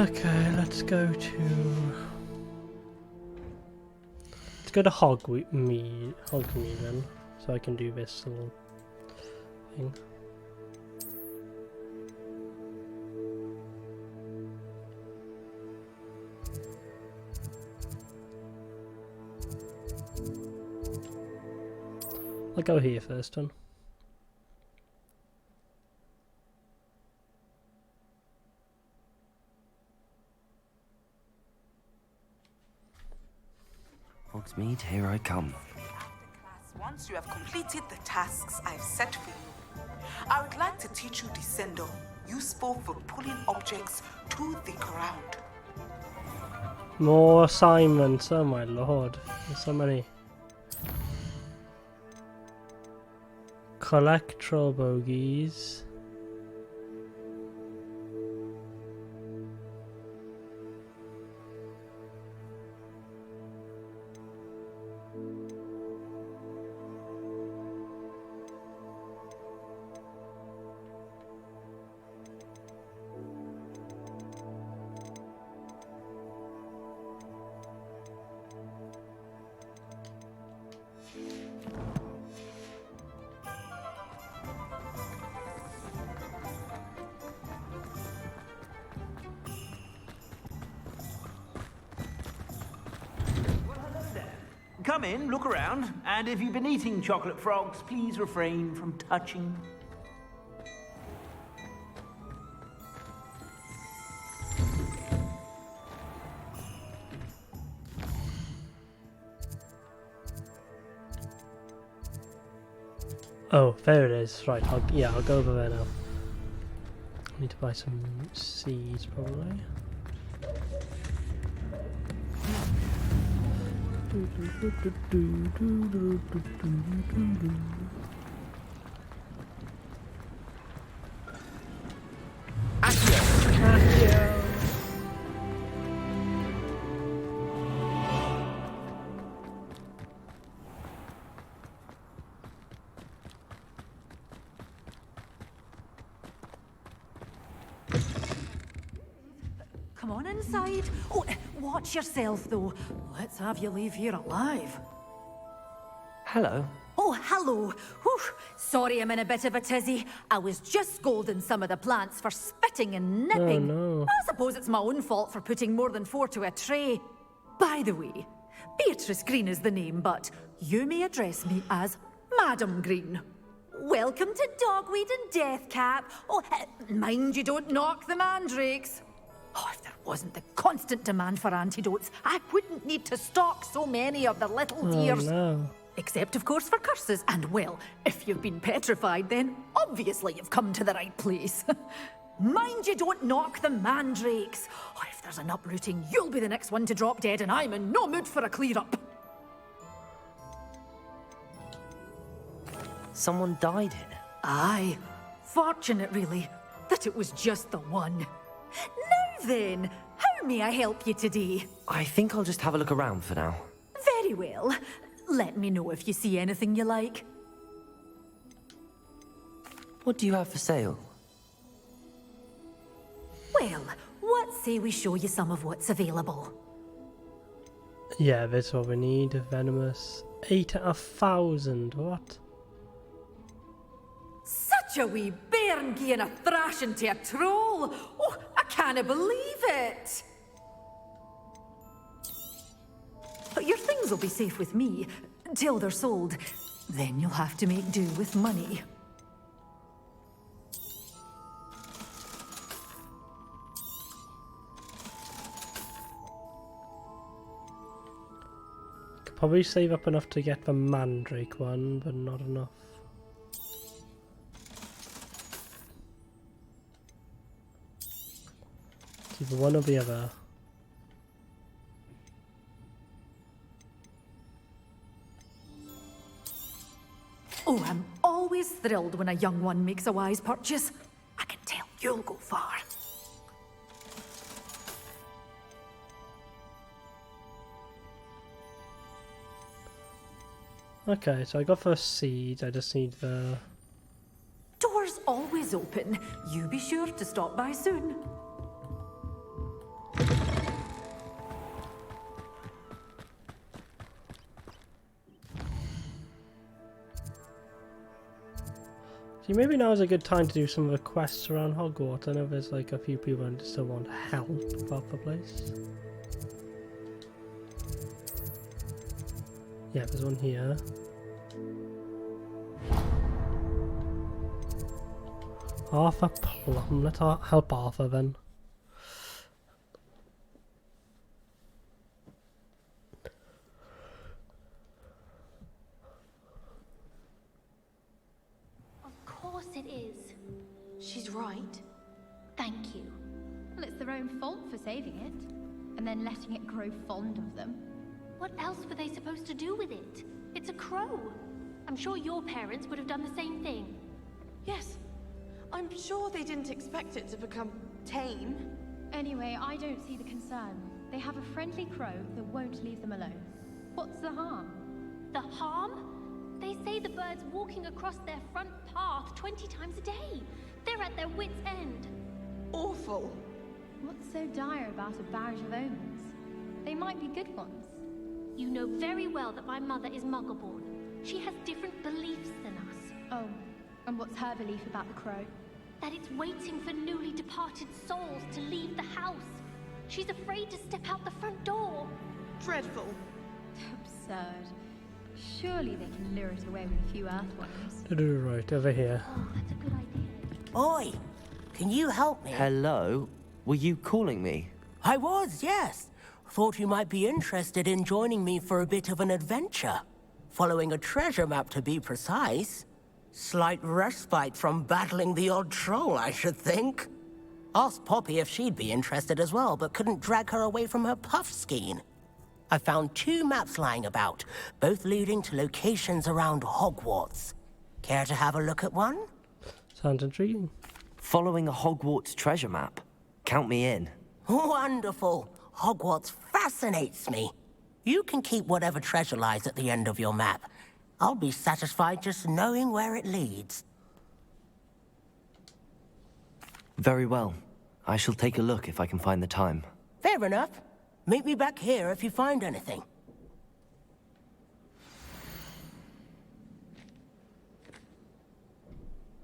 Okay, let's go to Hogmead then, so I can do this little thing. I'll go here first then. Hogsmeade, here I come. Once you have completed the tasks I've set for you, I would like to teach you Descendo, useful for pulling objects to the ground. More assignments, oh my lord, there's so many. Collect troll bogies. Come in, look around, and if you've been eating chocolate frogs, please refrain from touching. Oh, there it is. Right, I'll go over there now. I need to buy some seeds, probably. Come on inside. Oh, watch yourself, though. Let's have you leave here alive. Hello. Oh, hello. Whew. Sorry I'm in a bit of a tizzy. I was just scolding some of the plants for spitting and nipping. Oh, no. I suppose it's my own fault for putting more than 4 to a tray. By the way, Beatrice Green is the name, but you may address me as Madam Green. Welcome to Dogweed and Deathcap. Oh, mind you don't knock the mandrakes. Oh, if there wasn't the constant demand for antidotes, I wouldn't need to stock so many of the little dears. No. Except, of course, for curses. And, well, if you've been petrified, then obviously you've come to the right place. Mind you don't knock the mandrakes. Oh, if there's an uprooting, you'll be the next one to drop dead, and I'm in no mood for a clear-up. Someone died here? Aye. Fortunate, really, that it was just the one. Now then, how may I help you today? I think I'll just have a look around for now. Very well. Let me know if you see anything you like. What do you have for sale? Well, what say we show you some of what's available? Yeah, that's what we need. A venomous 8 out of 1,000. What? Such a wee bairn gieing a thrashing to a troll! Oh, I can't believe it! But your things will be safe with me, till they're sold. Then you'll have to make do with money. Could probably save up enough to get the Mandrake one, but not enough. Either one or the other. thrilled when a young one makes a wise purchase. I can tell you'll go far. Okay, so I got first seed. I just need the... Doors always open. You be sure to stop by soon. See, maybe now is a good time to do some of the quests around Hogwarts. I know there's like a few people who still want help about the place. Yeah, there's one here. Arthur Plum. Let's help Arthur then. Of course it is. She's right. Thank you. Well, it's their own fault for saving it, and then letting it grow fond of them. What else were they supposed to do with it? It's a crow. I'm sure your parents would have done the same thing. Yes. I'm sure they didn't expect it to become tame. Anyway, I don't see the concern. They have a friendly crow that won't leave them alone. What's the harm? The harm? They say the bird's walking across their front path 20 times a day. They're at their wits' end. Awful. What's so dire about a barrage of omens? They might be good ones. You know very well that my mother is Muggle-born. She has different beliefs than us. Oh, and what's her belief about the crow? That it's waiting for newly departed souls to leave the house. She's afraid to step out the front door. Dreadful. Absurd. Surely they can lure it away with a few earthworms. Right, over here. Oh, that's a good idea. Oi! Can you help me? Hello? Were you calling me? I was, yes. Thought you might be interested in joining me for a bit of an adventure. Following a treasure map, to be precise. Slight respite from battling the odd troll, I should think. Asked Poppy if she'd be interested as well, but couldn't drag her away from her puff skein. I found 2 maps lying about, both leading to locations around Hogwarts. Care to have a look at one? Sounds intriguing. Following a Hogwarts treasure map. Count me in. Wonderful. Hogwarts fascinates me. You can keep whatever treasure lies at the end of your map. I'll be satisfied just knowing where it leads. Very well. I shall take a look if I can find the time. Fair enough. Meet me back here if you find anything.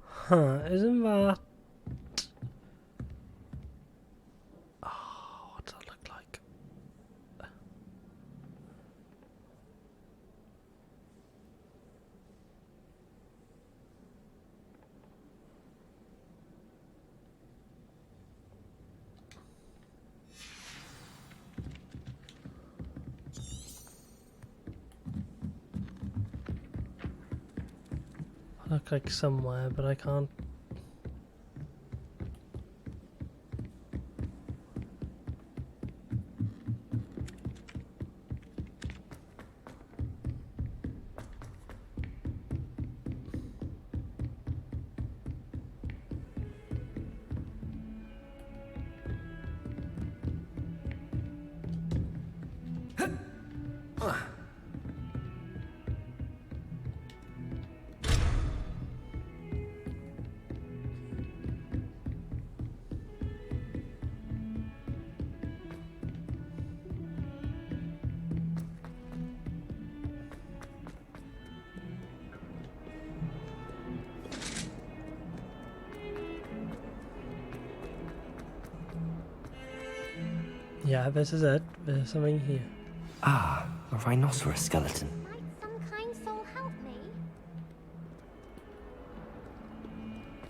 Huh, isn't that... what's that look like? Look like somewhere, but I can't. Yeah, this is it. There's something here. Ah, a rhinoceros skeleton. Might some kind soul help me?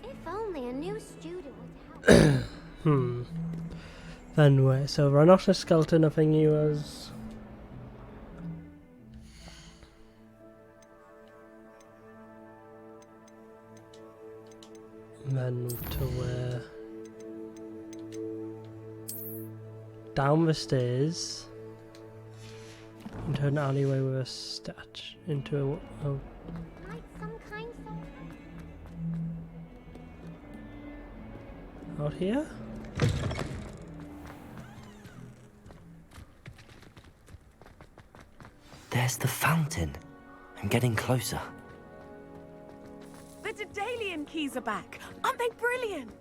If only a new student would help. Then wait, so rhinoceros skeleton, I think he was... then to where... down the stairs into an alleyway with a statue into a Might some kind soul Out here? There's the fountain. I'm getting closer. The Daedalian keys are back. Aren't they brilliant?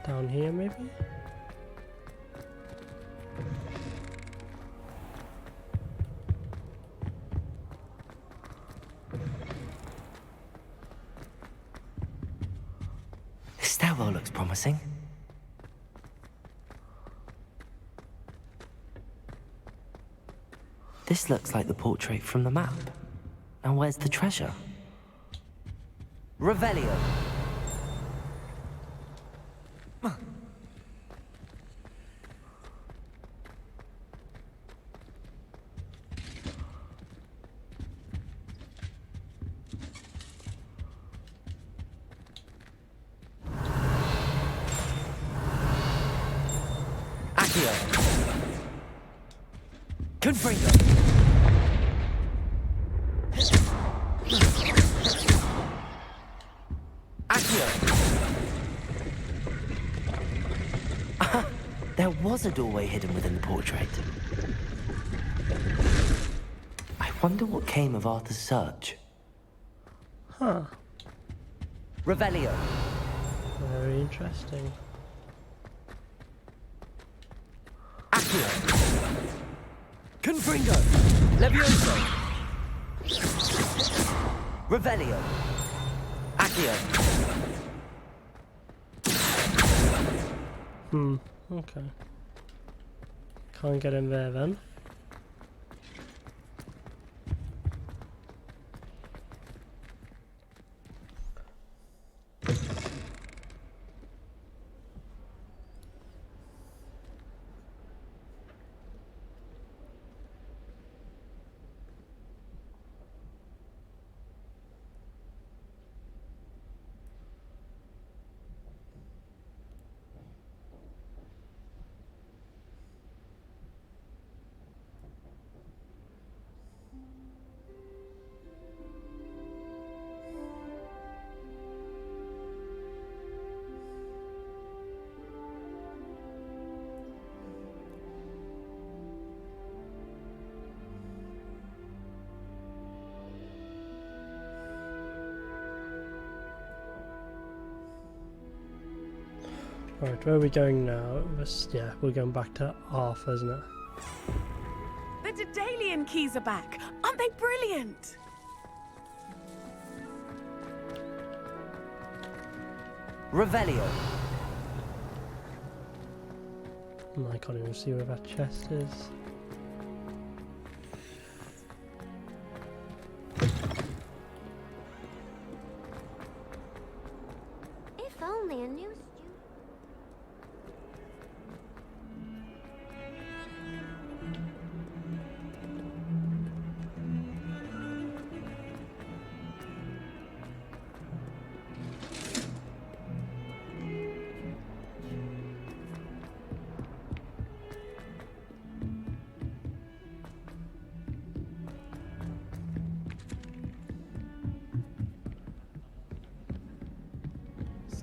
Down here, maybe? This stairwell looks promising. This looks like the portrait from the map. Now where's the treasure? Revelio. Confringo. There was a doorway hidden within the portrait. I wonder what came of Arthur's search. Huh. Revelio. Very interesting. Confringo. Levioso. Revelio. Accio. Okay. Can't get in there then. Right, where are we going now? Yeah, we're going back to Arthur, isn't it? The Daedalian keys are back. Aren't they brilliant? Revelio. I can't even see where that chest is. If only a new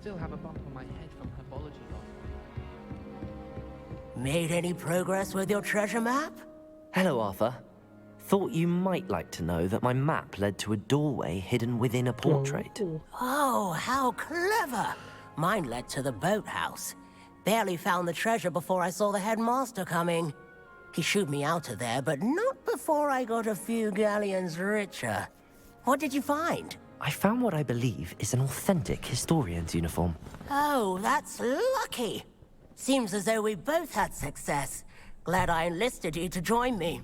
Still have a bump on my head from herbology last week. Made any progress with your treasure map? Hello, Arthur. Thought you might like to know that my map led to a doorway hidden within a portrait. Oh, how clever! Mine led to the boathouse. Barely found the treasure before I saw the headmaster coming. He shooed me out of there, but not before I got a few galleons richer. What did you find? I found what I believe is an authentic historian's uniform. Oh, that's lucky. Seems as though we both had success. Glad I enlisted you to join me.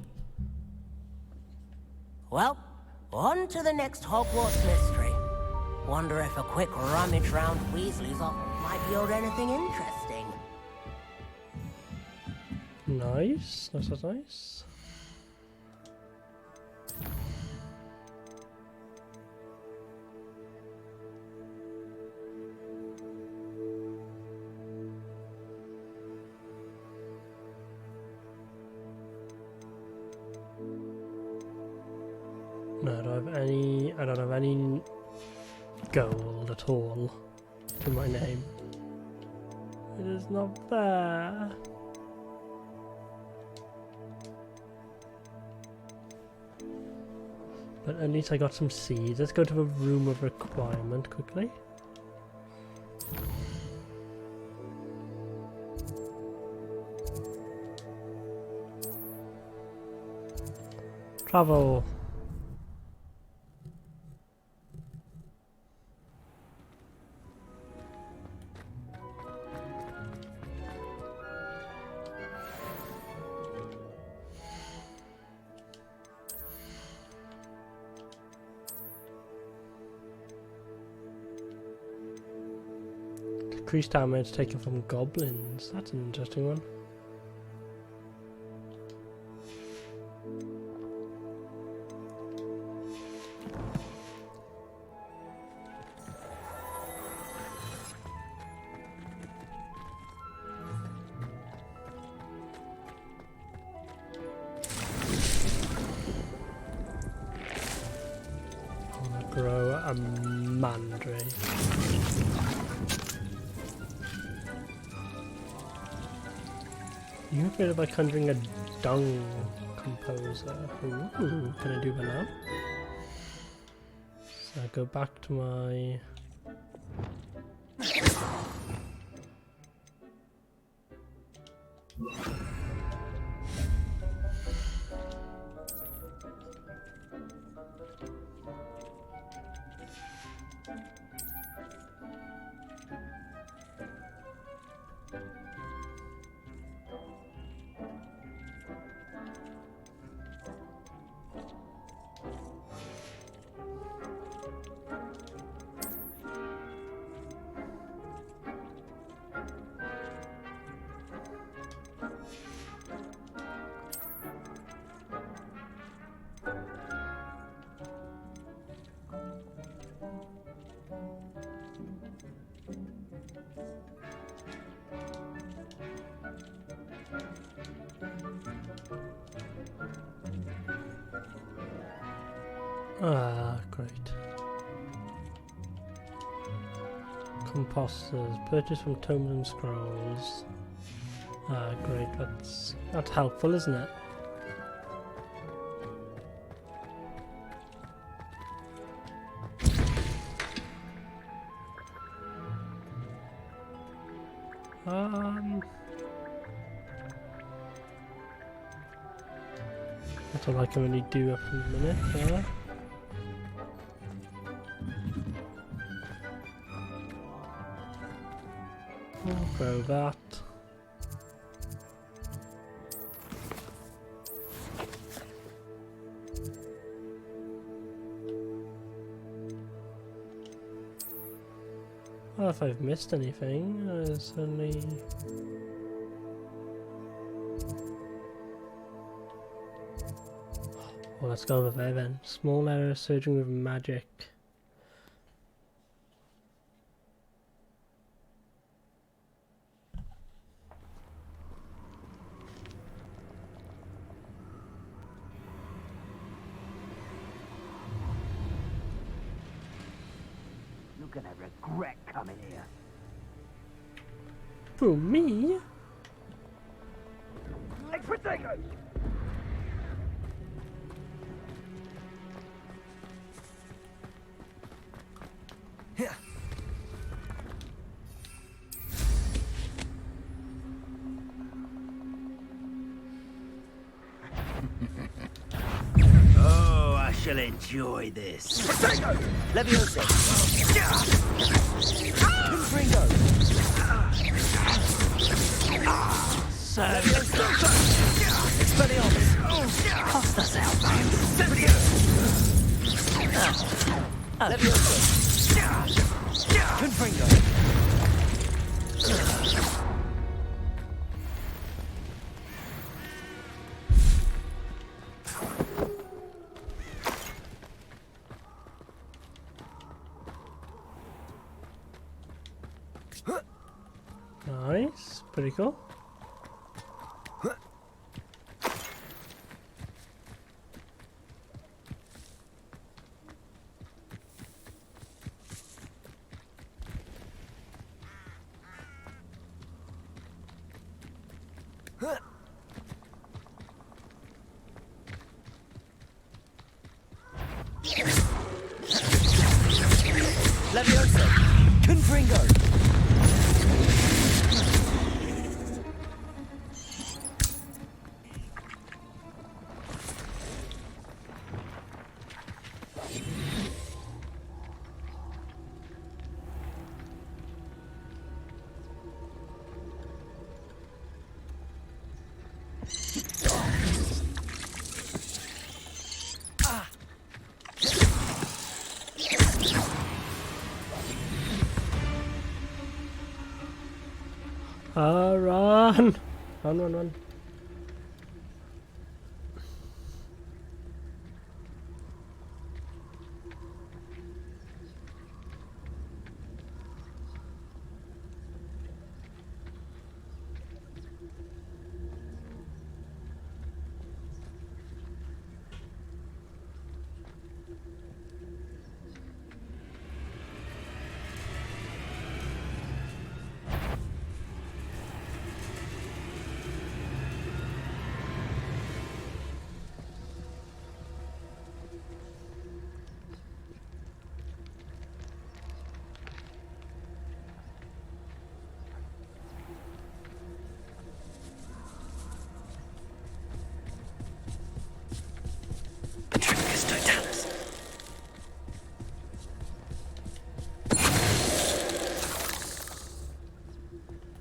Well, on to the next Hogwarts mystery. Wonder if a quick rummage round Weasley's office might yield anything interesting. Nice, that's nice. No, I don't have any gold at all to my name. It is not there. But at least I got some seeds. Let's go to the room of requirement quickly. Travel. Increased damage taken from goblins. That's an interesting one. I'll grow a mandrake. You feel by conjuring a dung composer. Ooh, can I do that now? So I go back to my... Ah, great. Composters. Purchase from tomes and scrolls. Ah, great. That's helpful, isn't it? That's all I can really do up in a minute there. I'll grow that. Well, if I've missed anything, certainly... Well, let's go over there then. Small error surging with magic. You're gonna regret coming here. For me? Like potatoes! Oh, I shall enjoy this. Leviosa. Ringo. Expelliarmus. Cost us out, man. Leviosa. Confringo. Nice, pretty cool. Levioso! Confringo! Run! Run, run, run.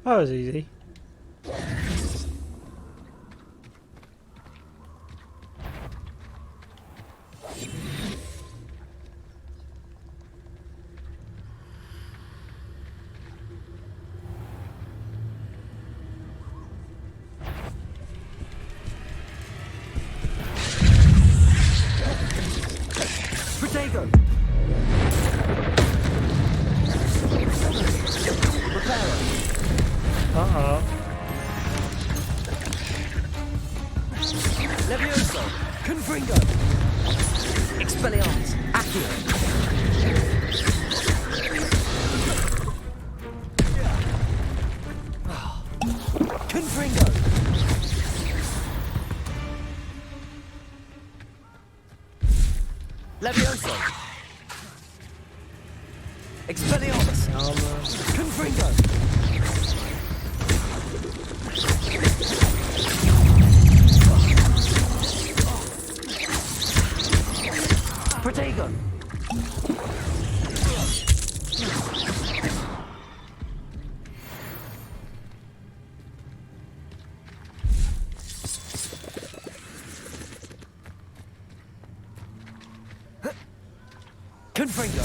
That was easy. Protego! Uh-oh. Levioso! Confringo! Expelliarmus! Accio! Confringo! Levioso! Expelliarmus! Confringo! Protego! Confringo!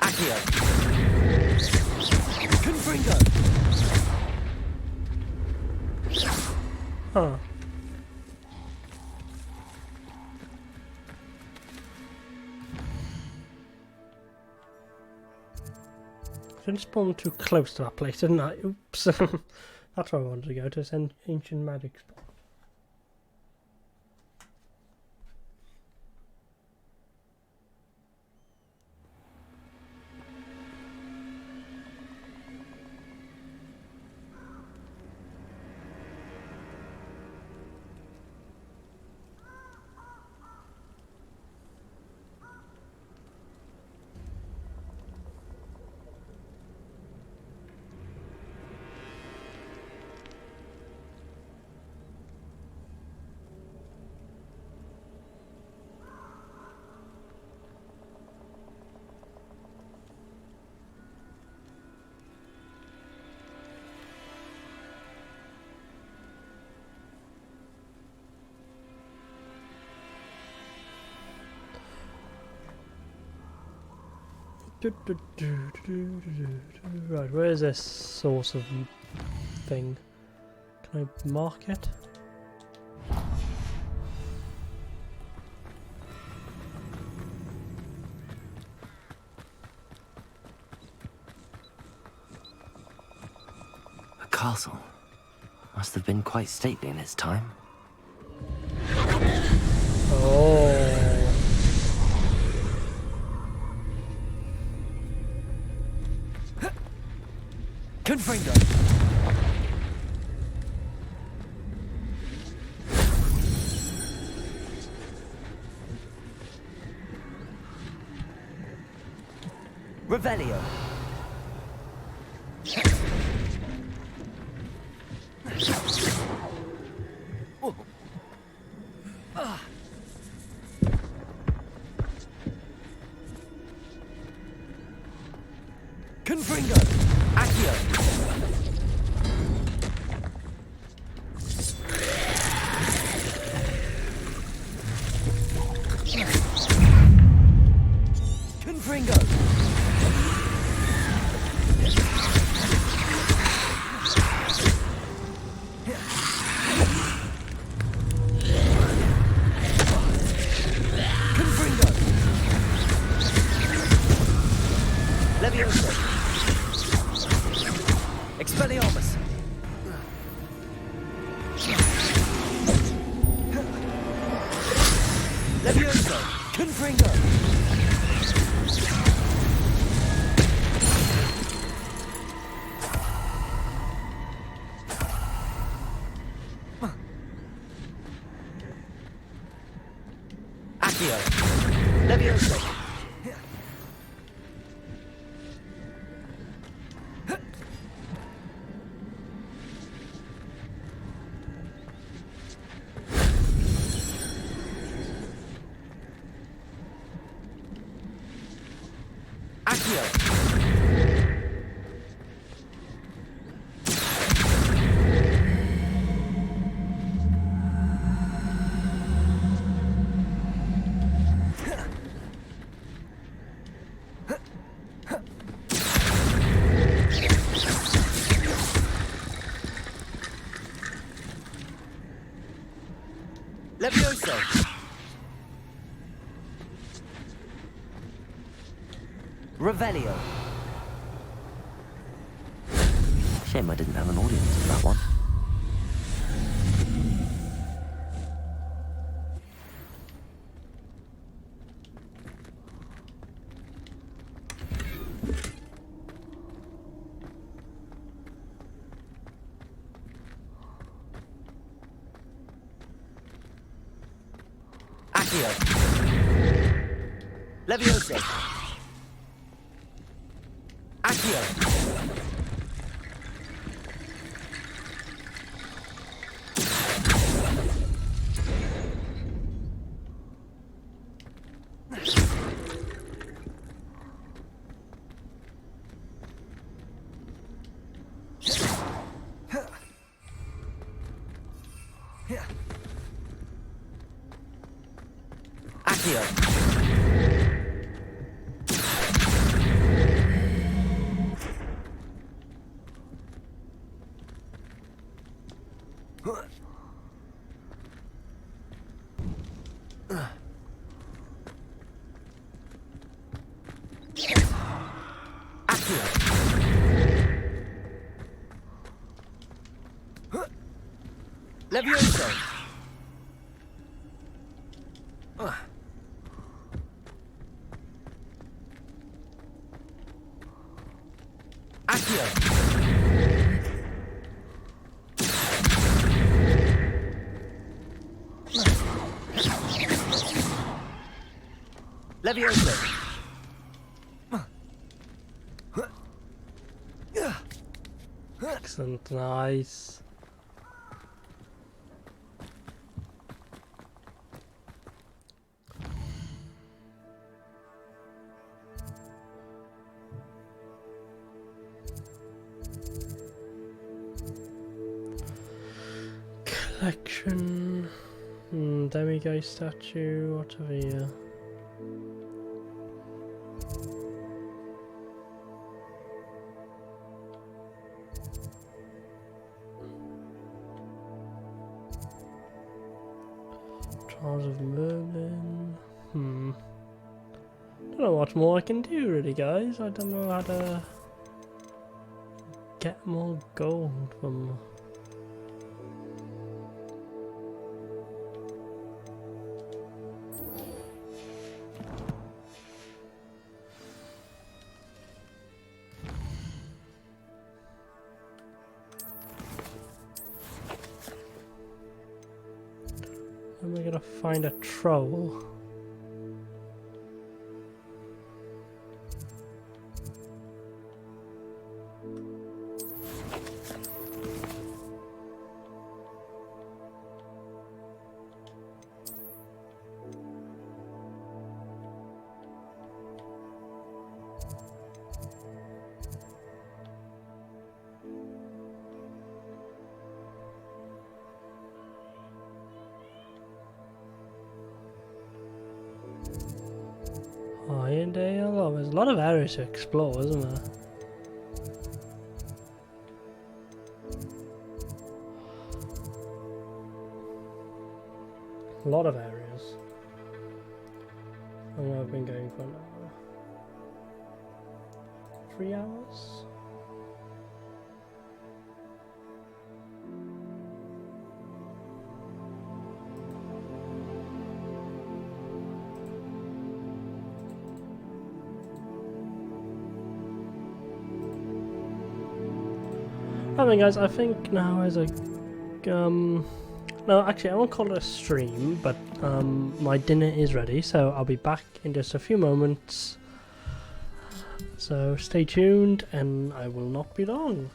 Accio! Confringo! Huh. I just spawned too close to that place, didn't I? Oops. That's where I wanted to go, to this ancient magic spot. Right, where is this source of thing? Can I mark it? A castle. Must have been quite stately in its time. Oh. Confringo. Revelio. Confringo. Accio. Confringo. Confringo. Levioso. Expelliarmus. Levioso. Confringo. Accio. Levioso. Accio. Levioso. Revelio. Shame I didn't have an audience for that one. Accio. Levioso. Accio. Accio. Accio. Levioso. Accio. Levioso. Excellent, nice. Collection. Demiguy statue, what have we here? Stars of Merlin. Don't know what more I can do really, guys. I don't know how to get more gold from. Am I gonna find a troll? Irondale? There's a lot of areas to explore, isn't there? A lot of areas. I know I've been going for now. 3 hours? Right then guys, I think now is a no, actually I won't call it a stream, but my dinner is ready, so I'll be back in just a few moments. So stay tuned and I will not be long.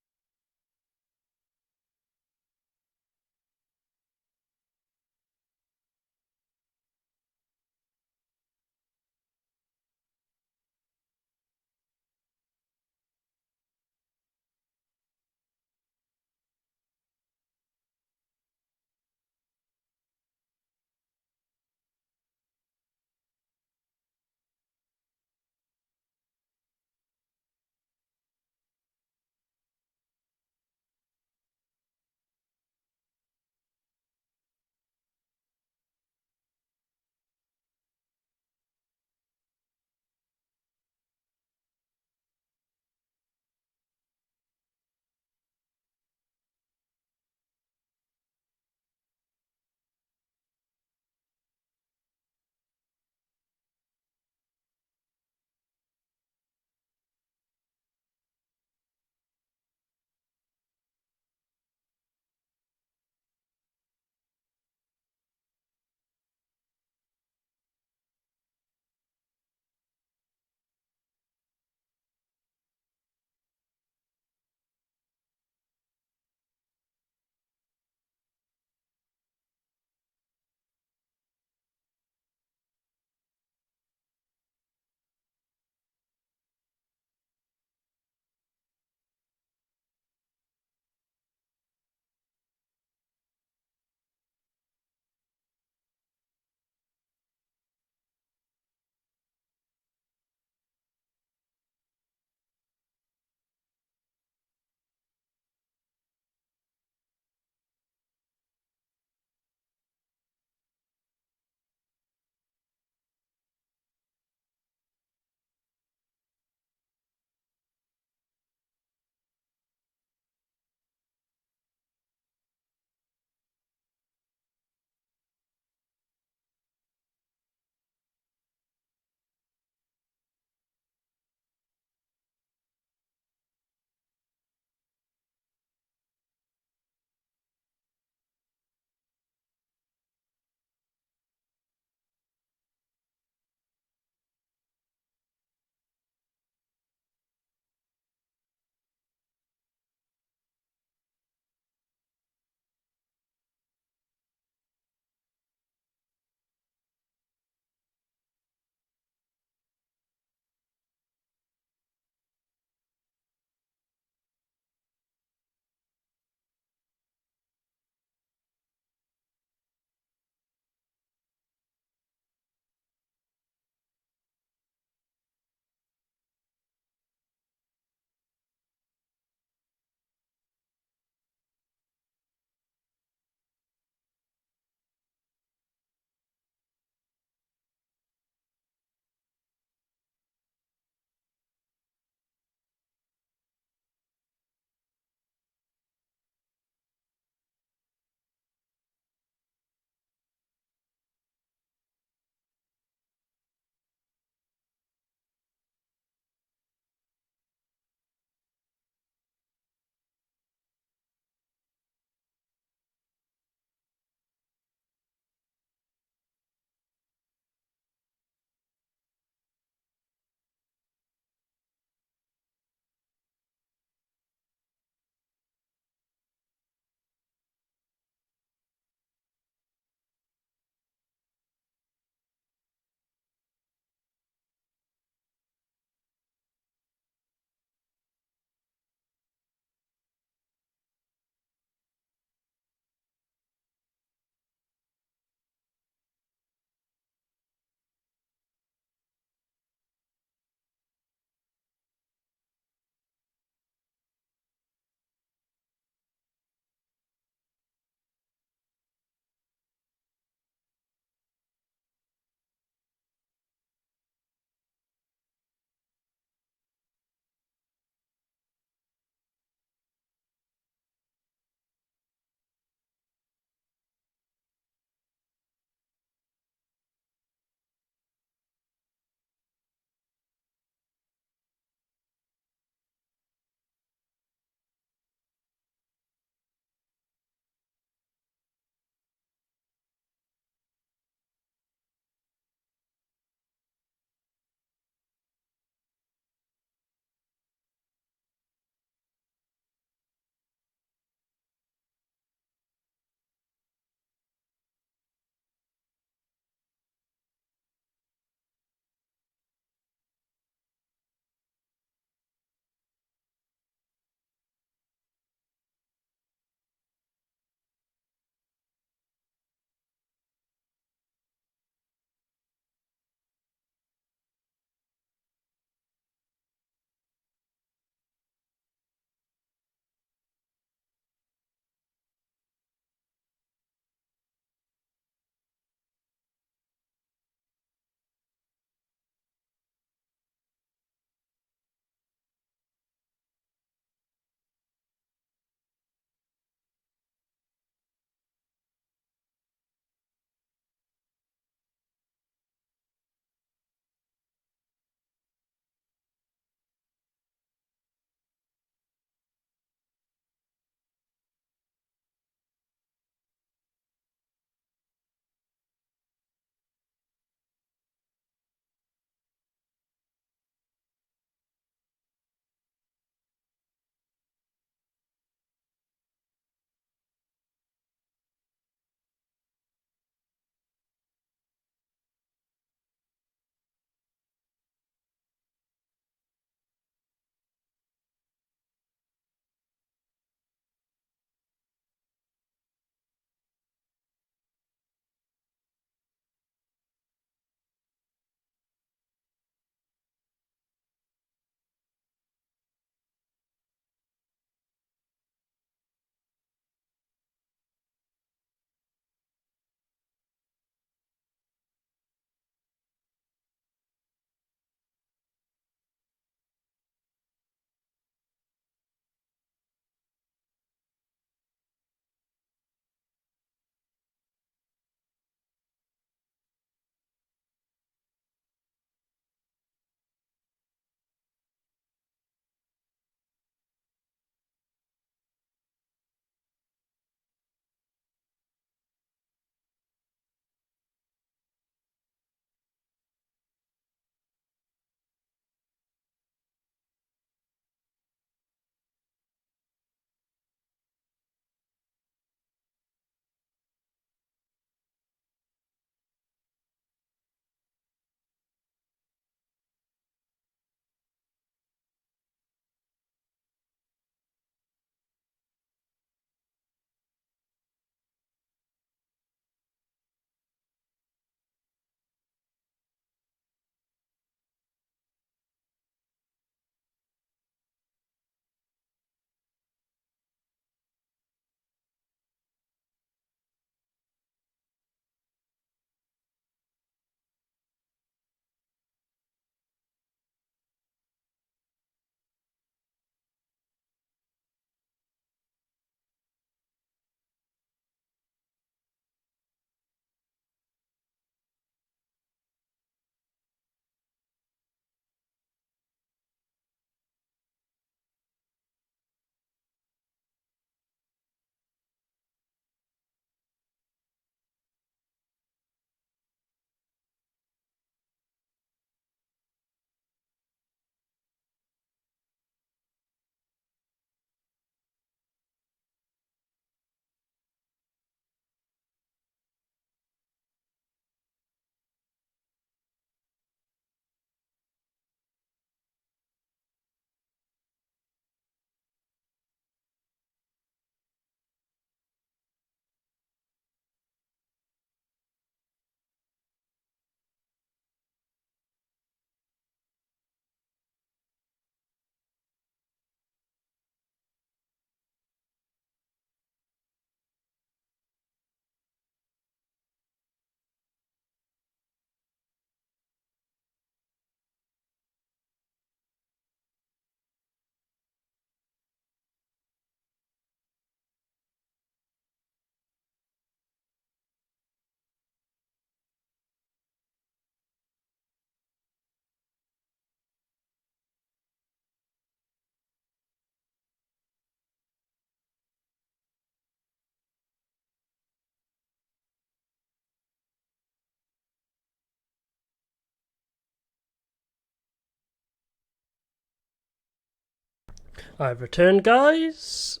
I've returned, guys.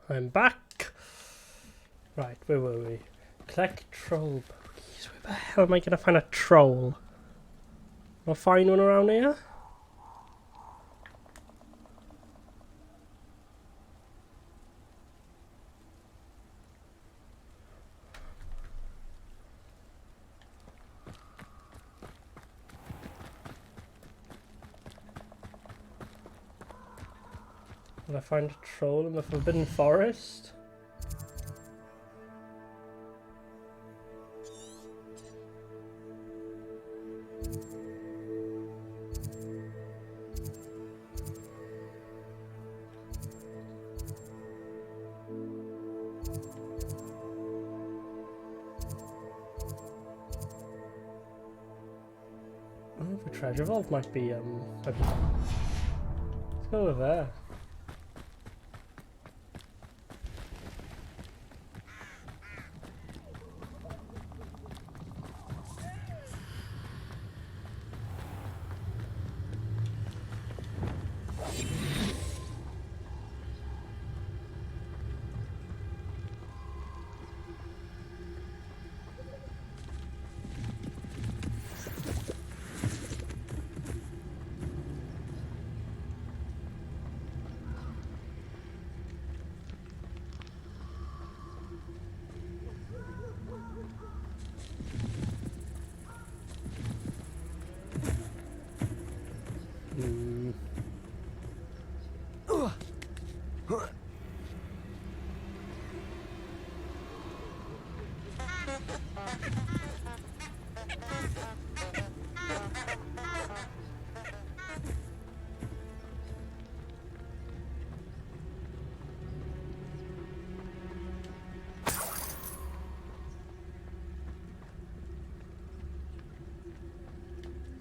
I'm back. Right, where were we? Collect troll booties. Where the hell am I going to find a troll? I'll find one around here. Will I find a troll in the Forbidden Forest? Oh, the treasure vault might be let's go over there.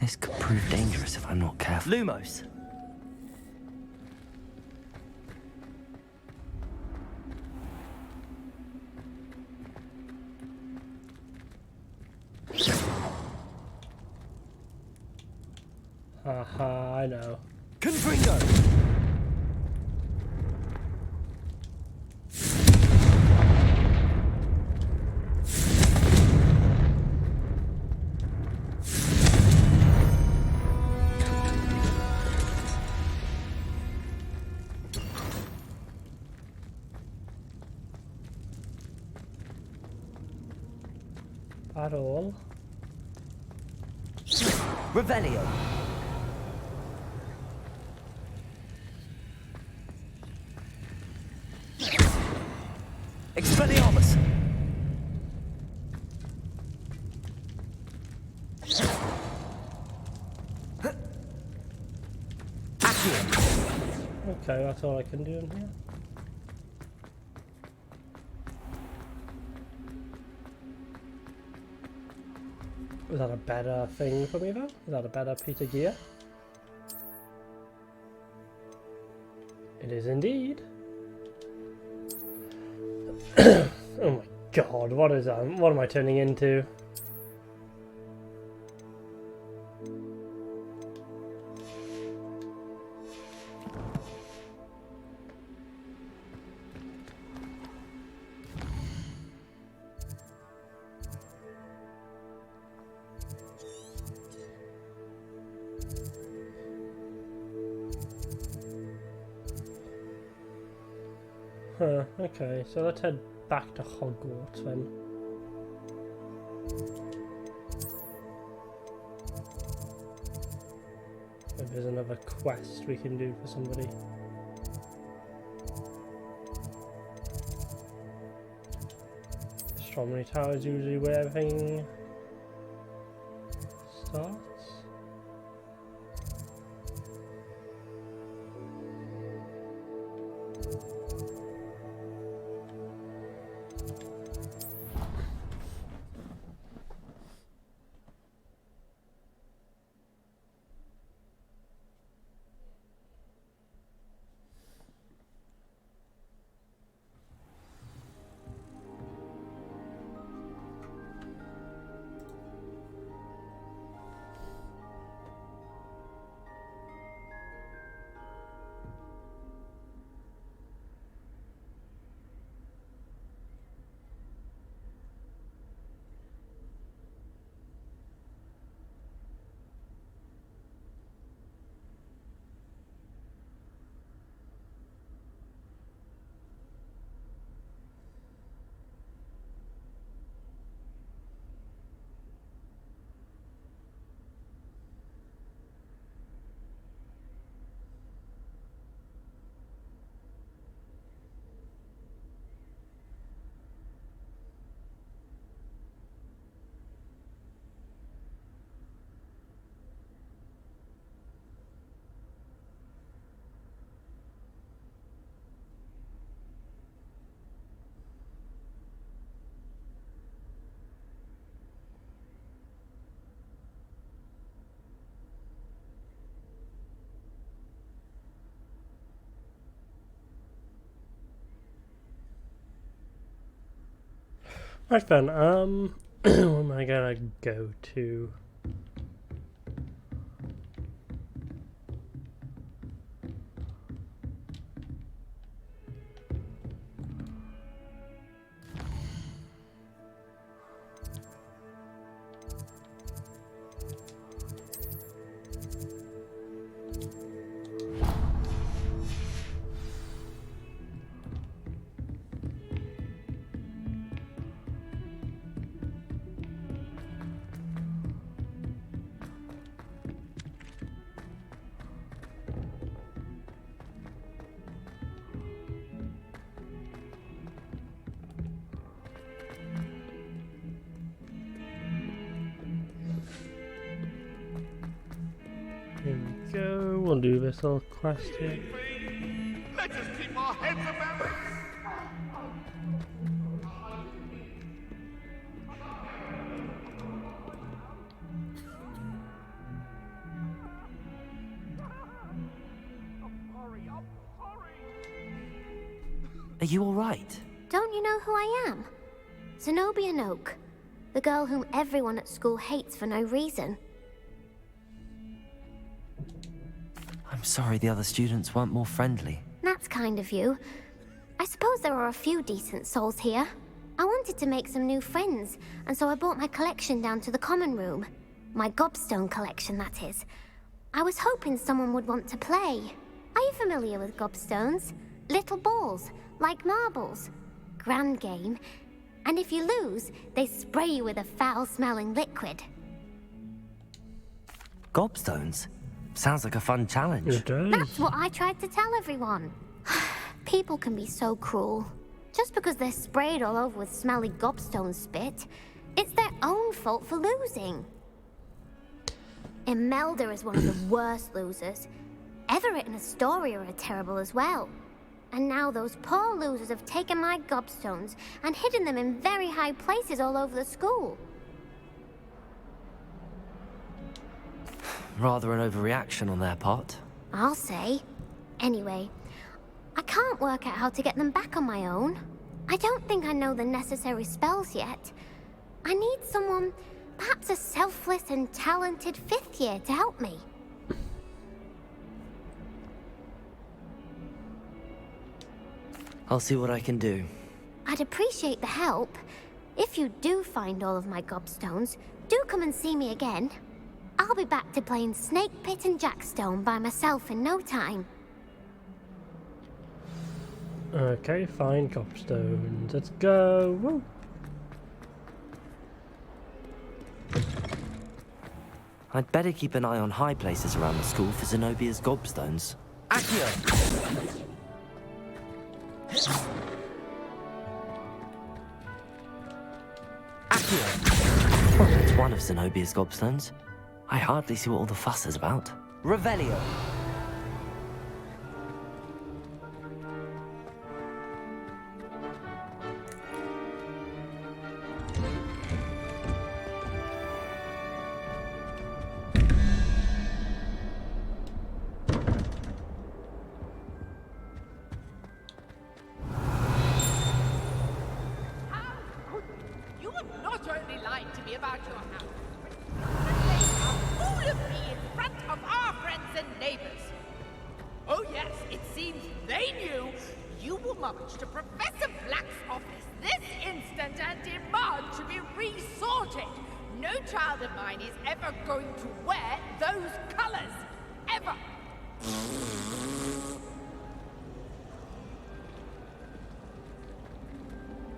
This could prove dangerous if I'm not careful. Lumos! Haha, I know. Confringo! At all. Revelio! Expelliarmus! Okay, that's all I can do in here. Is that a better thing for me though? Is that a better piece of gear? It is indeed. Oh my god, what is that? What am I turning into? Huh, okay, so let's head back to Hogwarts then. Maybe there's another quest we can do for somebody. Astronomy Tower is usually where everything starts. Right then, where am I gonna go to? Here we go, we'll do this little quest here. Let us keep our heads about it. Are you alright? Don't you know who I am? Zenobia Noak, the girl whom everyone at school hates for no reason. I'm sorry the other students weren't more friendly. That's kind of you. I suppose there are a few decent souls here. I wanted to make some new friends, and so I brought my collection down to the common room. My gobstone collection, that is. I was hoping someone would want to play. Are you familiar with gobstones? Little balls, like marbles. Grand game. And if you lose, they spray you with a foul-smelling liquid. Gobstones? Sounds like a fun challenge. It does. That's what I tried to tell everyone. People can be so cruel. Just because they're sprayed all over with smelly gobstone spit, it's their own fault for losing. Imelda is one of the worst losers. Everett and Astoria are terrible as well. And now those poor losers have taken my gobstones and hidden them in very high places all over the school. Rather an overreaction on their part. I'll say. Anyway, I can't work out how to get them back on my own. I don't think I know the necessary spells yet. I need someone, perhaps a selfless and talented 5th year to help me. I'll see what I can do. I'd appreciate the help. If you do find all of my gobstones, do come and see me again. I'll be back to playing Snake Pit and Jackstone by myself in no time. Okay, fine, gobstones. Let's go. Woo. I'd better keep an eye on high places around the school for Zenobia's gobstones. Accio! Accio! It's one of Zenobia's gobstones. I hardly see what all the fuss is about. Revelio! You have not only lied to me about your house, but made a fool of me in front of our friends and neighbors. Oh yes, it seems they knew you will march to Professor Black's office this instant and demand to be resorted. No child of mine is ever going to wear those colors. Ever.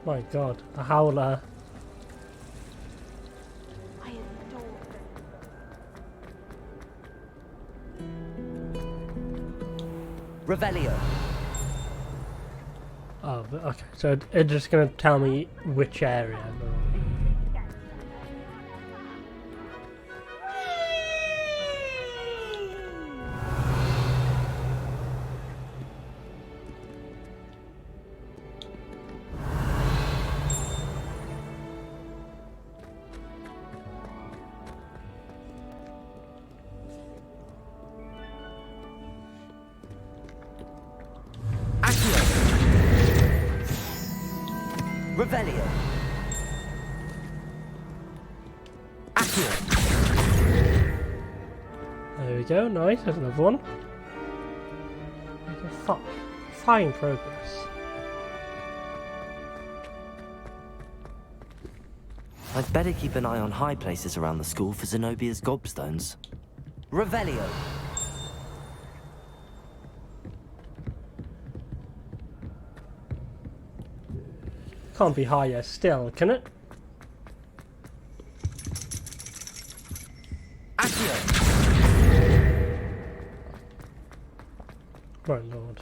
My god, a howler. I adore Revelio! Oh, okay, so it's just gonna tell me which area. Revelio! There we go, nice, there's another one. Fine progress. I'd better keep an eye on high places around the school for Zenobia's gobstones. Revelio! Can't be higher still, can it? My lord.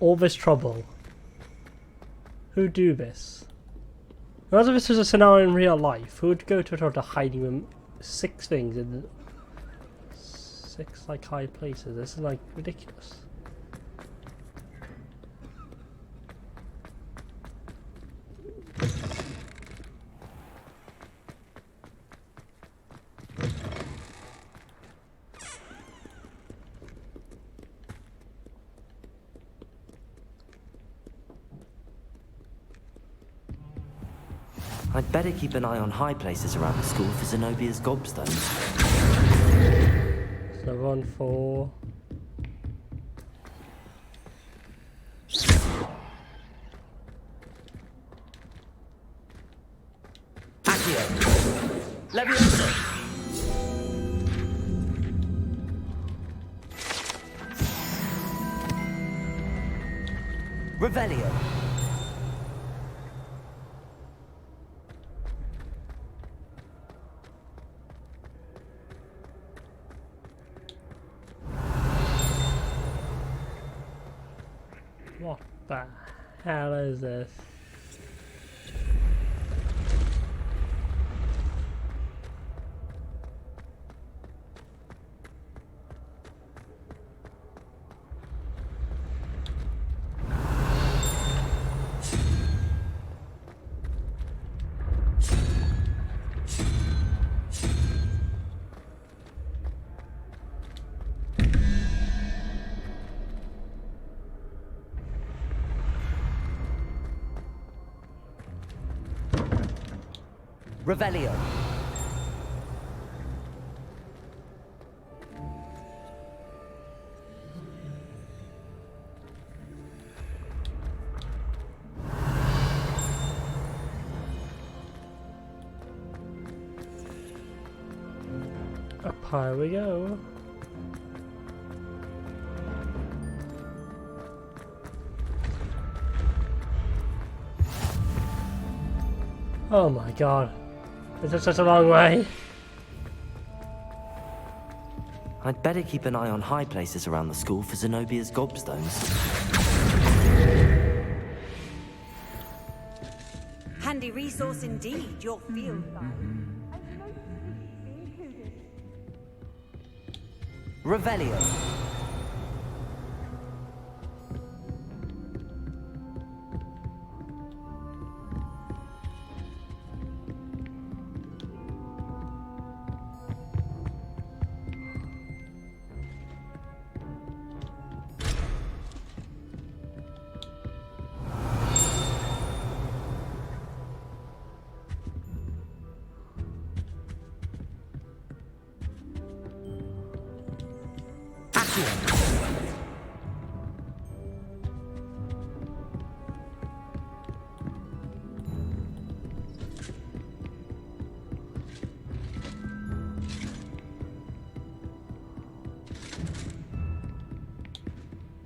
All this trouble. Who'd do this? Imagine if this was a scenario in real life. Who would go to sort of hiding them 6 things in 6 like high places? This is like ridiculous. I'd better keep an eye on high places around the school for Zenobia's gobstones. So 1, 4. Accio! Leviosa! Revelio! What the hell is this? Revelio! Up high we go. Oh my god. This is such a long way. I'd better keep an eye on high places around the school for Zenobia's gobstones. Handy resource indeed, your field guide. Revelio!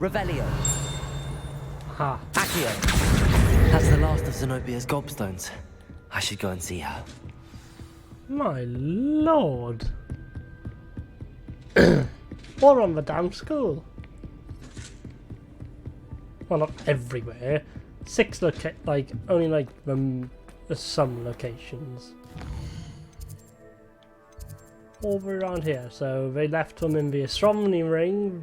Revelio! Ha! Accio! That's the last of Zenobia's gobstones. I should go and see her. My lord! Or on the damn school. Well, not everywhere. 6 only like some locations. Over around here. So they left them in the astronomy ring,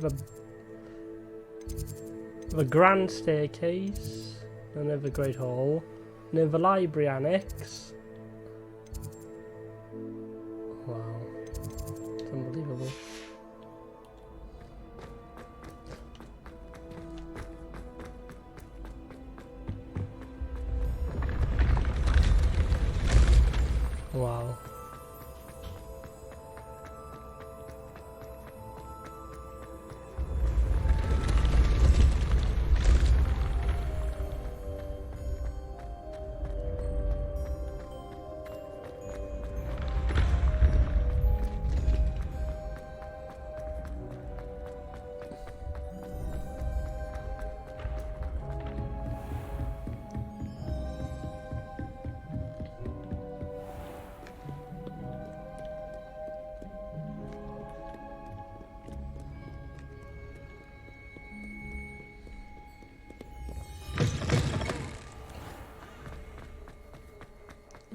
the grand staircase, and then the great hall, and then the library annex. Wow, it's unbelievable. Wow.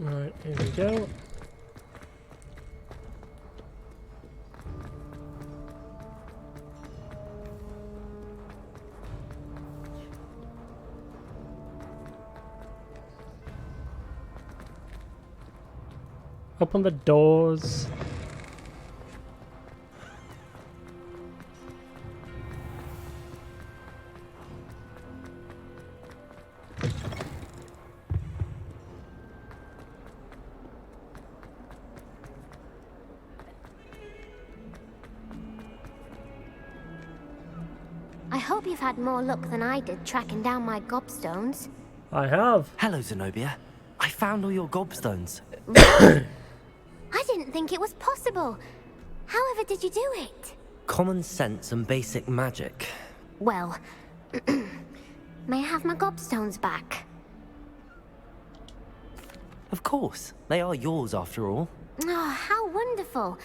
Right, here we go. Open the doors. I hope you've had more luck than I did tracking down my gobstones. I have. Hello, Zenobia. I found all your gobstones. I didn't think it was possible. However did you do it? Common sense and basic magic. Well, may I have my gobstones back? Of course. They are yours after all. Oh, how wonderful.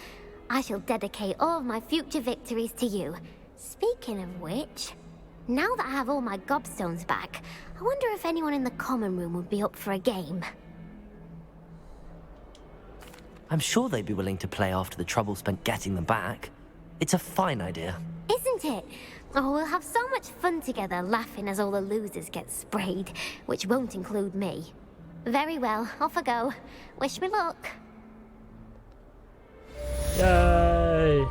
I shall dedicate all of my future victories to you. Speaking of which, now that I have all my gobstones back, I wonder if anyone in the common room would be up for a game. I'm sure they'd be willing to play after the trouble spent getting them back. It's a fine idea. Isn't it? Oh, we'll have so much fun together laughing as all the losers get sprayed, which won't include me. Very well, off I go. Wish me luck. Yay!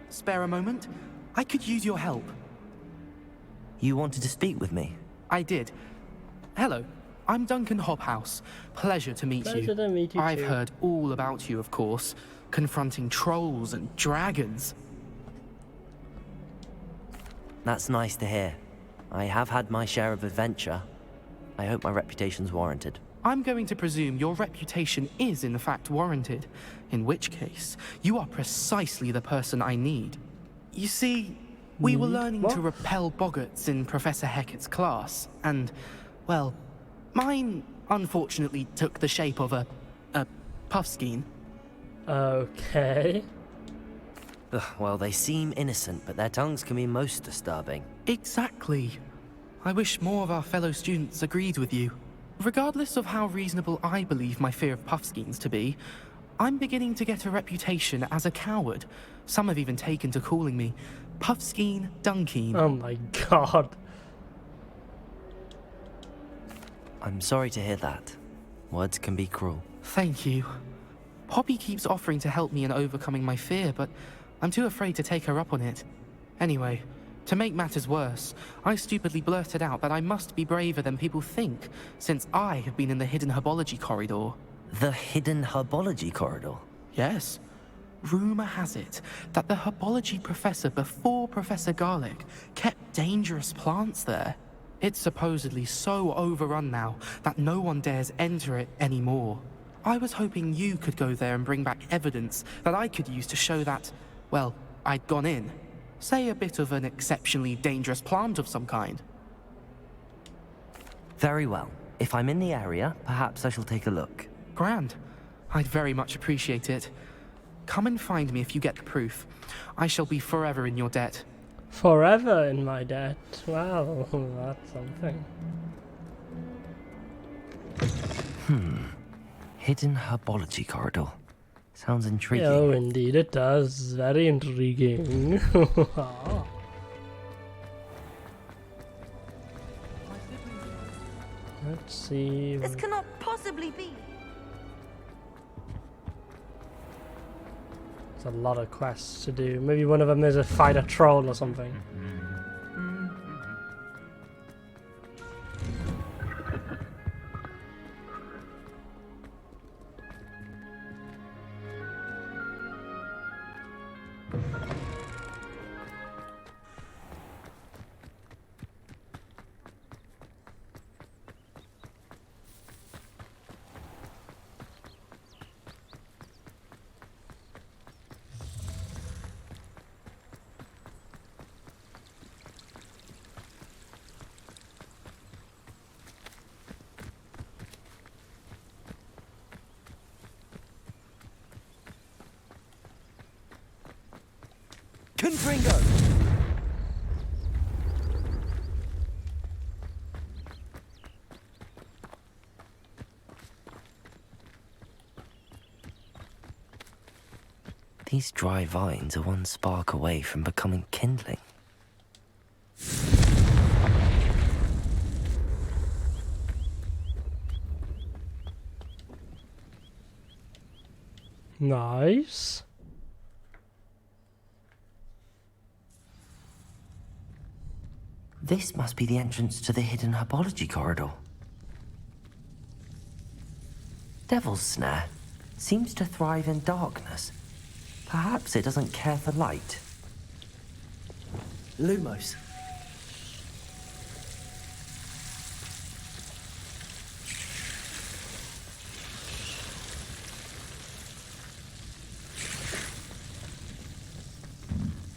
Spare a moment? I could use your help. You wanted to speak with me? I did. Hello, I'm Duncan Hobhouse. Pleasure to meet Pleasure you. to meet you I've too. heard all about you, of course. Confronting trolls and dragons. That's nice to hear. I have had my share of adventure. I hope my reputation's warranted. I'm going to presume your reputation is in fact warranted, in which case, you are precisely the person I need. You see, we were learning to repel boggarts in Professor Hecat's class, and, well, mine unfortunately took the shape of a puffskein. Okay. Ugh, well, they seem innocent, but their tongues can be most disturbing. Exactly. I wish more of our fellow students agreed with you. Regardless of how reasonable I believe my fear of puffskeins to be, I'm beginning to get a reputation as a coward. Some have even taken to calling me Puffskeen Dunkeen. Oh my god. I'm sorry to hear that. Words can be cruel. Thank you. Poppy keeps offering to help me in overcoming my fear, but I'm too afraid to take her up on it. Anyway, to make matters worse, I stupidly blurted out that I must be braver than people think, since I have been in the hidden herbology corridor. The hidden herbology corridor? Yes. Rumor has it that the herbology professor before Professor Garlic kept dangerous plants there. It's supposedly so overrun now that no one dares enter it anymore. I was hoping you could go there and bring back evidence that I could use to show that, well, I'd gone in. Say a bit of an exceptionally dangerous plant of some kind. Very well. If I'm in the area, perhaps I shall take a look. Grand. I'd very much appreciate it. Come and find me if you get the proof. I shall be forever in your debt. Forever in my debt. Wow, that's something. Hidden herbology corridor. Sounds intriguing. Oh, indeed it does. Very intriguing. Let's see. This cannot possibly be. There's a lot of quests to do. Maybe one of them is a fight a troll or something. Confringo! These dry vines are one spark away from becoming kindling. Nice. This must be the entrance to the hidden herbology corridor. Devil's Snare seems to thrive in darkness. Perhaps it doesn't care for light. Lumos.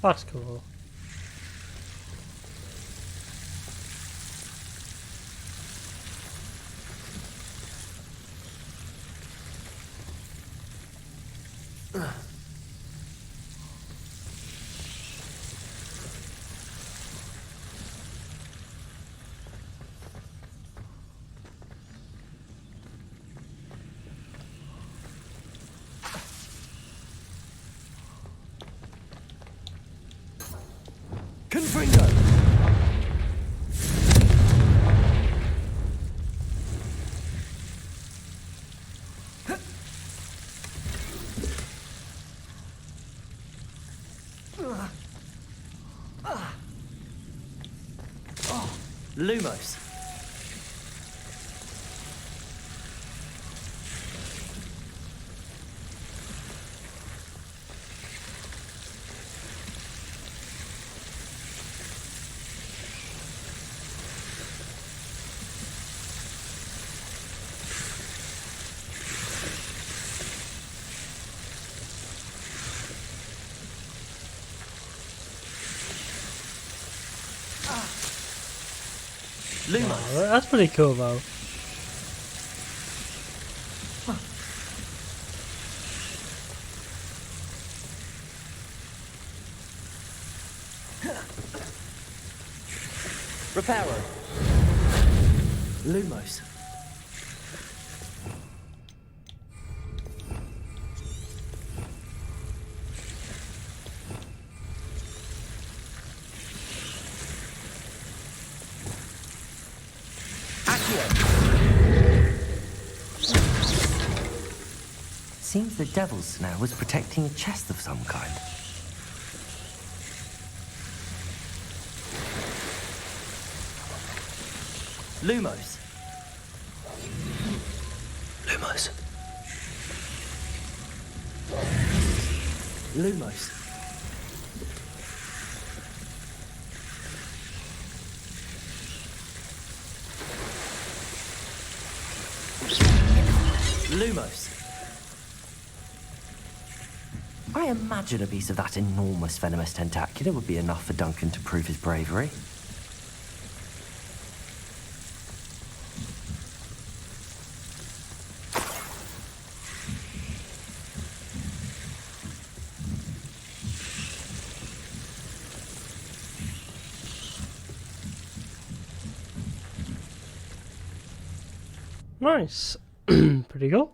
That's cool. Confringo! Lumos. Lumos. Wow, that's pretty cool though. Reparo. Lumos. Seems the Devil's Snare was protecting a chest of some kind. Lumos. Lumos. Lumos. Lumos. I imagine a piece of that enormous venomous tentacular would be enough for Duncan to prove his bravery. Nice. Pretty cool.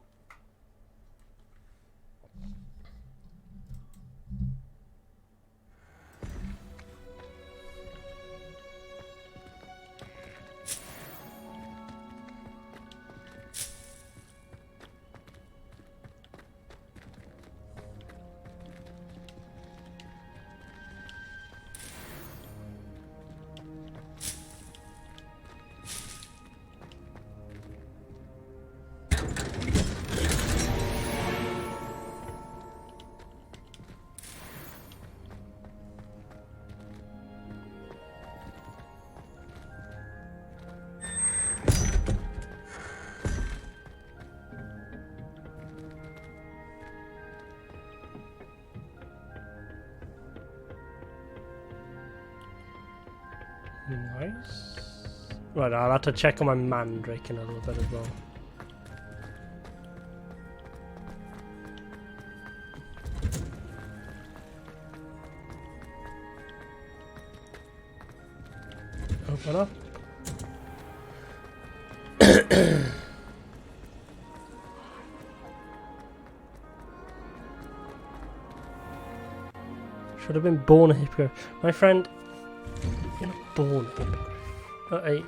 Nice. Right, I'll have to check on my mandrake in a little bit as well. Why not? Should have been born a hippogriff. My friend, you're not born a hippogriff.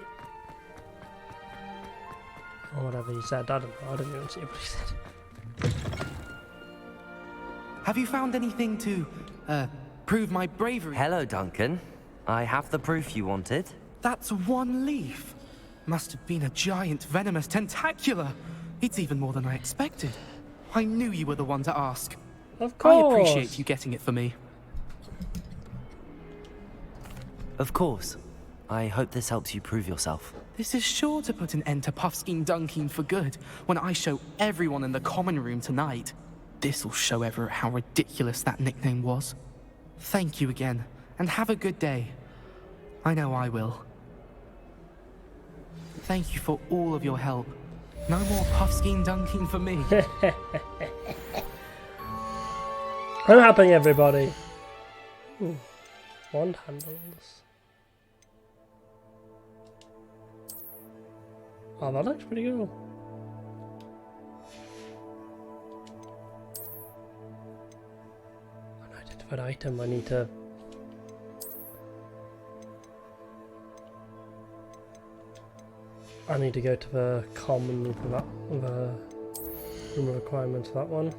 Or whatever he said. I don't know. I didn't even see what he said. Have you found anything to, prove my bravery? Hello, Duncan. I have the proof you wanted. That's one leaf. Must have been a giant venomous tentacula. It's even more than I expected. I knew you were the one to ask. Of course. I appreciate you getting it for me. Of course. I hope this helps you prove yourself. This is sure to put an end to Puffskein Dunkin for good when I show everyone in the common room tonight. This'll show Everett how ridiculous that nickname was. Thank you again, and have a good day. I know I will. Thank you for all of your help. No more Puffskein Dunkin for me. I'm happy, everybody. Ooh, wand handles. Oh, that looks pretty cool. Unidentified item. I need to. I need to go to the common for that. The room requirements for that one.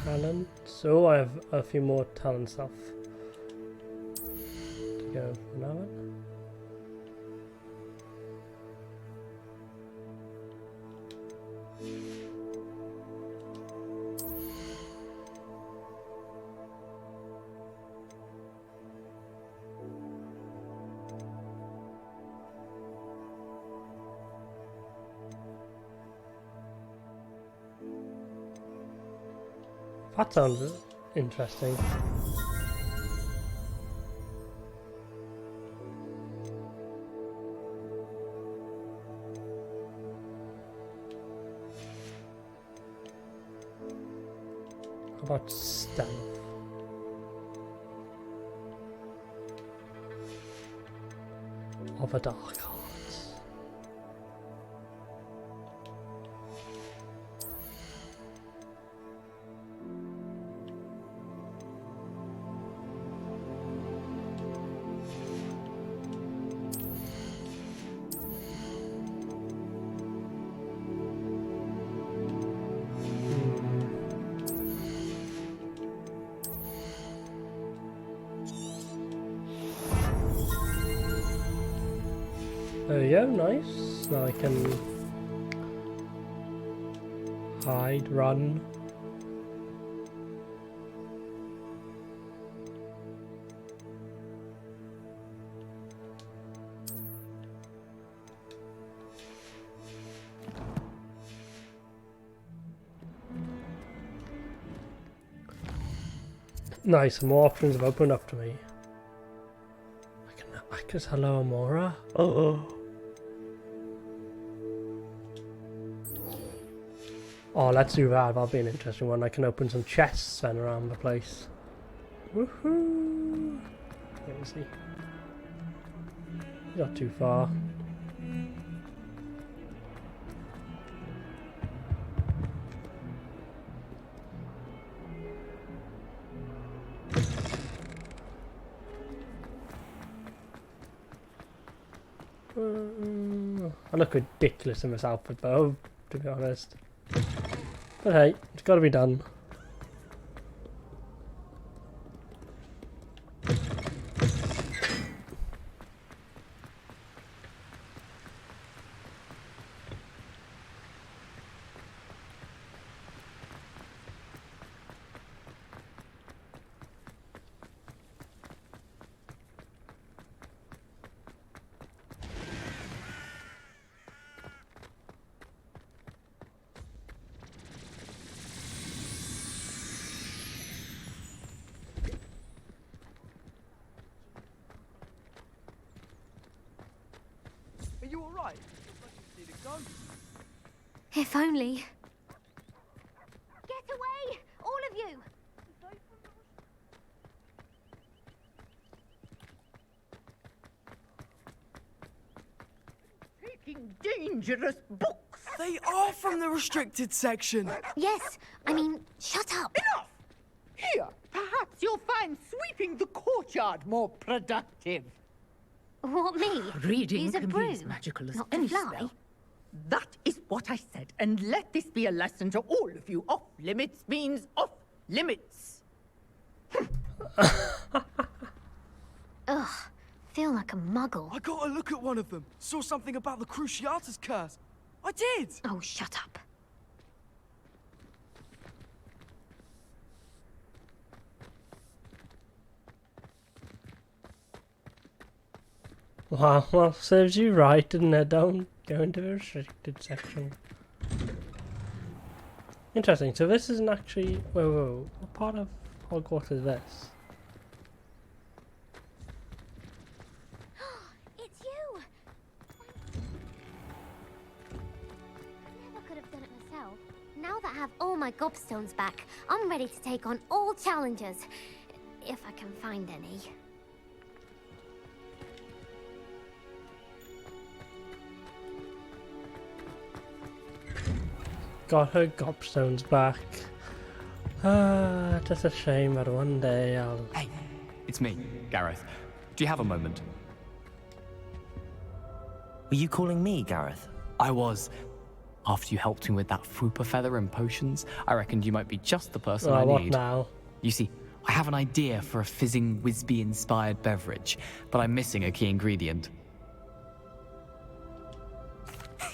Talent. So I have a few more talent stuff to go for now. That sounds interesting. How about stealth? Of a dark arts. There we go, nice. Now I can hide, run. Nice, more options have opened up to me. I can act as Hello Amora. Oh, let's do that. That'll be an interesting one. I can open some chests then around the place. Woohoo! Let me see. Not too far. I look ridiculous in this outfit though, to be honest. But hey, it's got to be done. You alright? Looks like you've seen it go. If only. Get away! All of you! Taking dangerous books. They are from the restricted section. Yes, I mean, shut up. Enough! Here, perhaps you'll find sweeping the courtyard more productive. What, me? Reading Use a can be broom, as magical as not any to fly. spell. That is what I said, and let this be a lesson to all of you. Off limits means off limits. Ugh, feel like a muggle. I got a look at one of them. Saw something about the Cruciatus curse. I did. Oh, shut up. Wow, well, serves you right, didn't it? Don't go into the restricted section. Interesting, so this isn't actually... Whoa, what part of Hogwarts is this? It's you! Never could have done it myself. Now that I have all my gobstones back, I'm ready to take on all challenges. If I can find any. Got her gobstones back. Ah, just a shame that one day I'll... Hey, it's me, Gareth. Do you have a moment? Were you calling me, Gareth? I was. After you helped me with that Frupa feather and potions, I reckoned you might be just the person I what need. now? You see, I have an idea for a fizzing Whizbee-inspired beverage, but I'm missing a key ingredient.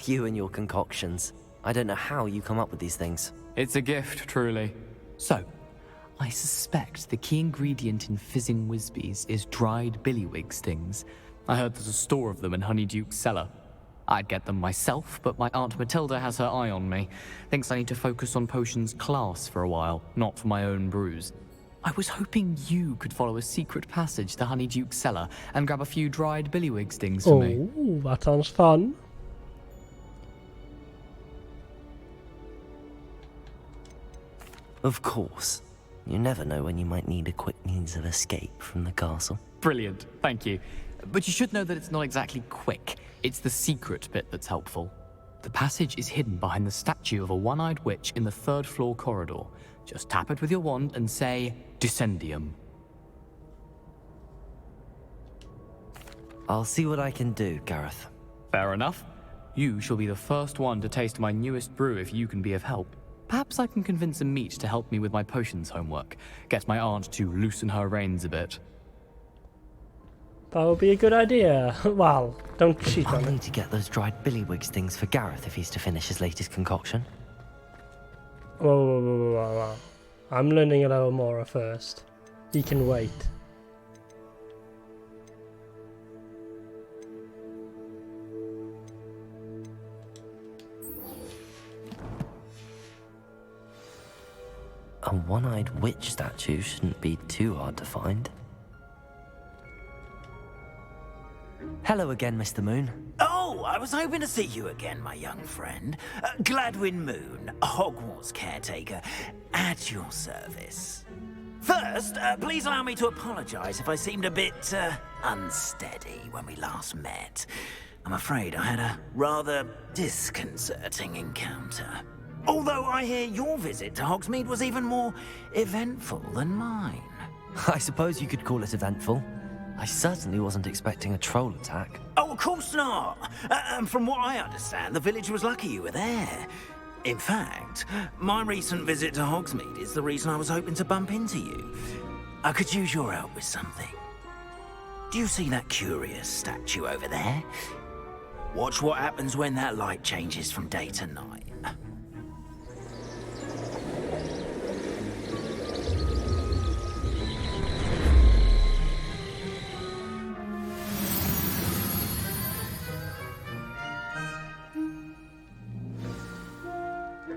You and your concoctions. I don't know how you come up with these things. It's a gift, truly. So, I suspect the key ingredient in fizzing Whizbees is dried billywig stings. I heard there's a store of them in Honeyduke's cellar. I'd get them myself, but my Aunt Matilda has her eye on me. Thinks I need to focus on potions class for a while, not for my own brews. I was hoping you could follow a secret passage to Honeyduke's cellar and grab a few dried billywig stings for me. Oh, that sounds fun. Of course. You never know when you might need a quick means of escape from the castle. Brilliant, thank you. But you should know that it's not exactly quick. It's the secret bit that's helpful. The passage is hidden behind the statue of a one-eyed witch in the third-floor corridor. Just tap it with your wand and say, Descendium. I'll see what I can do, Gareth. Fair enough. You shall be the first one to taste my newest brew if you can be of help. Perhaps I can convince a meat to help me with my potions homework. Get my aunt to loosen her reins a bit. That would be a good idea. Well, don't cheat on it. I need to get those dried billywigs things for Gareth if he's to finish his latest concoction. Whoa. I'm learning a little more first. He can wait. A one-eyed witch statue shouldn't be too hard to find. Hello again, Mr. Moon. Oh, I was hoping to see you again, my young friend. Gladwin Moon, Hogwarts caretaker, at your service. First, please allow me to apologize if I seemed a bit unsteady when we last met. I'm afraid I had a rather disconcerting encounter. Although I hear your visit to Hogsmeade was even more eventful than mine. I suppose you could call it eventful. I certainly wasn't expecting a troll attack. Oh, of course not. And from what I understand, the village was lucky you were there. In fact, my recent visit to Hogsmeade is the reason I was hoping to bump into you. I could use your help with something. Do you see that curious statue over there? Watch what happens when that light changes from day to night.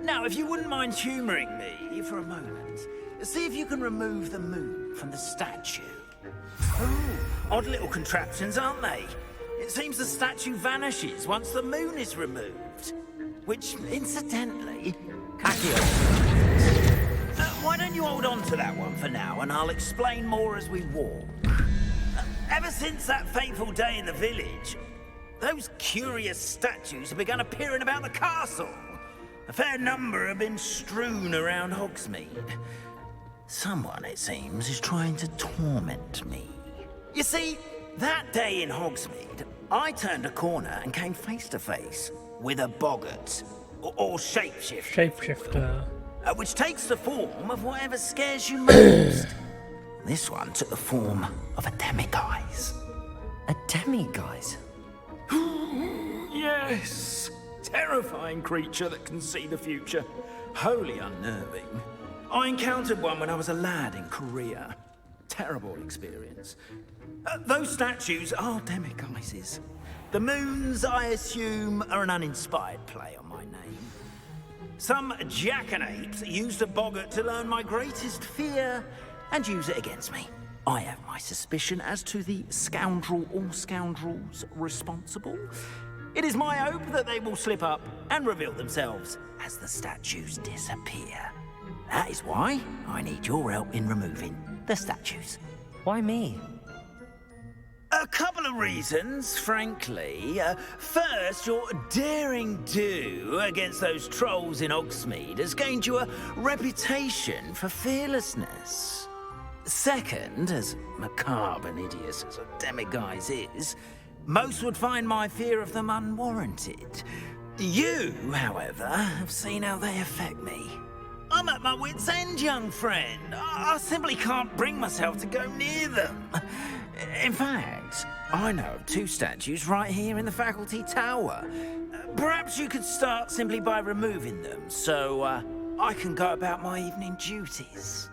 Now, if you wouldn't mind humouring me for a moment, see if you can remove the moon from the statue. Oh, odd little contraptions, aren't they? It seems the statue vanishes once the moon is removed. Which, incidentally, why don't you hold on to that one for now, and I'll explain more as we walk. Ever since that fateful day in the village, those curious statues have begun appearing about the castle. A fair number have been strewn around Hogsmeade. Someone, it seems, is trying to torment me. You see, that day in Hogsmeade, I turned a corner and came face to face with a boggart, or shapeshifter. Shapeshifter. Which takes the form of whatever scares you most. This one took the form of a demiguise. A demiguise? Yes! Terrifying creature that can see the future. Wholly unnerving. I encountered one when I was a lad in Korea. Terrible experience. Those statues are demiguises. The moons, I assume, are an uninspired play on my name. Some jackanapes used a boggart to learn my greatest fear and use it against me. I have my suspicion as to the scoundrel or scoundrels responsible. It is my hope that they will slip up and reveal themselves as the statues disappear. That is why I need your help in removing the statues. Why me? A couple of reasons, frankly. First, your daring do against those trolls in Hogsmeade has gained you a reputation for fearlessness. Second, as macabre and hideous as a demiguise is, most would find my fear of them unwarranted. You, however, have seen how they affect me. I'm at my wit's end, young friend. I simply can't bring myself to go near them. In fact, I know of two statues right here in the faculty tower. Perhaps you could start simply by removing them, so I can go about my evening duties.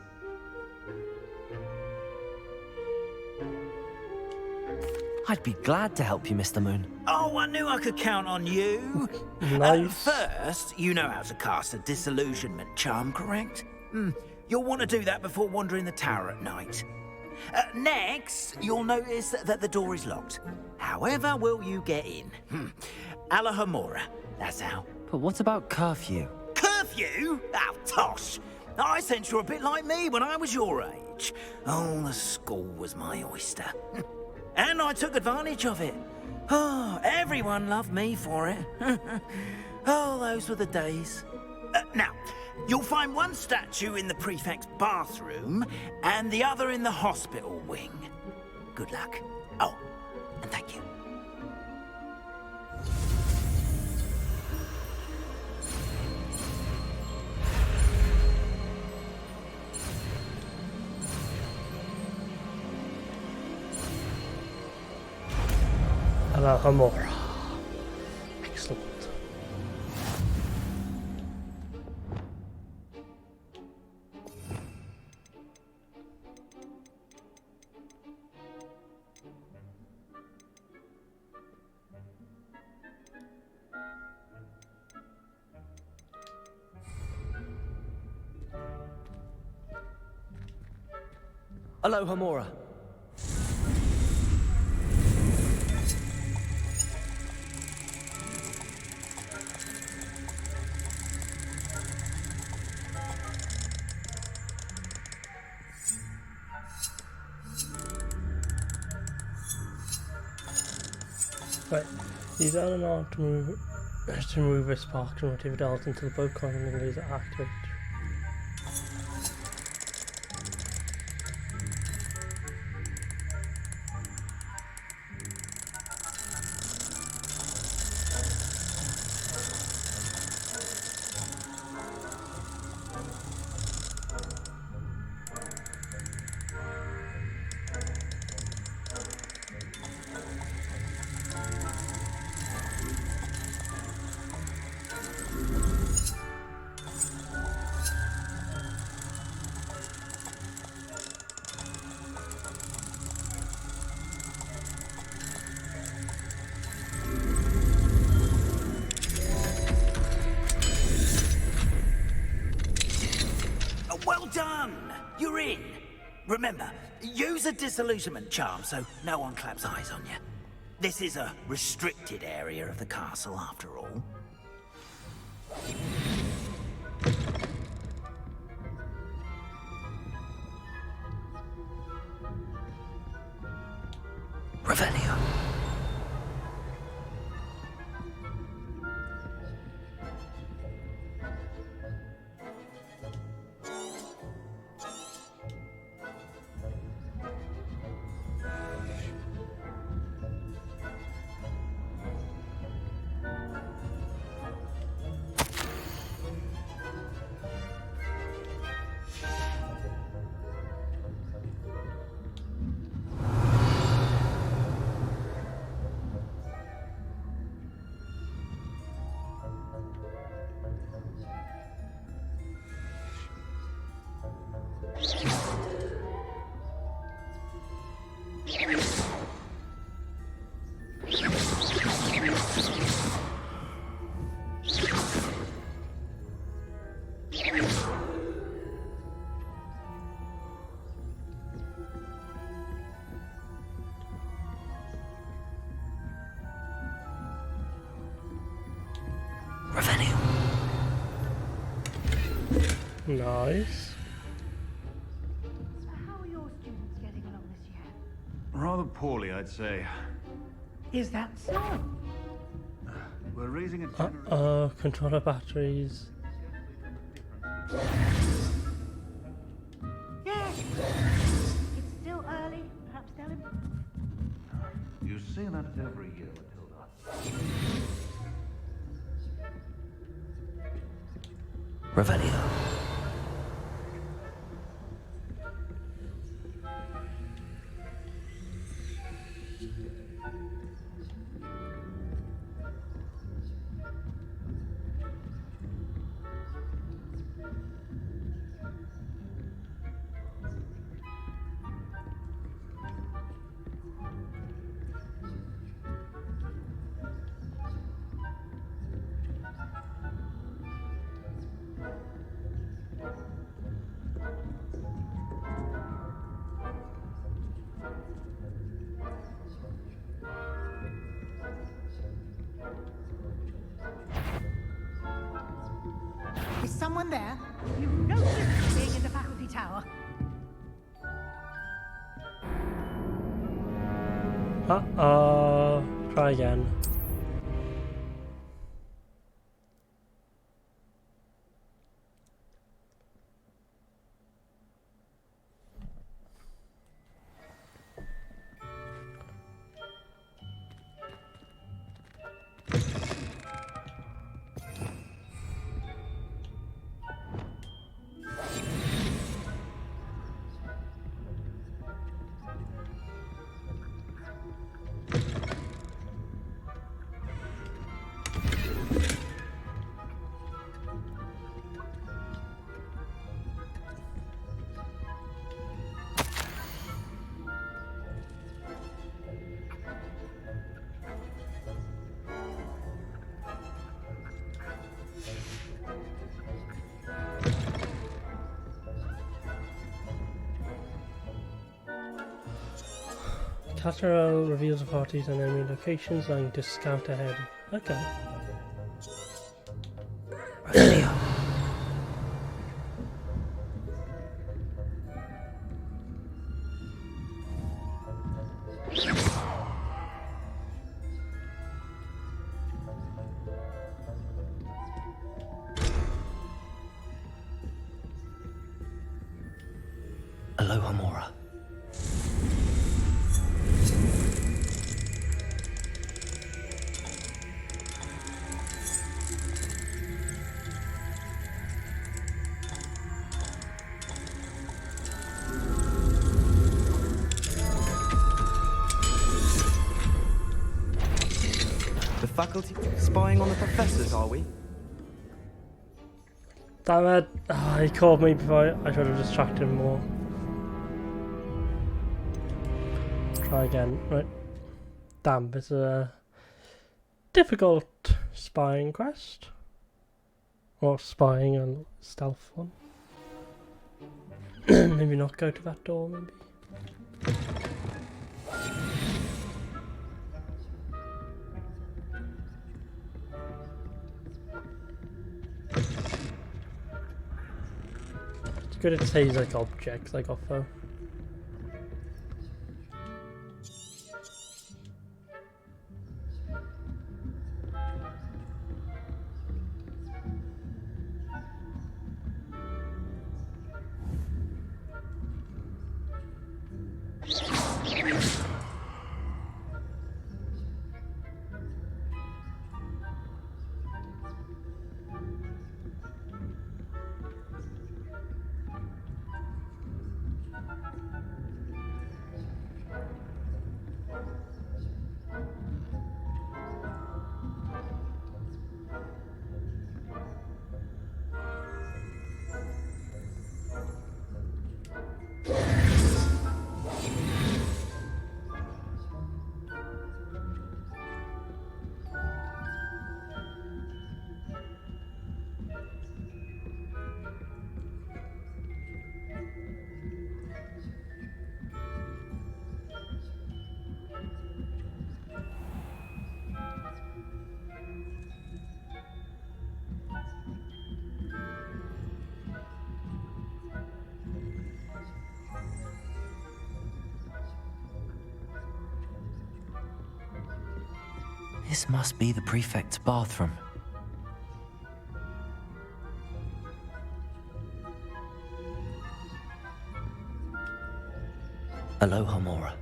I'd be glad to help you, Mr. Moon. Oh, I knew I could count on you. Nice. First, you know how to cast a disillusionment charm, correct? You'll want to do that before wandering the tower at night. Next, you'll notice that the door is locked. However will you get in? Alahomora, that's how. But what about curfew? Curfew? Oh, tosh. I sense you're a bit like me when I was your age. Oh, the school was my oyster. And I took advantage of it. Oh, everyone loved me for it. Oh, those were the days. Now, you'll find one statue in the prefect's bathroom and the other in the hospital wing. Good luck. Oh, and thank you. Alahomora. Excellent. Alahomora. Right, use L and R to remove a spark and rotate it into the boat coin and laser activate. Well done! You're in. Remember, use a disillusionment charm so no one claps eyes on you. This is a restricted area of the castle, after all. Revelio. Nice. So how are your students getting along this year? Rather poorly, I'd say. Is that so? We're raising a Uh-oh, controller batteries. Yes. It's still early. Perhaps tell him. You say that every year, Matilda. Revelio. Is someone there? You've no business being in the faculty tower. Uh-oh. Try again. Caterham reveals the parties and enemy locations, allowing you to scout ahead. Okay. Aloha Mora. The faculty spying on the professors, are we? Damn it. Oh, he called me before I should have distracted him more. Try again. Right. Damn, it's a difficult spying quest. Or spying and stealth one. Maybe not go to that door, maybe. It's good it says like objects I got though. This must be the prefect's bathroom. Aloha, Mora.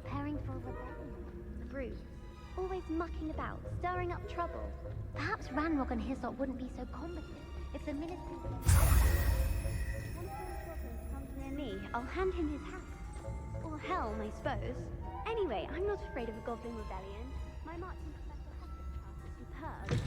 Preparing for a rebellion. Brutes, always mucking about, stirring up trouble. Perhaps Ranrock and Hyssop wouldn't be so combative if the ministry... Once those goblins comes near me, I'll hand him his hat. Or helm, I suppose. Anyway, I'm not afraid of a goblin rebellion. My marching Professor Hufflepuff is superb.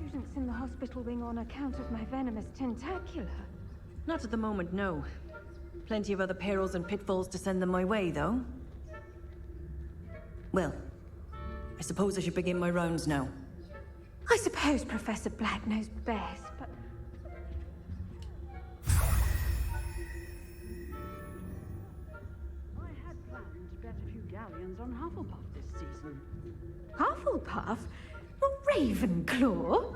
Students in the hospital wing on account of my venomous tentacula. Not at the moment, no. Plenty of other perils and pitfalls to send them my way, though. Well, I suppose I should begin my rounds now. I suppose Professor Black knows best, but... I had planned to bet a few galleons on Hufflepuff this season. Hufflepuff? A Ravenclaw?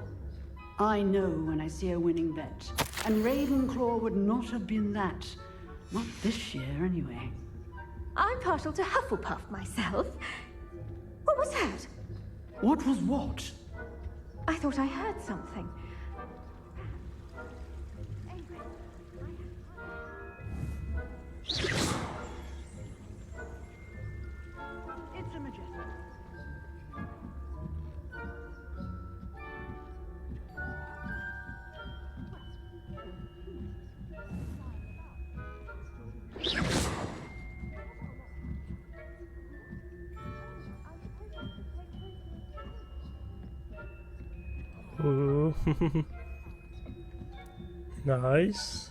I know when I see a winning bet. And Ravenclaw would not have been that. Not this year, anyway. I'm partial to Hufflepuff myself. What was that? What was what? I thought I heard something. It's a majestic. Ooh. Nice.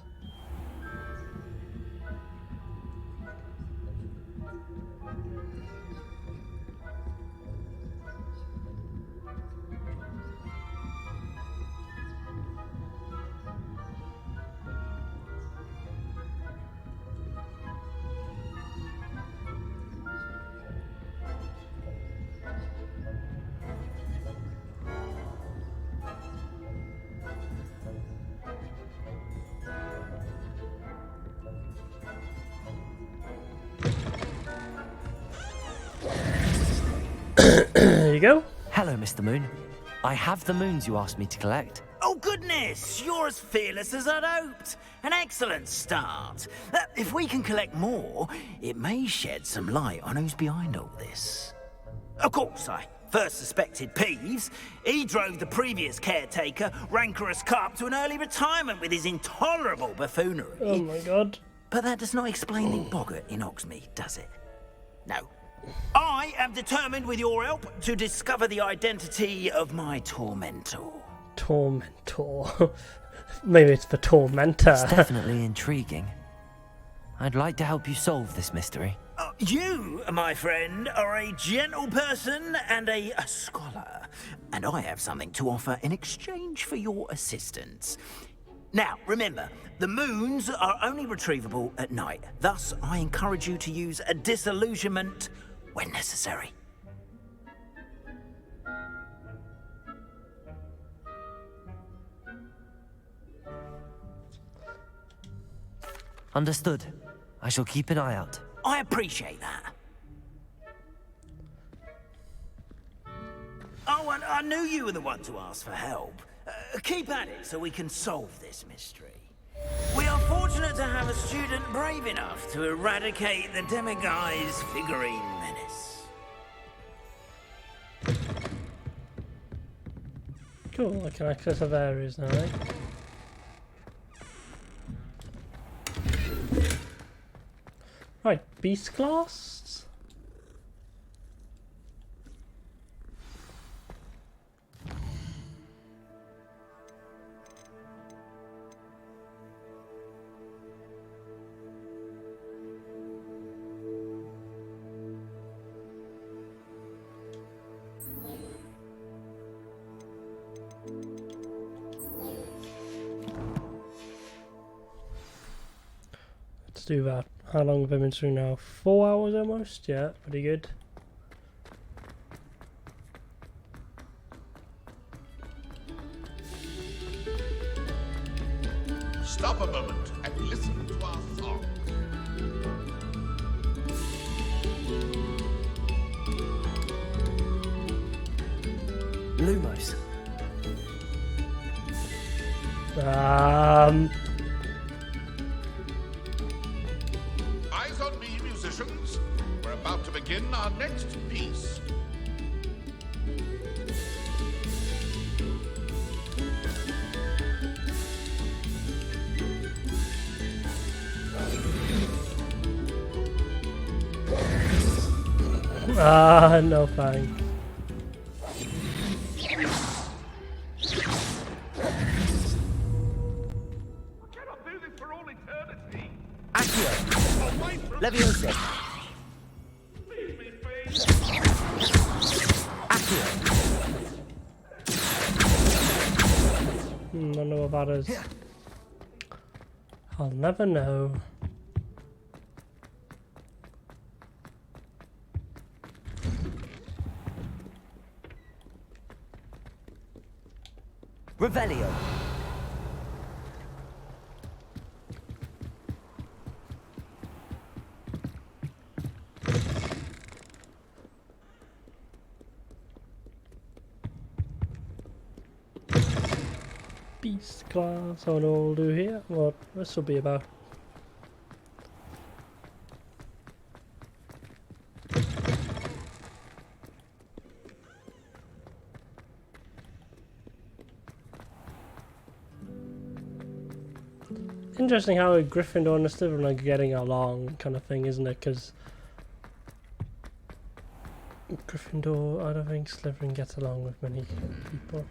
There you go. Hello, Mr. Moon. I have the moons you asked me to collect. Oh, goodness! You're as fearless as I'd hoped. An excellent start. If we can collect more, it may shed some light on who's behind all this. Of course, I first suspected Peeves. He drove the previous caretaker, Rancorous Carp, to an early retirement with his intolerable buffoonery. Oh my god. But that does not explain the boggart in Oxmead, does it? No. I am determined, with your help, to discover the identity of my tormentor. Tormentor. Maybe it's the tormentor. It's definitely intriguing. I'd like to help you solve this mystery. You, my friend, are a gentle person and a scholar, and I have something to offer in exchange for your assistance. Now, remember, the moons are only retrievable at night. Thus, I encourage you to use a disillusionment when necessary. Understood. I shall keep an eye out. I appreciate that. Oh, and I knew you were the one to ask for help. Keep at it so we can solve this mystery. We are fortunate to have a student brave enough to eradicate the Demiguise figurine menace. Cool, I can access other areas now, right? Right, beast class? Let's do that. How long have I been through now? 4 hours almost? Yeah, pretty good. Stop a moment and listen to our song. Lumos. Eyes on me, musicians. We're about to begin our next piece. No thanks. Leviosa. I know what that is. I'll never know. Revelio. Beast class, I know what we'll do here. What this will be about. Interesting how a Gryffindor and a Slytherin are getting along, kind of thing, isn't it? Because Gryffindor, I don't think Slytherin gets along with many people.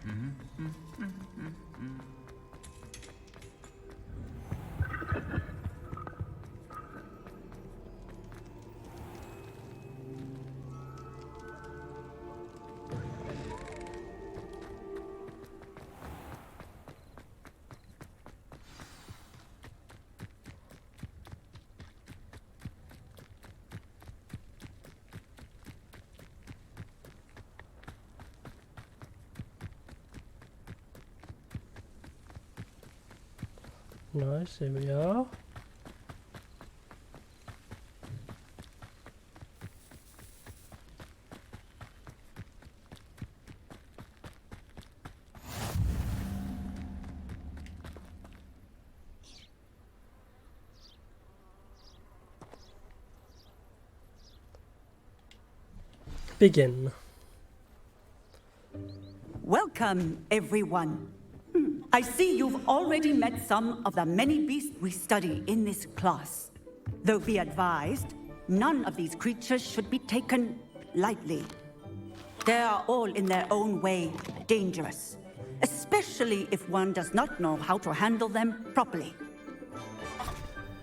Nice, here we are. begin. Welcome, everyone. I see you've already met some of the many beasts we study in this class. Though be advised, none of these creatures should be taken lightly. They are all in their own way dangerous, especially if one does not know how to handle them properly.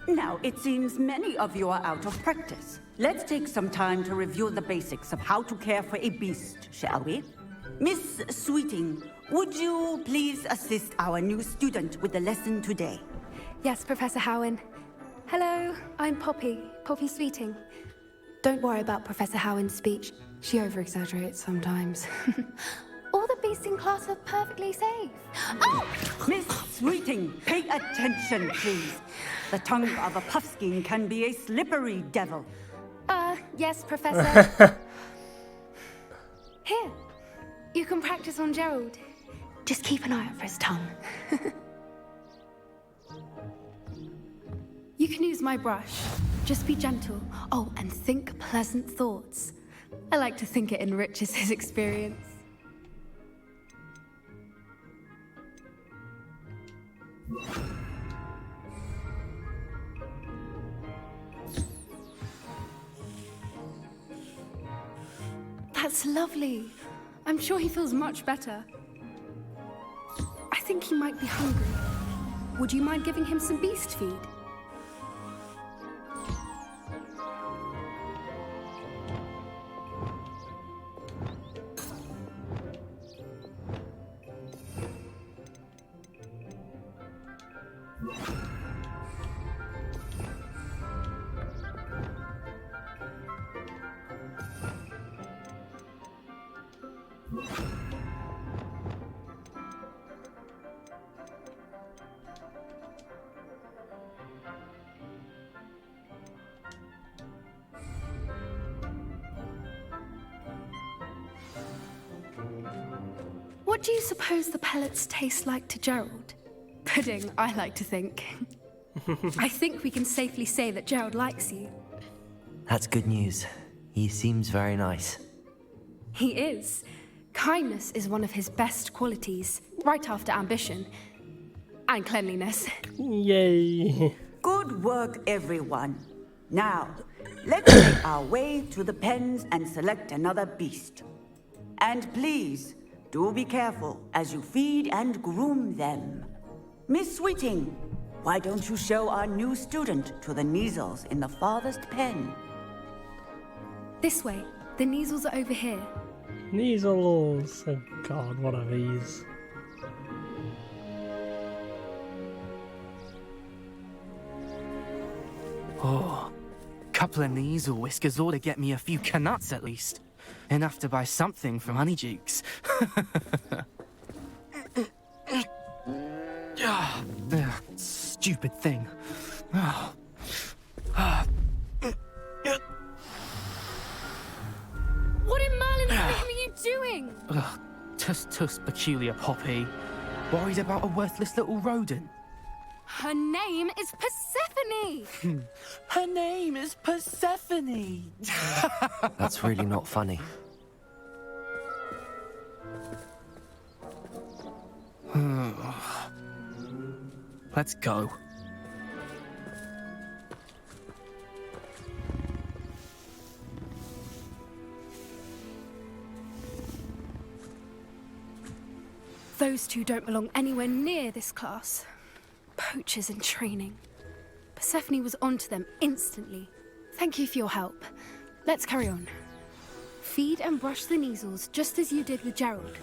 Now, it seems many of you are out of practice. Let's take some time to review the basics of how to care for a beast, shall we? Miss Sweeting, would you please assist our new student with the lesson today? Yes, Professor Howen. Hello, I'm Poppy Sweeting. Don't worry about Professor Howen's speech. She over-exaggerates sometimes. All the beasts in class are perfectly safe. Oh! Miss Sweeting, pay attention, please. The tongue of a puffskein can be a slippery devil. Yes, Professor. Here, you can practice on Gerald. Just keep an eye out for his tongue. You can use my brush. Just be gentle. Oh, and think pleasant thoughts. I like to think it enriches his experience. That's lovely. I'm sure he feels much better. I think he might be hungry. Would you mind giving him some beast feed? What do you suppose the pellets taste like to Gerald? Pudding, I like to think. I think we can safely say that Gerald likes you. That's good news. He seems very nice. He is. Kindness is one of his best qualities, right after ambition. And cleanliness. Yay. Good work, everyone. Now, let's make our way to the pens and select another beast. And please, do be careful as you feed and groom them. Miss Sweeting, why don't you show our new student to the Neasels in the farthest pen? This way. The Neasels are over here. Neasels. Oh god, what are these? Oh, couple of Neasel whiskers ought to get me a few canuts at least. Enough to buy something from Honeydukes. Stupid thing. What in Merlin's name are you doing? Tuss, peculiar Poppy. Worried about a worthless little rodent. Her name is Persephone! Her name is Persephone! That's really not funny. Let's go. Those two don't belong anywhere near this class. Poachers in training. Persephone was onto them instantly. Thank you for your help. Let's carry on. Feed and brush the Neasels just as you did with Gerald.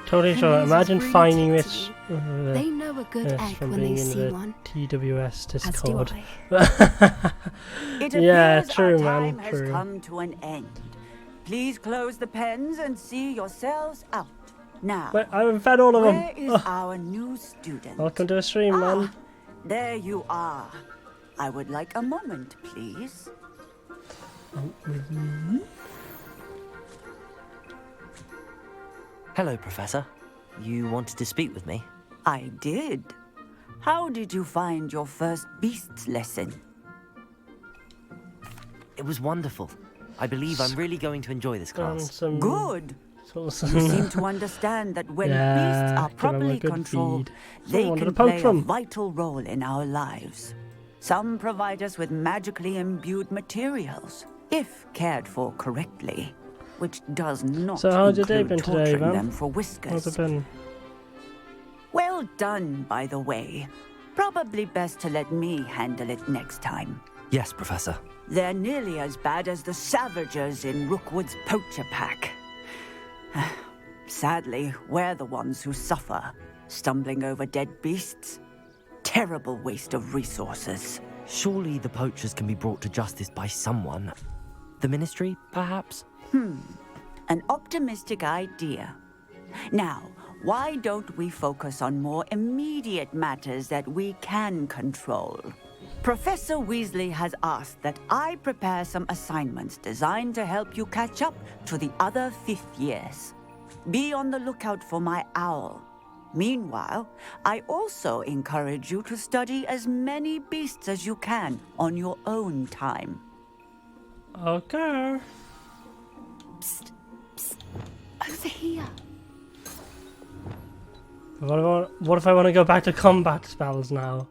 Totally sure. Imagine finding this. They know a good egg from when being they in see the one. TWS Discord. It Yeah, appears true, our man. time has True. come to an end. Please close the pens and see yourselves out. Now, Wait, I haven't fed all of them. where is our new student? Welcome to the stream, man. There you are. I would like a moment, please. Hello, Professor. You wanted to speak with me? I did. How did you find your first beasts lesson? It was wonderful. I believe I'm really going to enjoy this class. Good. You seem to understand that when beasts are properly controlled, they can play a vital role in our lives. Some provide us with magically imbued materials, if cared for correctly, which does not include torturing them for whiskers. How's it been? Well done, by the way. Probably best to let me handle it next time. Yes, Professor. They're nearly as bad as the Savagers in Rookwood's poacher pack. Sadly, we're the ones who suffer, stumbling over dead beasts. Terrible waste of resources. Surely the poachers can be brought to justice by someone. The Ministry, perhaps? An optimistic idea. Now, why don't we focus on more immediate matters that we can control? Professor Weasley has asked that I prepare some assignments designed to help you catch up to the other 5th years. Be on the lookout for my owl. Meanwhile, I also encourage you to study as many beasts as you can on your own time. Okay. Psst, psst. Over here. What if I want to go back to combat spells now?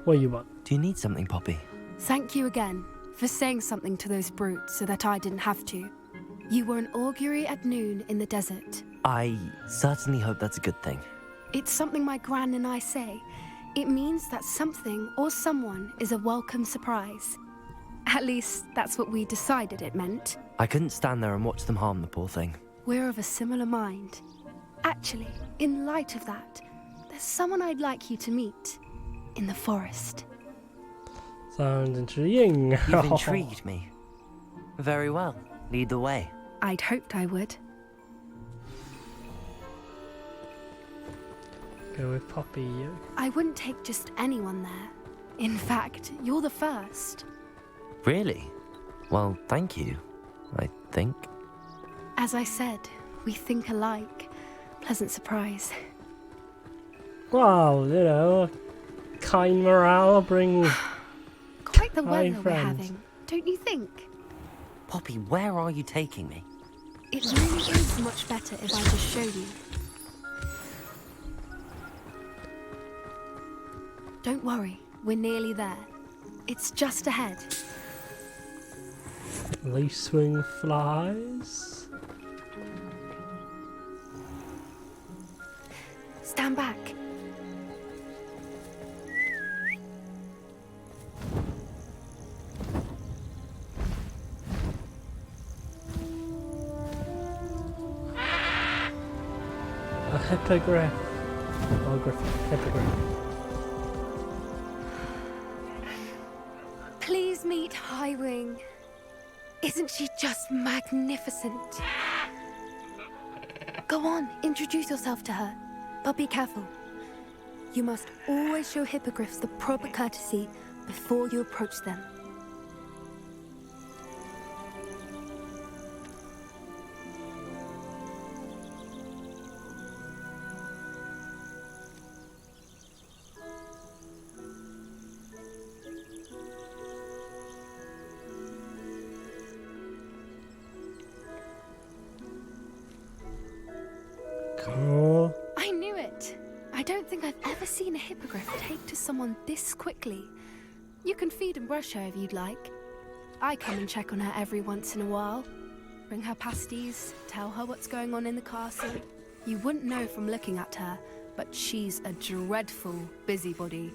What do you want? Do you need something, Poppy? Thank you again for saying something to those brutes so that I didn't have to. You were an augury at noon in the desert. I certainly hope that's a good thing. It's something my gran and I say. It means that something or someone is a welcome surprise. At least, that's what we decided it meant. I couldn't stand there and watch them harm the poor thing. We're of a similar mind. Actually, in light of that, there's someone I'd like you to meet. In the forest. Sounds intriguing. You've intrigued me. Very well. Lead the way. I'd hoped I would. Go with Poppy. I wouldn't take just anyone there. In fact, you're the first. Really? Well, thank you, I think. As I said, we think alike. Pleasant surprise. Wow, you know, kind morale brings quite the weather friends. We're having, don't you think? Poppy, where are you taking me? It really is much better if I just show you. Don't worry, we're nearly there. It's just ahead. Leaf swing flies. Stand back. A hippogriff. Hippogriff. Please meet Highwing. Isn't she just magnificent? Go on, introduce yourself to her. But be careful. You must always show hippogriffs the proper courtesy before you approach them. Cool. I knew it. I don't think I've ever seen a hippogriff take to someone this quickly. You can feed and brush her if you'd like. I come and check on her every once in a while. Bring her pasties, tell her what's going on in the castle. You wouldn't know from looking at her, but she's a dreadful busybody.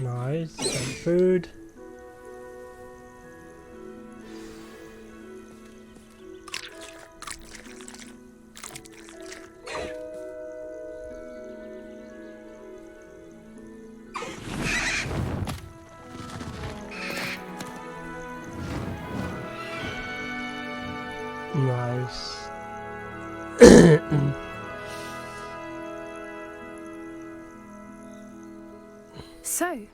Nice. Some food. So,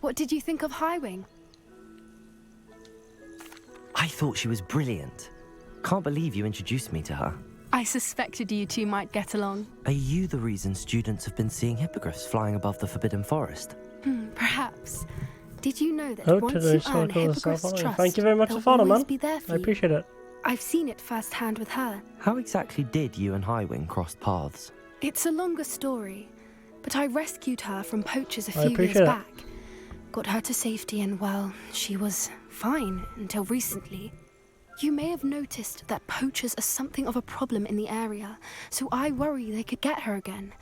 what did you think of Highwing? I thought she was brilliant. Can't believe you introduced me to her. I suspected you two might get along. Are you the reason students have been seeing hippogriffs flying above the Forbidden Forest? Perhaps. Did you know that Oh, once today you so earn cool Hippogriff's stuff. trust, Thank you very much they'll for following, always man. be there for I you? appreciate it. I've seen it firsthand with her. How exactly did you and Highwing cross paths? It's a longer story, but I rescued her from poachers a I few years appreciate it. back. Got her to safety and, well, she was fine until recently. You may have noticed that poachers are something of a problem in the area, so I worry they could get her again.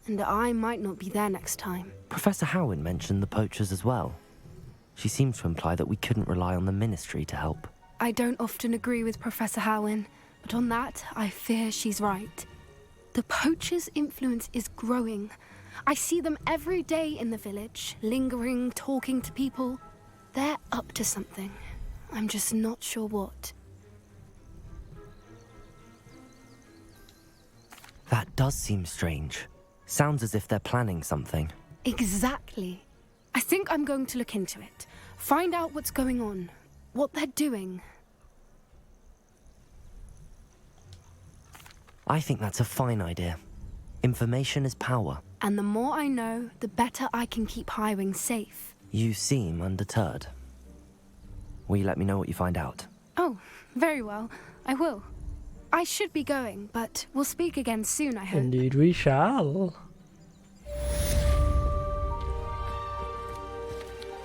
And I might not be there next time. Professor Howin mentioned the poachers as well. She seemed to imply that we couldn't rely on the Ministry to help. I don't often agree with Professor Howin, but on that, I fear she's right. The poachers' influence is growing. I see them every day in the village, lingering, talking to people. They're up to something. I'm just not sure what. That does seem strange. Sounds as if they're planning something. Exactly. I think I'm going to look into it. Find out what's going on, what they're doing. I think that's a fine idea. Information is power. And the more I know, the better I can keep Highwing safe. You seem undeterred. Will you let me know what you find out? Oh, very well. I will. I should be going, but we'll speak again soon, I hope. Indeed we shall.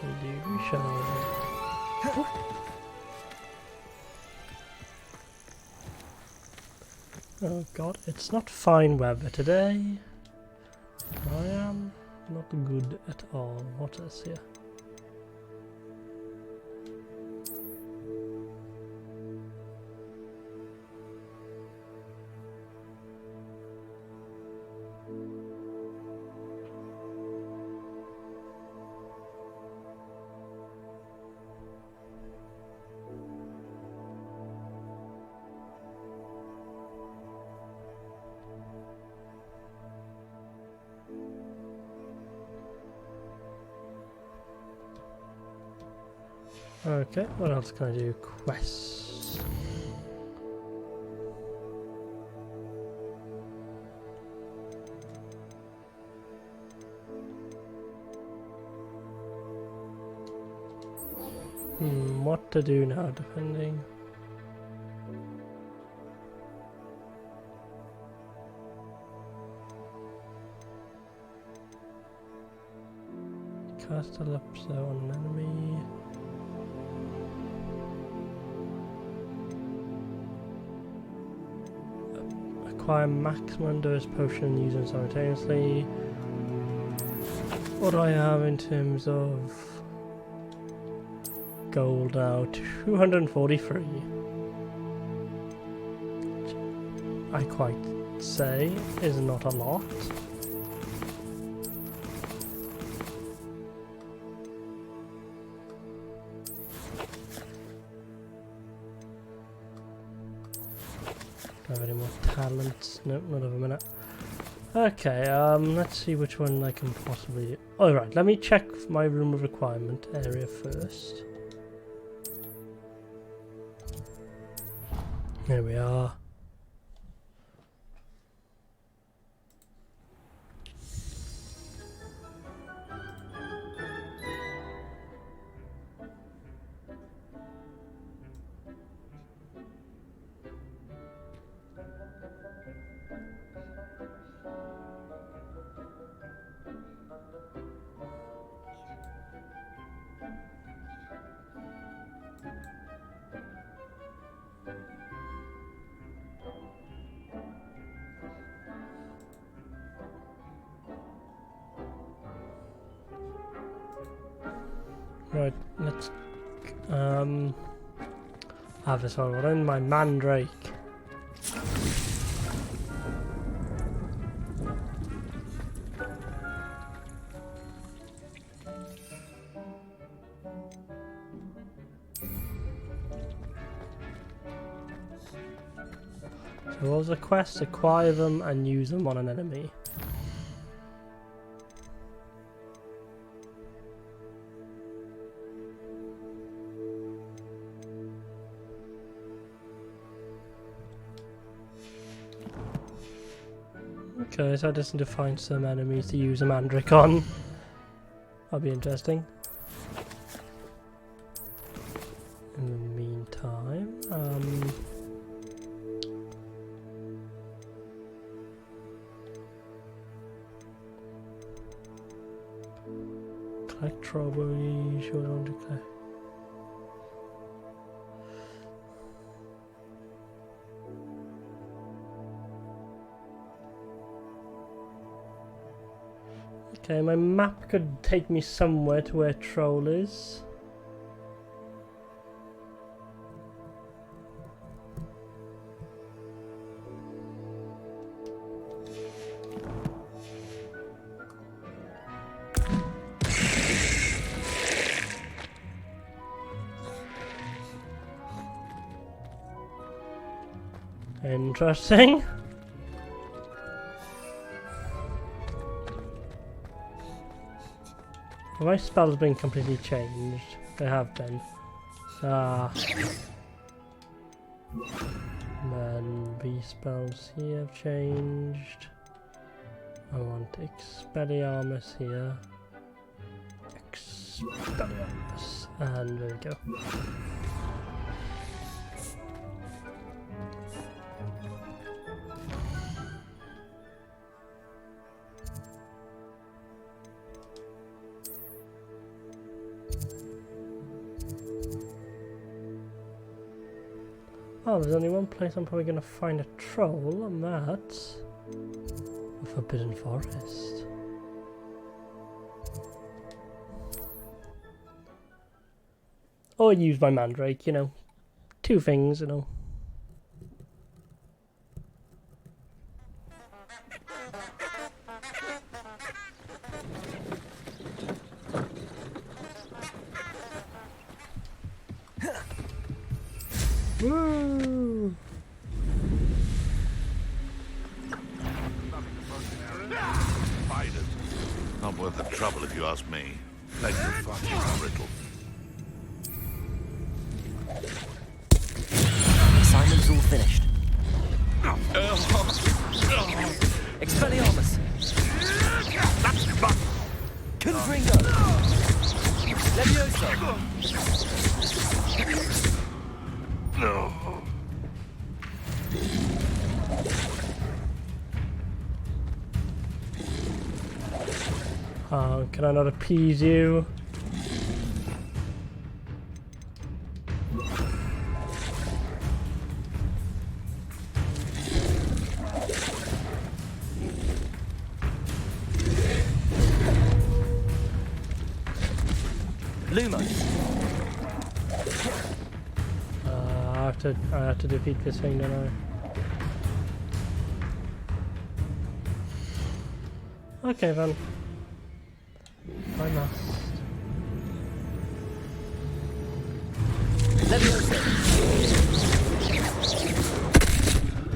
Indeed we shall. Oh god, it's not fine weather today. I am not good at all. What is here? Okay, what else can I do? Quests. What to do now, depending. Cast a lapse on an enemy. Acquire maximum dose potion and use them simultaneously. What do I have in terms of gold now? 243. Which I quite say is not a lot. Do I have any more talents? Nope, not of a minute. Okay, let's see which one I can possibly... Alright, let me check my room of requirement area first. There we are. Right, let's have this one. We're in my Mandrake. So what was the quest? Acquire them and use them on an enemy. Okay, so I just need to find some enemies to use a mandrake on. That'll be interesting. In the meantime, collect strawberries, you want to collect. Okay, my map could take me somewhere to where Troll is. Interesting. My spells been completely changed. They have been. Then B spells here have changed. I want Expelliarmus here. Expelliarmus. And there we go. Oh, there's only one place I'm probably going to find a troll, and that's the Forbidden Forest. Or use my mandrake, you know. Two things, you know. Woo! Spiders. Not worth the trouble if you ask me. Like the fucking brittle. Assignment's all finished. Expelliarmus! Confringo! Levioso! No. Can I not appease you? Lumos! I have to defeat this thing, don't I? Okay then. I must. Levioso!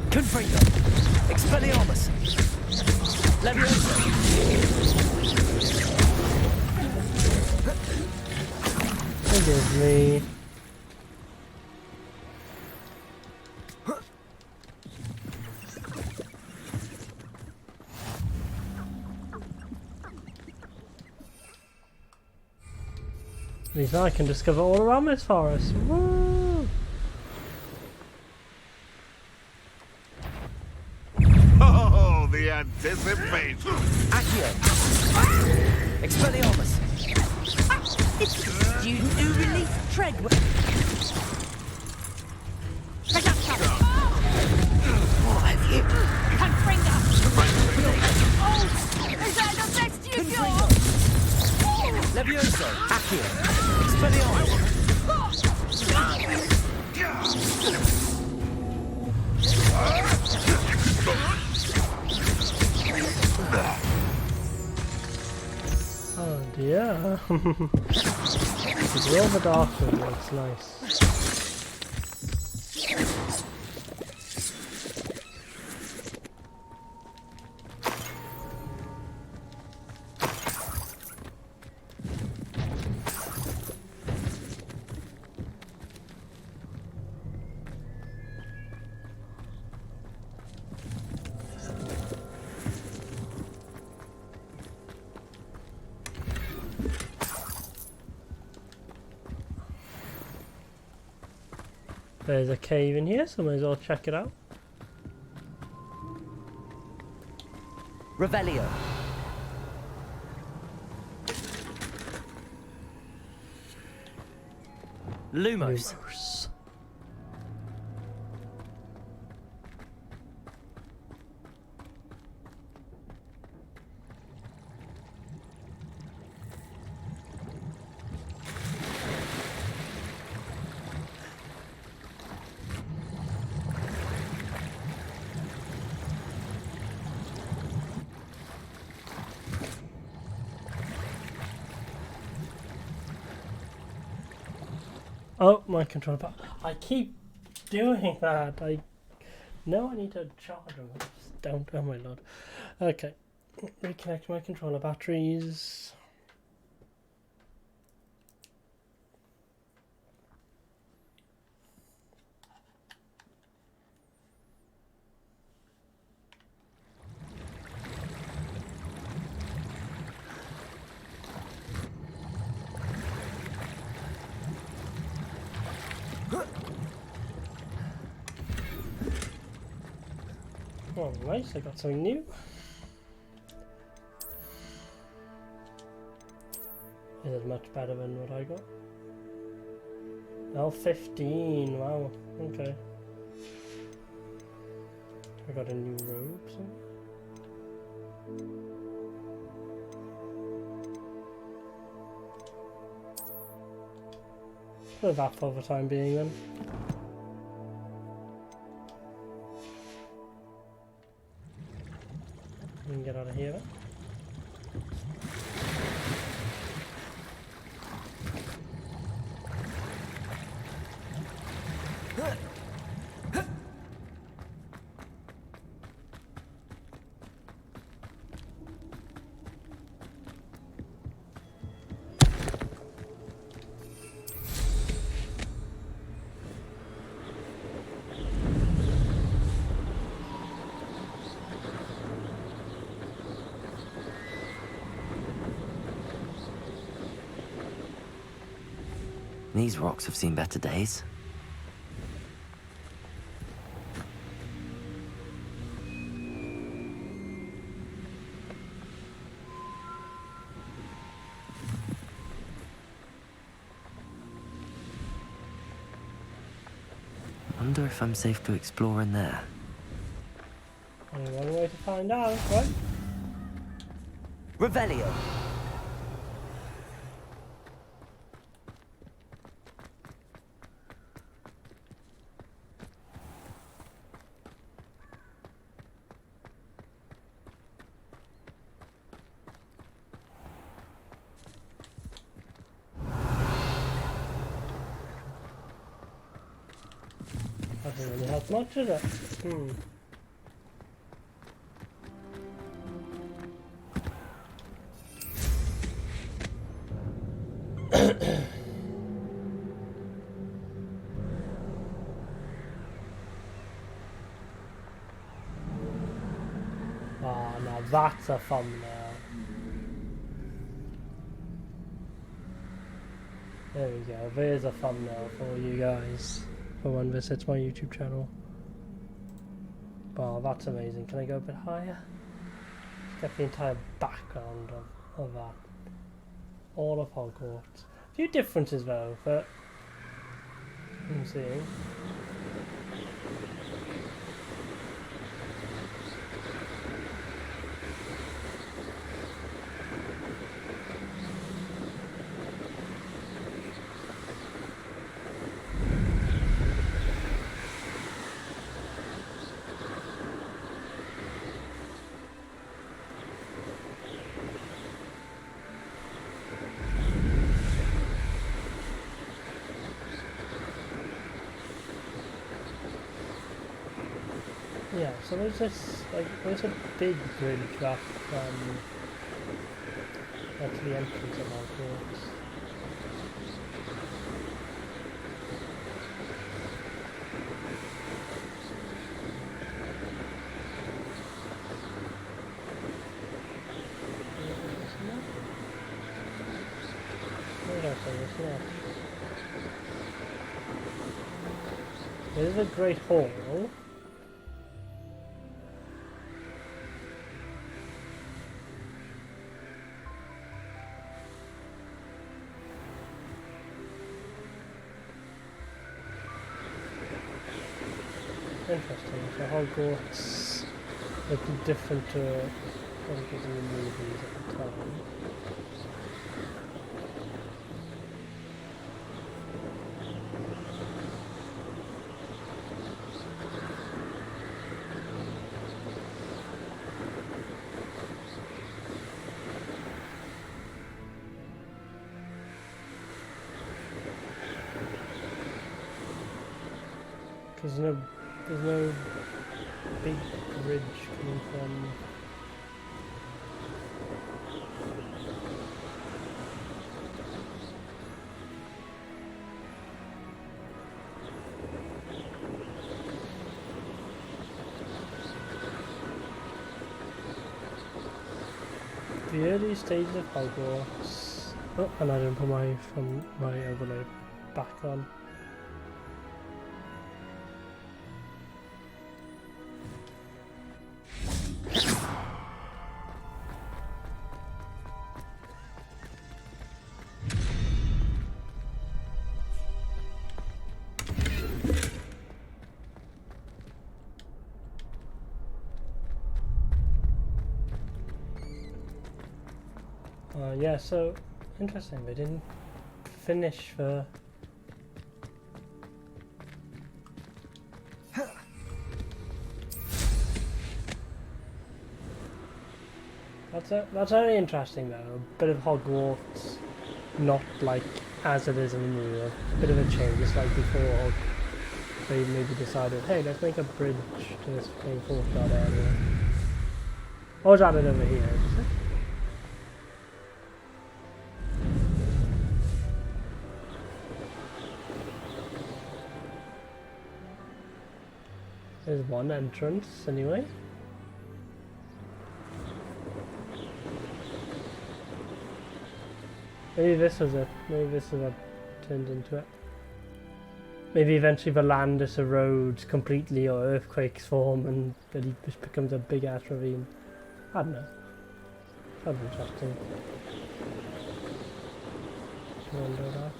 Confringo! Expelliarmus! Levioso! Forgive me. At least now I can discover all around this forest. Woo! Oh, the anticipation! Accio! Expelliarmus! It's the student who released Treadwell! Take that cover! What have you? Confringo! Oh! Is that the best you've got? Levioso! Accio! Expelliarmus! Oh dear. It's all the dark one, it's nice. There's a cave in here, so I might as well check it out. Revelio. Lumos. Oh, my controller pad. I keep doing that. I know I need to charge them. I just don't. Oh my lord. Okay. Reconnect my controller batteries. Oh, nice, I got something new. Is it much better than what I got? Oh, 15, wow, okay. I got a new robe, so. Put that for the time being then. We can get out of here then. These rocks have seen better days. Wonder if I'm safe to explore in there. Only one way to find out, right? Revelio. That doesn't really help much, does it? Oh, now that's a thumbnail. There we go. There's a thumbnail for you guys for one visits my YouTube channel. Wow, that's amazing. Can I go a bit higher? Get the entire background of that. All of Hogwarts. A few differences though, but I'm seeing. Yeah, so there's this, like, there's a big bridge that, to the entrance of Hogwarts. Where did I say this? Here's the Great Hall. Interesting. So Hogwarts looked different to what it was in the movies at the time. Because there's no big bridge coming from... The early stages of Hogwarts... Oh, and I didn't put my overlay back on. Yeah, so interesting, they didn't finish the... That's very interesting though, a bit of Hogwarts, not like as it is in the movie, a bit of a change. It's like before they maybe decided, hey, let's make a bridge to this main courtyard area. Or is that it over here? Is it? There's one entrance anyway. Maybe this was it. Maybe this is what turned into it. Maybe eventually the land just erodes completely or earthquakes form and then it just becomes a big ass ravine. I don't know. That'd be interesting. I wonder that.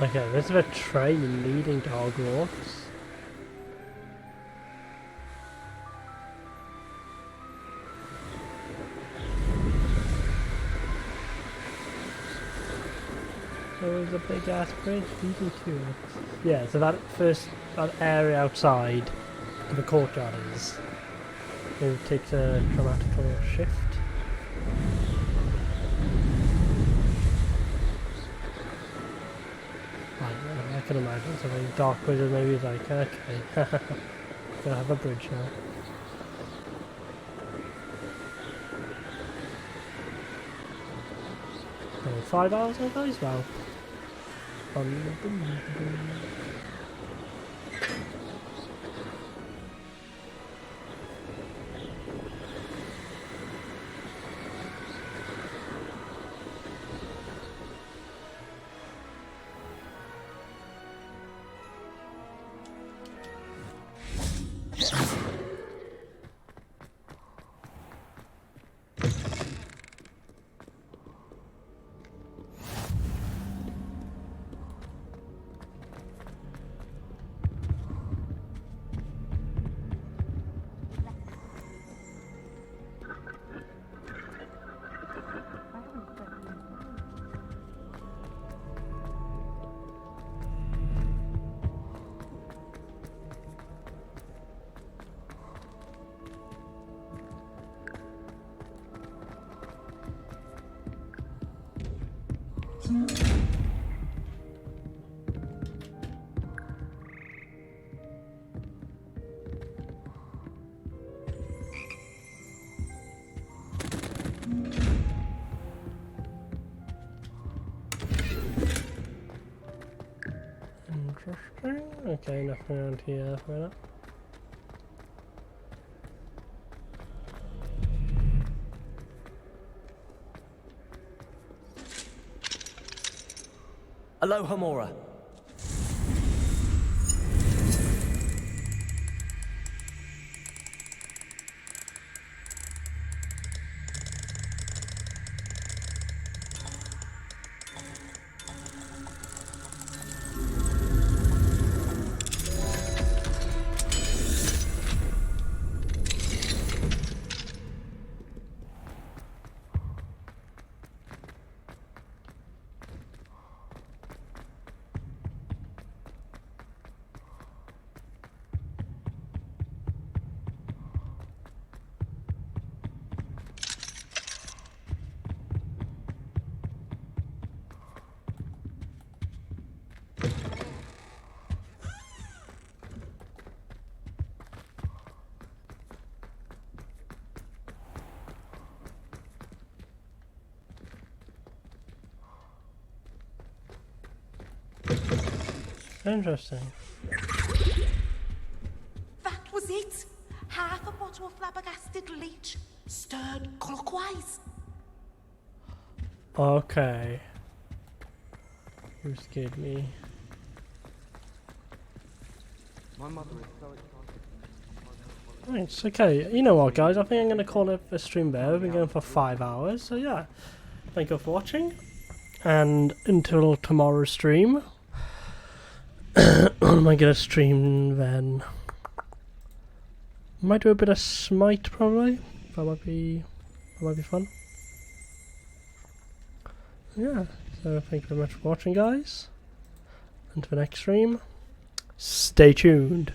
Okay, this is a train leading to Hogwarts. There was a big ass bridge leading to it. Yeah, so that area outside the courtyard is. It takes a dramatical shift. I can imagine something dark wizard maybe is like, okay, gonna have a bridge now. Oh, 5 hours ago guys? Wow. Interesting. Okay, nothing around here for now. Aloha Mora. Interesting. That was it. Half a bottle of flabbergasted leech, stirred clockwise. Okay. You scared me. My mother is so excited. Thanks. Okay, you know what, guys? I think I'm going to call it a stream there. We've been going for 5 hours. So, yeah. Thank you for watching. And until tomorrow's stream. What am I going to stream then? Might do a bit of Smite, probably. That might be fun. Yeah. So, thank you very much for watching, guys. Until the next stream. Stay tuned.